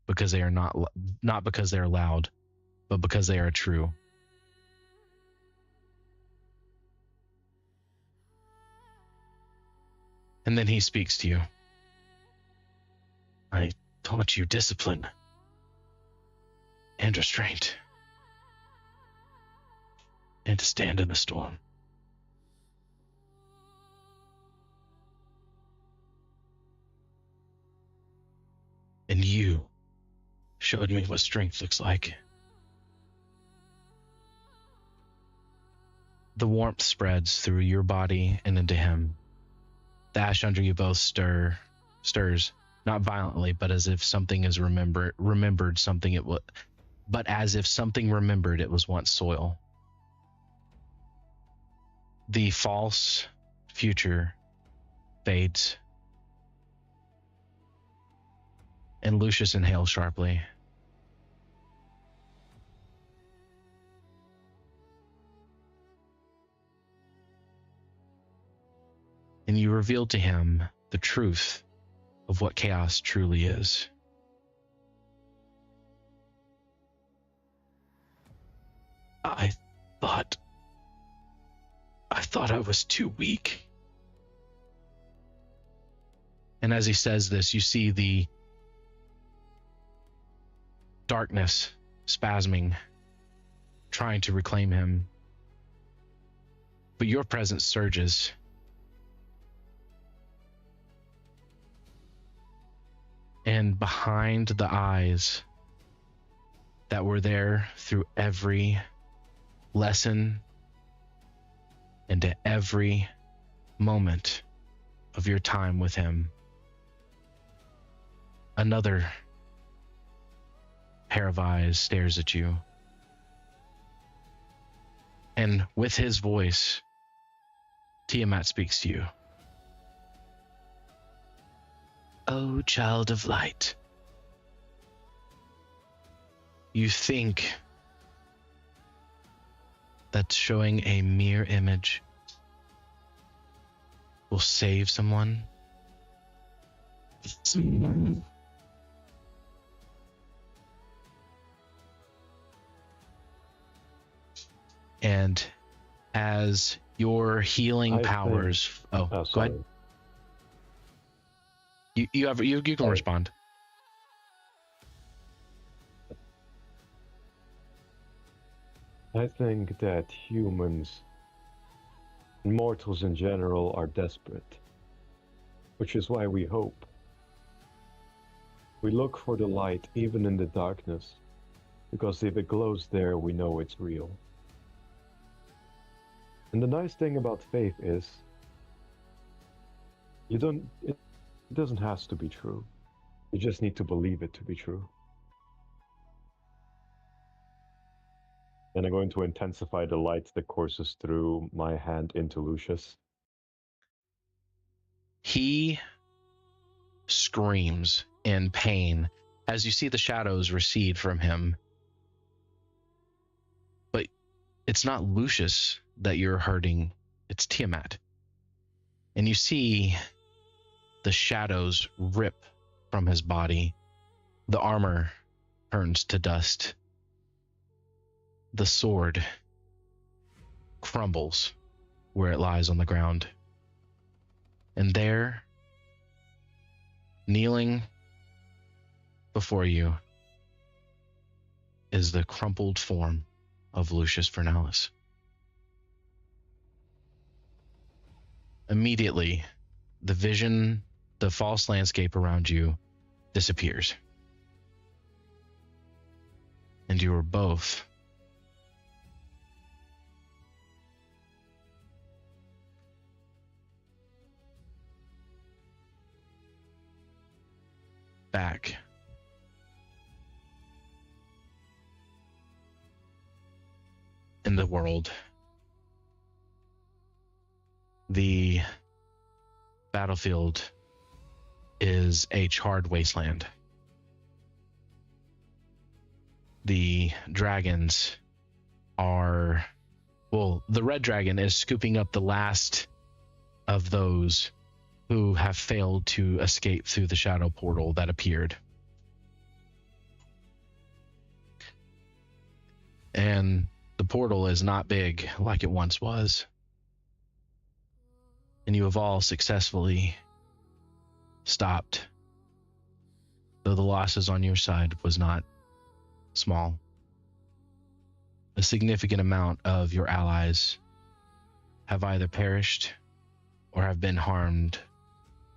because they are not because they are loud, but because they are true. And then he speaks to you. "I taught you discipline and restraint, and to stand in the storm. And you showed me what strength looks like." The warmth spreads through your body and into him. The ash under you both stirs, not violently, but as if something is remembered something it was, but as if something remembered it was once soil. The false future fades, and Lucius inhales sharply. And you reveal to him the truth of what chaos truly is. I thought I was too weak." And as he says this, you see the darkness spasming, trying to reclaim him. But your presence surges. And behind the eyes that were there through every lesson and at every moment of your time with him, another pair of eyes stares at you. And with his voice, Tiamat speaks to you. "Oh, child of light, you think that showing a mere image will save someone? And as your healing powers..." Go ahead. You can respond. I think that humans, mortals in general, are desperate, which is why we hope. We look for the light even in the darkness, because if it glows there, we know it's real. And the nice thing about faith is, it doesn't have to be true. You just need to believe it to be true. And I'm going to intensify the light that courses through my hand into Lucius. He screams in pain as you see the shadows recede from him. But it's not Lucius that you're hurting, it's Tiamat. And you see the shadows rip from his body. The armor turns to dust. The sword crumbles where it lies on the ground. And there, kneeling before you, is the crumpled form of Lucius Vernalis. Immediately, the vision, the false landscape around you disappears. And you are both back in the world. The battlefield is a charred wasteland. the dragons are, well, the red dragon is scooping up the last of those who have failed to escape through the shadow portal that appeared. And the portal is not big like it once was. And you have all successfully stopped, though the losses on your side was not small. A significant amount of your allies have either perished or have been harmed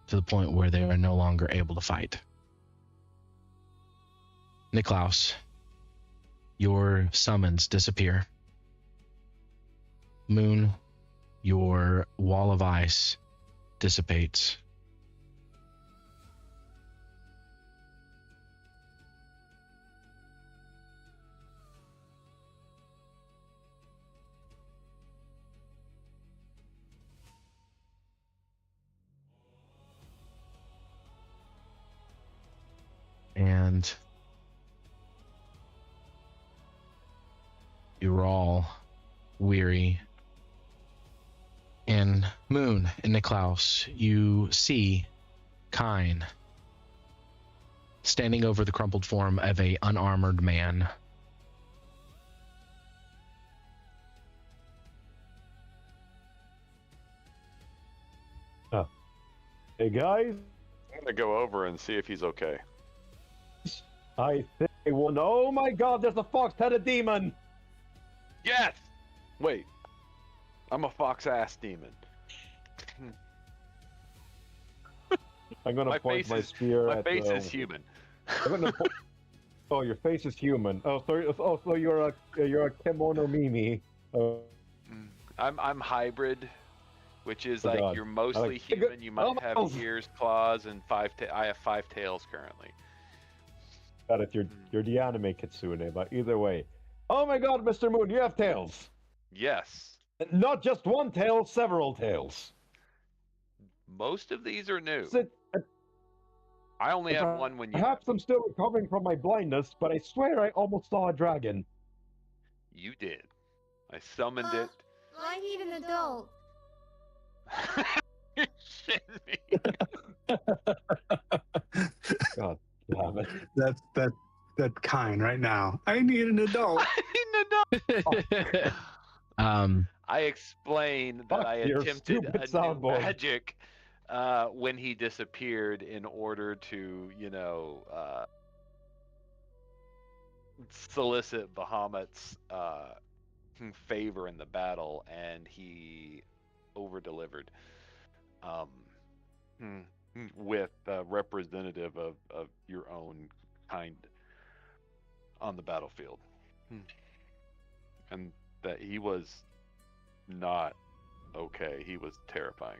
to the point where they are no longer able to fight. Niklaus, your summons disappear. Moon, your wall of ice dissipates. And you're all weary. And Moon and Niklaus, you see Kyne standing over the crumpled form of a unarmored man. Hey guys, I'm gonna go over and see if he's okay. I think I won. Oh my god, there's a fox-headed demon! Yes! Wait. I'm a fox-ass demon. I'm gonna point my spear my at face is human. I'm gonna oh, your face is human. Oh, sorry. Oh, so you're a kimono Mimi. I'm hybrid, which is Oh, like God. you're mostly like- human. You might have Oh. ears, claws, and I have 5 tails currently. Got it. You're the anime kitsune, but either way. Oh my god, Mr. Moon, you have tails. Yes. Not just one tail, several tails. Most of these are new. Sit- I only have one when you. Perhaps I'm still recovering from my blindness, but I swear I almost saw a dragon. You did. I summoned it. I need an adult. You're shitting me. God damn it. That's Kyne right now. I need an adult. I explained that Fuck I your attempted stupid a new soundboard. magic when he disappeared in order to, solicit Bahamut's favor in the battle, and he over-delivered with a representative of your own kind on the battlefield. And that he was not okay. He was terrifying.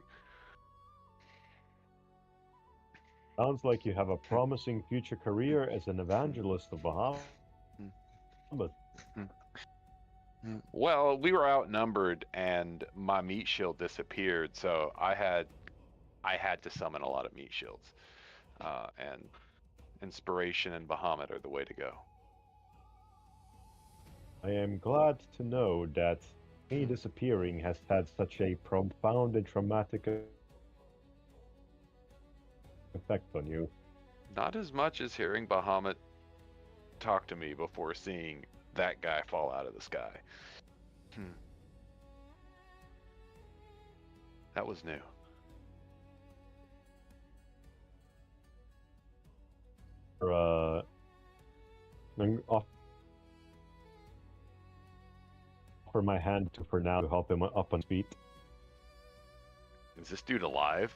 Sounds like you have a promising future career as an evangelist of Bahamut. Well, we were outnumbered, and my meat shield disappeared, so I had to summon a lot of meat shields. And inspiration and Bahamut are the way to go. I am glad to know that me disappearing has had such a profound and traumatic effect on you. Not as much as hearing Bahamut talk to me before seeing that guy fall out of the sky. That was new. I'm offer my hand to for now to help him up on feet. Is this dude alive?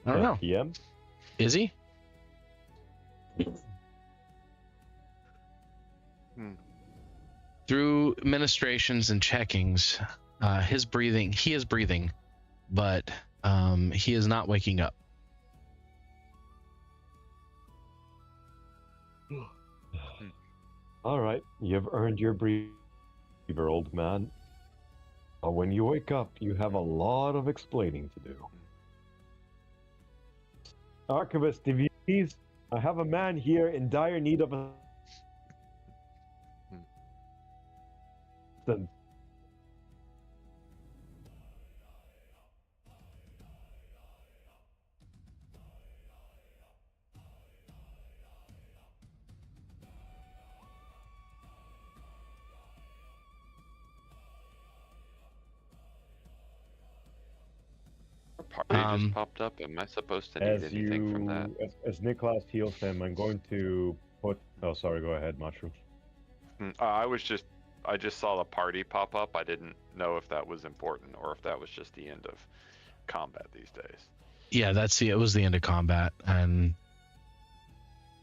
I don't know. PM? Is he? Through ministrations and checkings, he is breathing, but he is not waking up. All right, you've earned your breather, old man. When you wake up, you have a lot of explaining to do. Archivist, if you please I have a man here in dire need of assistance. Party just popped up. Am I supposed to need anything from that? As Nicholas heals him, I'm going to put. Oh, sorry. Go ahead, Mushroom. I just saw the party pop up. I didn't know if that was important or if that was just the end of combat these days. Yeah, it was the end of combat, and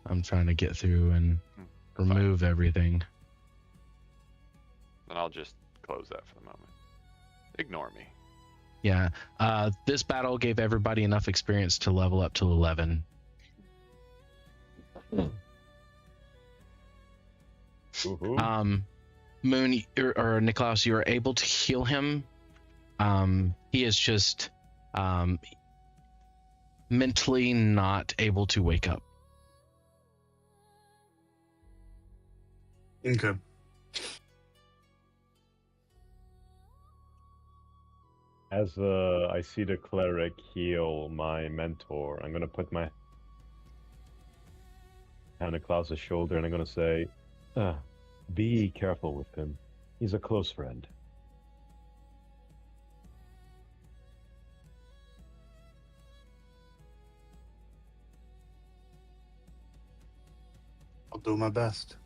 I'm trying to get through and remove everything. Then I'll just close that for the moment. Ignore me. Yeah, this battle gave everybody enough experience to level up to 11. Moon or Niklaus, you are able to heal him. He is just mentally not able to wake up. Okay. As I see the cleric heal my mentor, I'm gonna put my hand on Klaus's shoulder and I'm gonna say, be careful with him. He's a close friend. I'll do my best.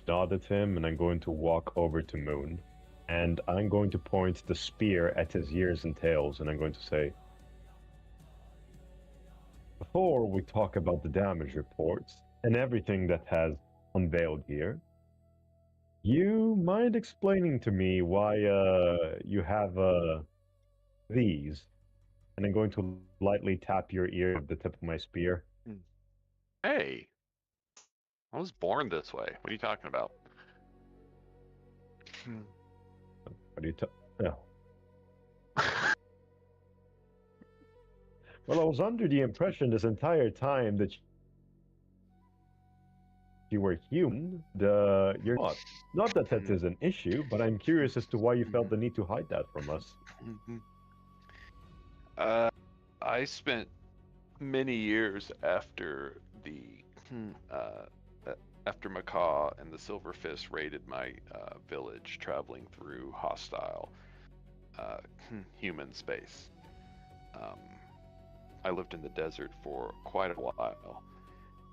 Nod at him, and I'm going to walk over to Moon. And I'm going to point the spear at his ears and tails, and I'm going to say, before we talk about the damage reports and everything that has unveiled here, you mind explaining to me why you have these? And I'm going to lightly tap your ear with the tip of my spear. Hey, I was born this way. What are you talking about? What are you no. Well, I was under the impression this entire time that you were human. You're not. Not that that is an issue, but I'm curious as to why you felt the need to hide that from us. I spent many years after after Macaw and the Silver Fist raided my village, traveling through hostile human space. I lived in the desert for quite a while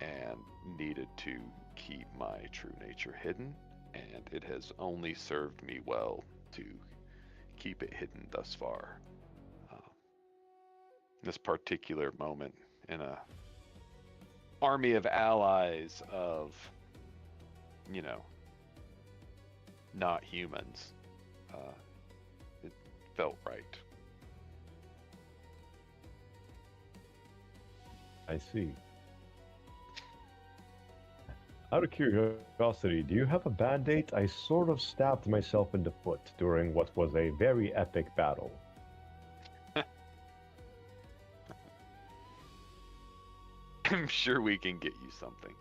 and needed to keep my true nature hidden, and it has only served me well to keep it hidden thus far. This particular moment in a army of allies of, not humans, it felt right. I see. Out of curiosity, do you have a band-aid? I sort of stabbed myself in the foot during what was a very epic battle. I'm sure we can get you something.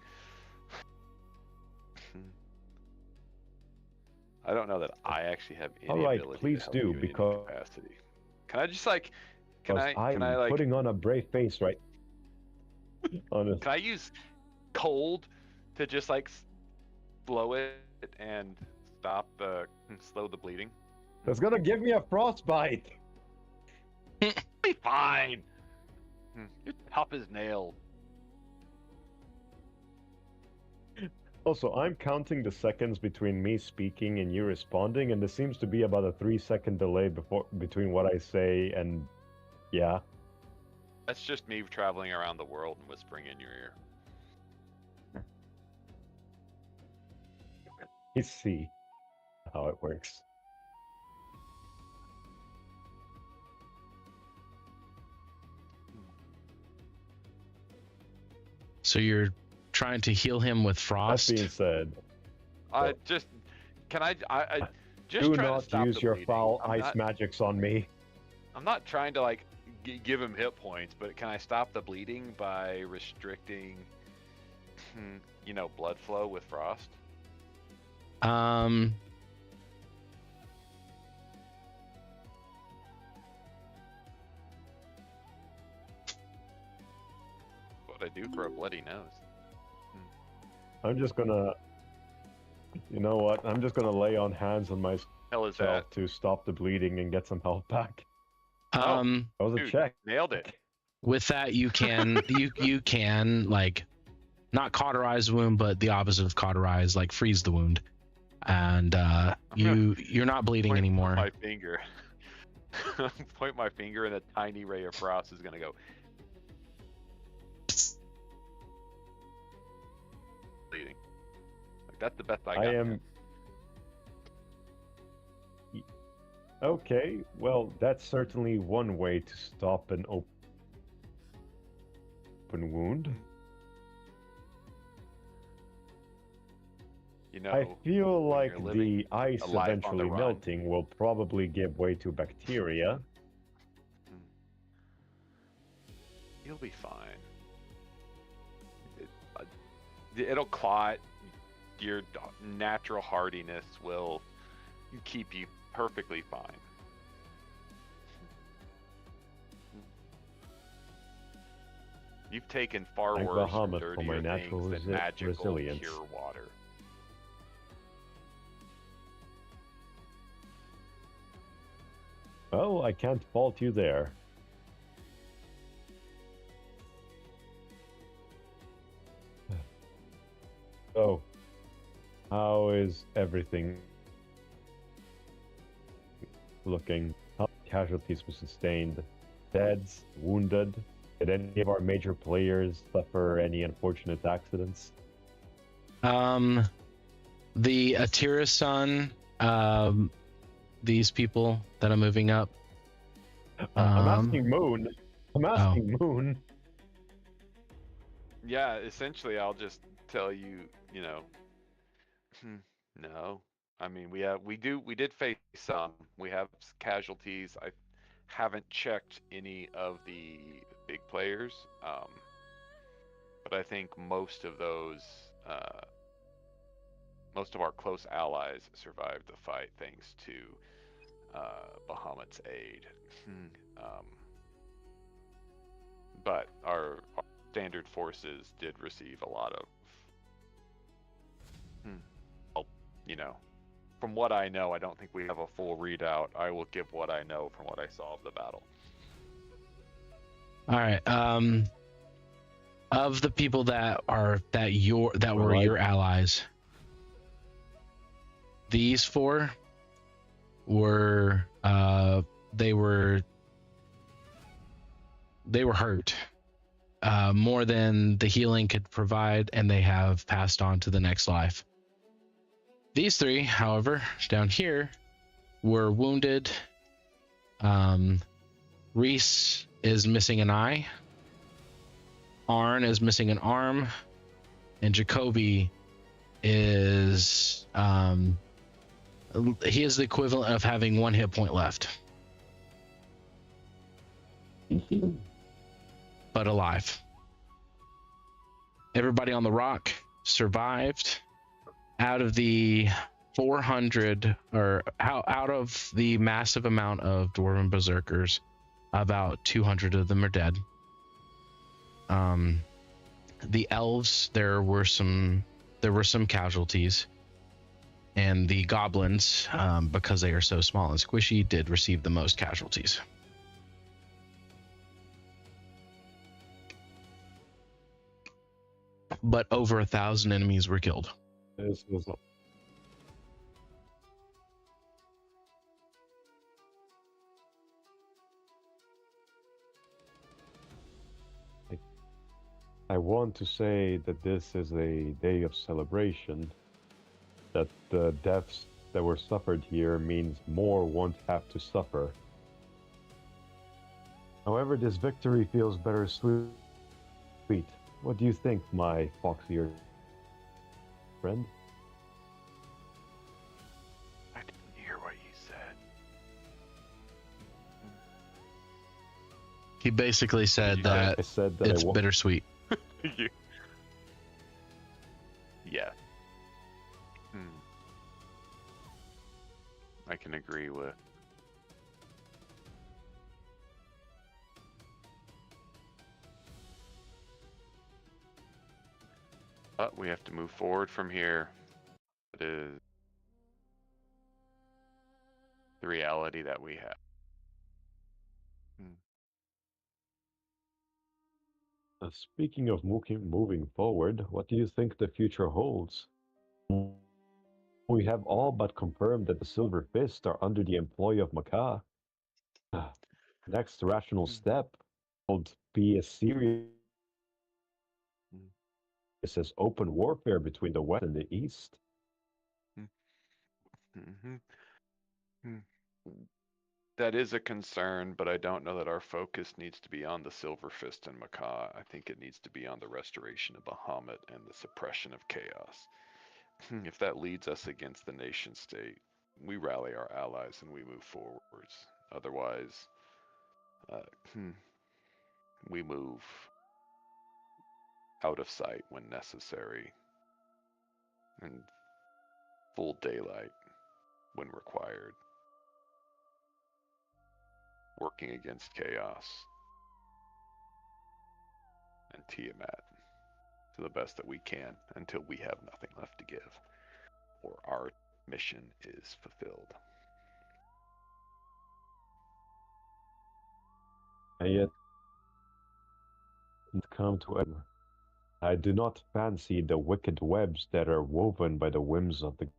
I don't know that I actually have any ability please to help do, you in any because capacity. Can I just can I putting on a brave face right honest. Can I use cold to just blow it and slow the bleeding? That's gonna give me a frostbite. Be fine. You're tough as nails. Also, I'm counting the seconds between me speaking and you responding, and there seems to be about a 3-second delay between what I say and yeah. That's just me traveling around the world and whispering in your ear. You see how it works. So you're trying to heal him with frost? That being said, just do not use your foul ice magics on me. I'm not trying to like give him hit points, but can I stop the bleeding by restricting, blood flow with frost? What I do for a bloody nose. I'm just gonna. You know what? I'm just gonna lay on hands on Hell is myself that? to stop the bleeding and get some health back. Um, That was a Dude, check. nailed it. with that, you can you can like not cauterize the wound, but the opposite of cauterize, like freeze the wound, and you're not bleeding Point anymore. My finger. Point my finger, and a tiny ray of frost is gonna go. Bleeding. Like that's the best I got. I am. man. Okay, well, that's certainly one way to stop an open wound. I feel when like you're living the ice a life on the eventually run. melting will probably give way to bacteria. You'll be fine. It'll clot. Your natural hardiness will keep you perfectly fine. You've taken far Thank worse and Bahamut for my dirtier natural things than magical resilience. pure water. Oh, I can't fault you there. So, how is everything looking? How many casualties were sustained? Deads? Wounded? Did any of our major players suffer any unfortunate accidents? The Atira-san, these people that are moving up. I'm asking Moon. I'm asking Moon. Yeah, essentially, I'll just tell you, no. I mean, we did face some. We have casualties. I haven't checked any of the big players, but I think most of those, most of our close allies survived the fight thanks to Bahamut's aid. But our standard forces did receive a lot of, from what I know, I don't think we have a full readout. I will give what I know from what I saw of the battle. All right. Of the people that were your allies, these four were they were hurt more than the healing could provide, and they have passed on to the next life. These three, however, down here, were wounded. Reese is missing an eye. Arn is missing an arm, and Jacoby is he is the equivalent of having 1 hit point left, but alive. Everybody on the rock survived. Out of the 400, or out of the massive amount of dwarven berserkers, about 200 of them are dead. The elves, there were some casualties, and the goblins, because they are so small and squishy, did receive the most casualties. But over 1,000 enemies were killed. This was I want to say that this is a day of celebration, that the deaths that were suffered here means more won't have to suffer. However, this victory feels bittersweet. What do you think, my fox-eared friend? I didn't hear what you said. He basically said that I said that it's I bittersweet. Yeah. I can agree with. But we have to move forward from here. It is the reality that we have. Speaking of moving forward, what do you think the future holds? We have all but confirmed that the Silver Fist are under the employ of Macaw. Next rational step would be a serious as open warfare between the West and the East. That is a concern, but I don't know that our focus needs to be on the Silver Fist and Macaw. I think it needs to be on the restoration of Bahamut and the suppression of chaos. If that leads us against the nation state, we rally our allies and we move forwards. Otherwise, we move out of sight when necessary and full daylight when required, working against chaos and Tiamat to the best that we can until we have nothing left to give or our mission is fulfilled. And yet, come to it. I do not fancy the wicked webs that are woven by the whims of the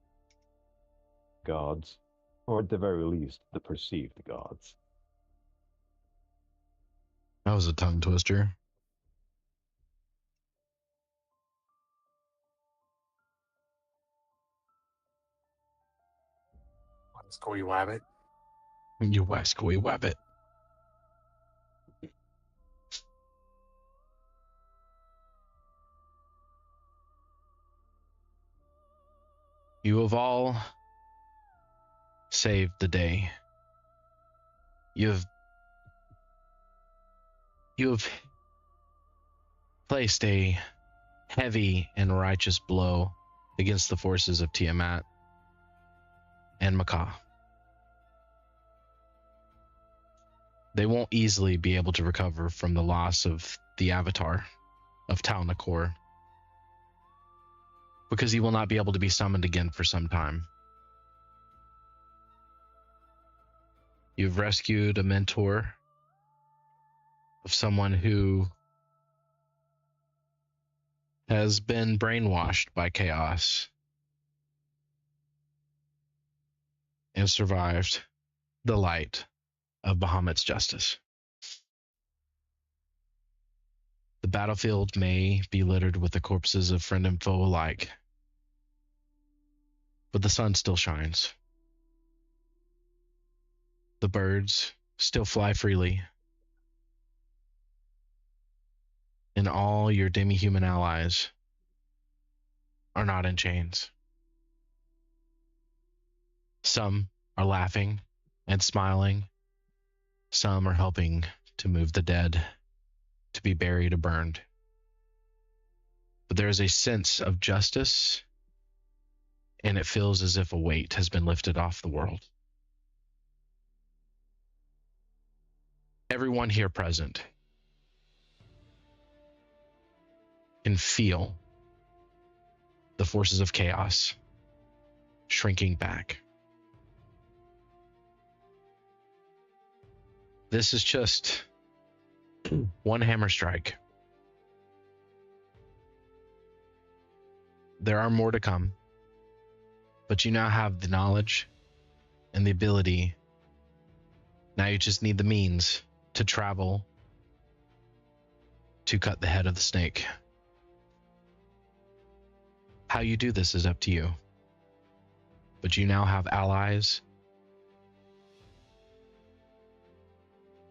gods, or at the very least, the perceived gods. That was a tongue twister. Squee Wabbit. You wascoey wabbit. You have all saved the day. You have placed a heavy and righteous blow against the forces of Tiamat and Macaw. They won't easily be able to recover from the loss of the avatar of Tal'Nakhor, because he will not be able to be summoned again for some time. You've rescued a mentor of someone who has been brainwashed by chaos and survived the light of Bahamut's justice. The battlefield may be littered with the corpses of friend and foe alike, but the sun still shines. The birds still fly freely, and all your demi-human allies are not in chains. Some are laughing and smiling. Some are helping to move the dead to be buried or burned. But there is a sense of justice, and it feels as if a weight has been lifted off the world. Everyone here present can feel the forces of chaos shrinking back. This is just one hammer strike. There are more to come, but you now have the knowledge and the ability. Now you just need the means to travel to cut the head of the snake. How you do this is up to you, but you now have allies.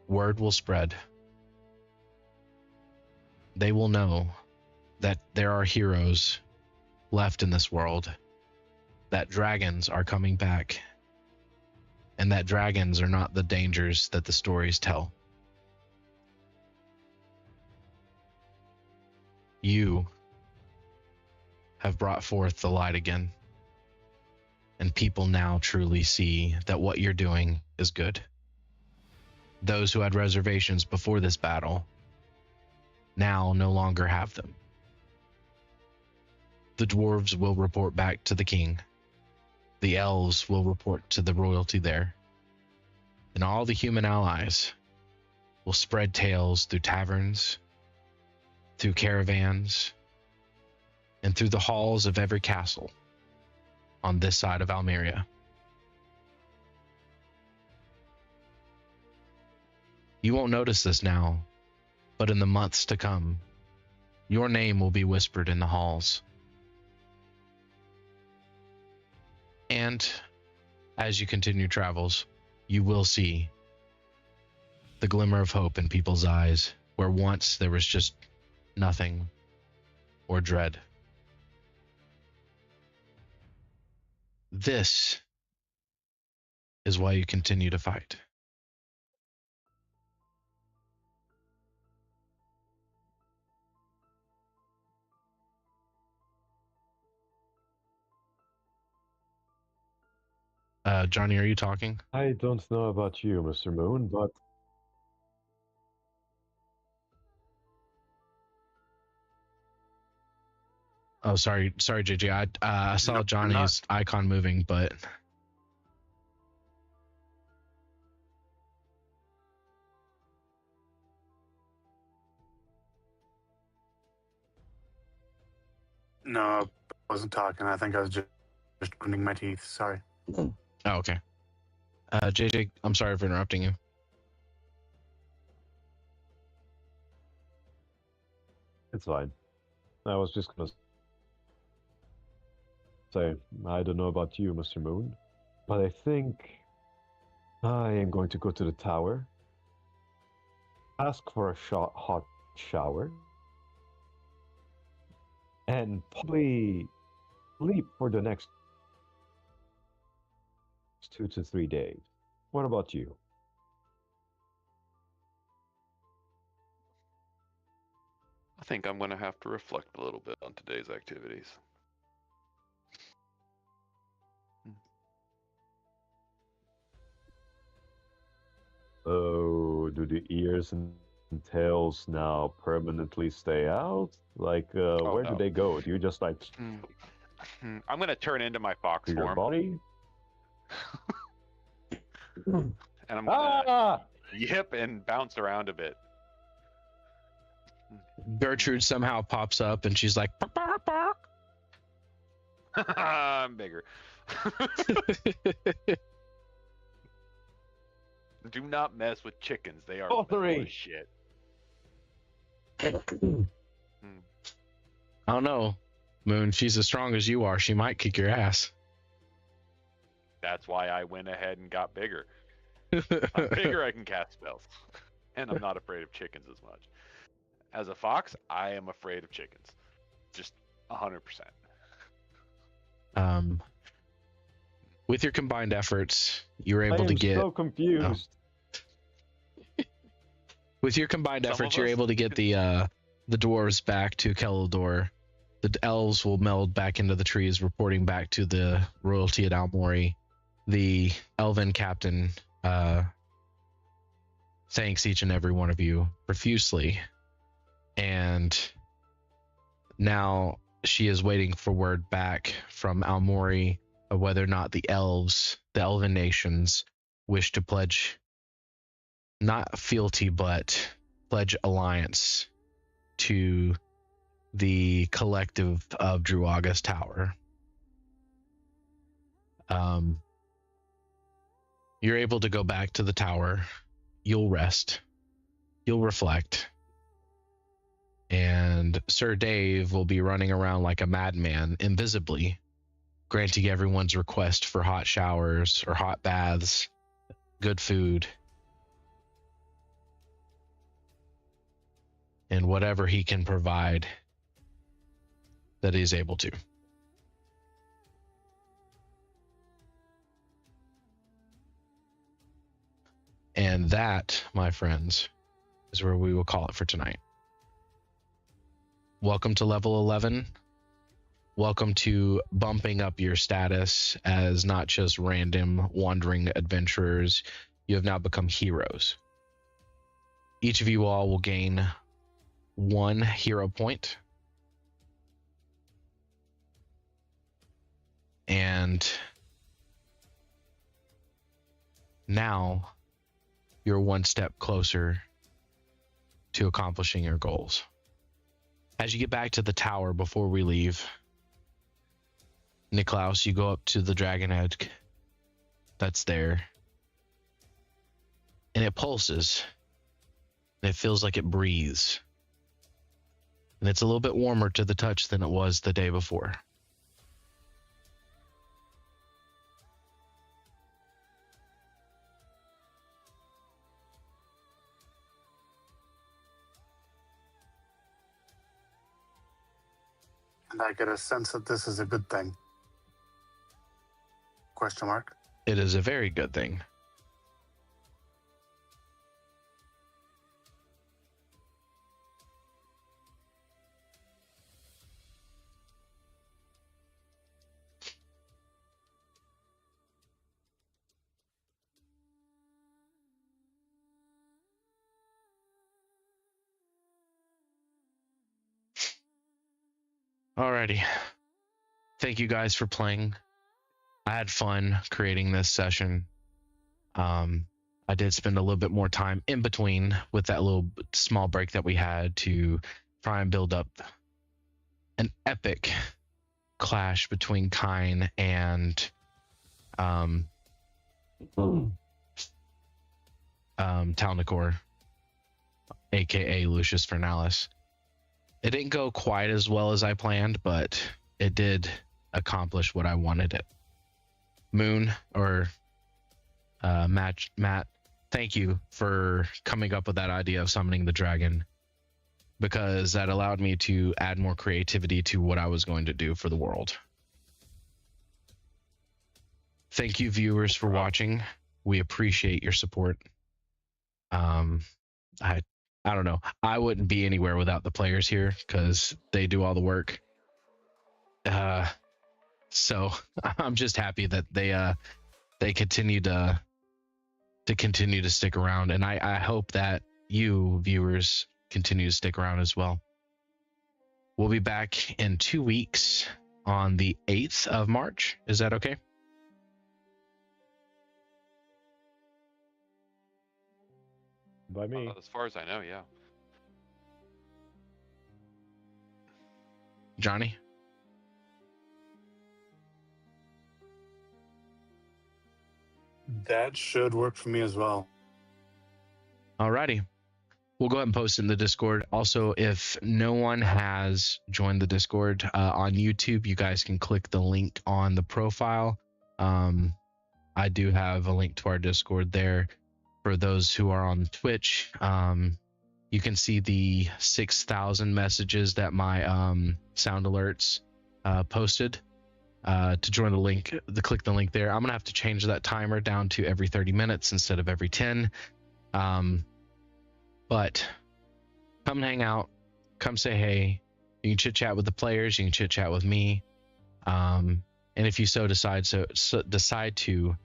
Word will spread. They will know that there are heroes left in this world, that dragons are coming back, and that dragons are not the dangers that the stories tell. You have brought forth the light again. And people now truly see that what you're doing is good. Those who had reservations before this battle now no longer have them. The dwarves will report back to the king. The elves will report to the royalty there. And all the human allies will spread tales through taverns, through caravans, and through the halls of every castle on this side of Almeria. You won't notice this now, but in the months to come, your name will be whispered in the halls. And as you continue travels, you will see the glimmer of hope in people's eyes, where once there was just nothing or dread. This is why you continue to fight. Johnny, are you talking? I don't know about you, Mr. Moon, but Oh, sorry, JJ. I saw Johnny's icon moving, but No, I wasn't talking. I think I was just grinding my teeth. Sorry. oh, okay. JJ, I'm sorry for interrupting you. it's fine. I was just gonna say, I don't know about you, Mr. Moon, but I think I am going to go to the tower, ask for a hot shower, and probably sleep for the next 2 to 3 days. What about you? I think I'm going to have to reflect a little bit on today's activities. Oh, do the ears and tails now permanently stay out? Like, where do no. they go? Do you just like I'm going to turn into my fox to your form, body? and I'm going to yip and bounce around a bit. Gertrude somehow pops up and she's like, "Bark, bark, bark." I'm bigger. Do not mess with chickens. They are bullshit. I don't know, Moon. She's as strong as you are. She might kick your ass. That's why I went ahead and got bigger. I'm bigger, I can cast spells. And I'm not afraid of chickens as much. As a fox, I am afraid of chickens. Just 100%. With your combined efforts, you're able to get. I'm so confused. With your combined efforts, you're able to get the dwarves back to Keldor. The elves will meld back into the trees, reporting back to the royalty at Almori. The elven captain thanks each and every one of you profusely. And now she is waiting for word back from Almori of whether or not the elves, the elven nations, wish to pledge not fealty, but pledge alliance to the collective of Druaga's Tower. You're able to go back to the tower. You'll rest. You'll reflect. And Sir Dave will be running around like a madman, invisibly, granting everyone's request for hot showers or hot baths, good food, and whatever he can provide that he's able to. And that, my friends, is where we will call it for tonight. welcome to level 11. Welcome to bumping up your status as not just random wandering adventurers. You have now become heroes. Each of you all will gain 1 hero point. And now you're 1 step closer to accomplishing your goals. As you get back to the tower before we leave, Niklaus, you go up to the dragon head that's there, and it pulses, and it feels like it breathes, and it's a little bit warmer to the touch than it was the day before. And I get a sense that this is a good thing. Question mark. It is a very good thing. Alrighty. Thank you guys for playing. I had fun creating this session. I did spend a little bit more time in between with that little small break that we had to try and build up an epic clash between Kyne and Tal'Nakhor, aka Lucius Fernalis. It didn't go quite as well as I planned, but it did accomplish what I wanted it. Moon, or Matt, thank you for coming up with that idea of summoning the dragon, because that allowed me to add more creativity to what I was going to do for the world. Thank you, viewers, for watching. We appreciate your support. I don't know. I wouldn't be anywhere without the players here because they do all the work. So I'm just happy that they continue to stick around, and I hope that you viewers continue to stick around as well. We'll be back in 2 weeks on the 8th of March. Is that okay? By me. As far as I know, yeah. Johnny? That should work for me as well. Alrighty. We'll go ahead and post in the Discord. Also, if no one has joined the Discord on YouTube, you guys can click the link on the profile. I do have a link to our Discord there. For those who are on Twitch, you can see the 6,000 messages that my sound alerts posted. To join the link, click the link there. I'm gonna have to change that timer down to every 30 minutes instead of every 10. But come hang out, come say hey. You can chit chat with the players, you can chit chat with me, and if you decide to,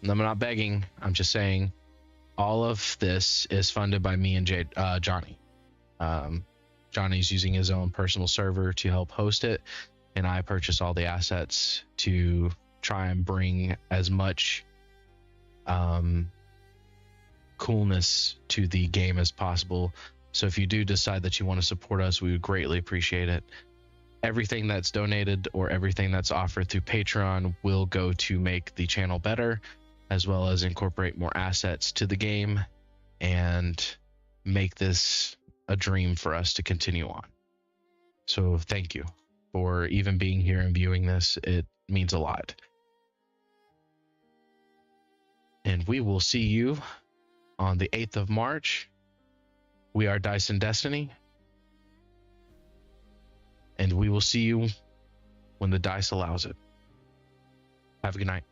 I'm not begging, I'm just saying, all of this is funded by me and Johnny. Johnny's using his own personal server to help host it, and I purchase all the assets to try and bring as much coolness to the game as possible. So if you do decide that you want to support us, we would greatly appreciate it. Everything that's donated or everything that's offered through Patreon will go to make the channel better, as well as incorporate more assets to the game and make this a dream for us to continue on. So thank you for even being here and viewing this. It means a lot. And we will see you on the 8th of March. We are Dice and Destiny. And we will see you when the dice allows it. Have a good night.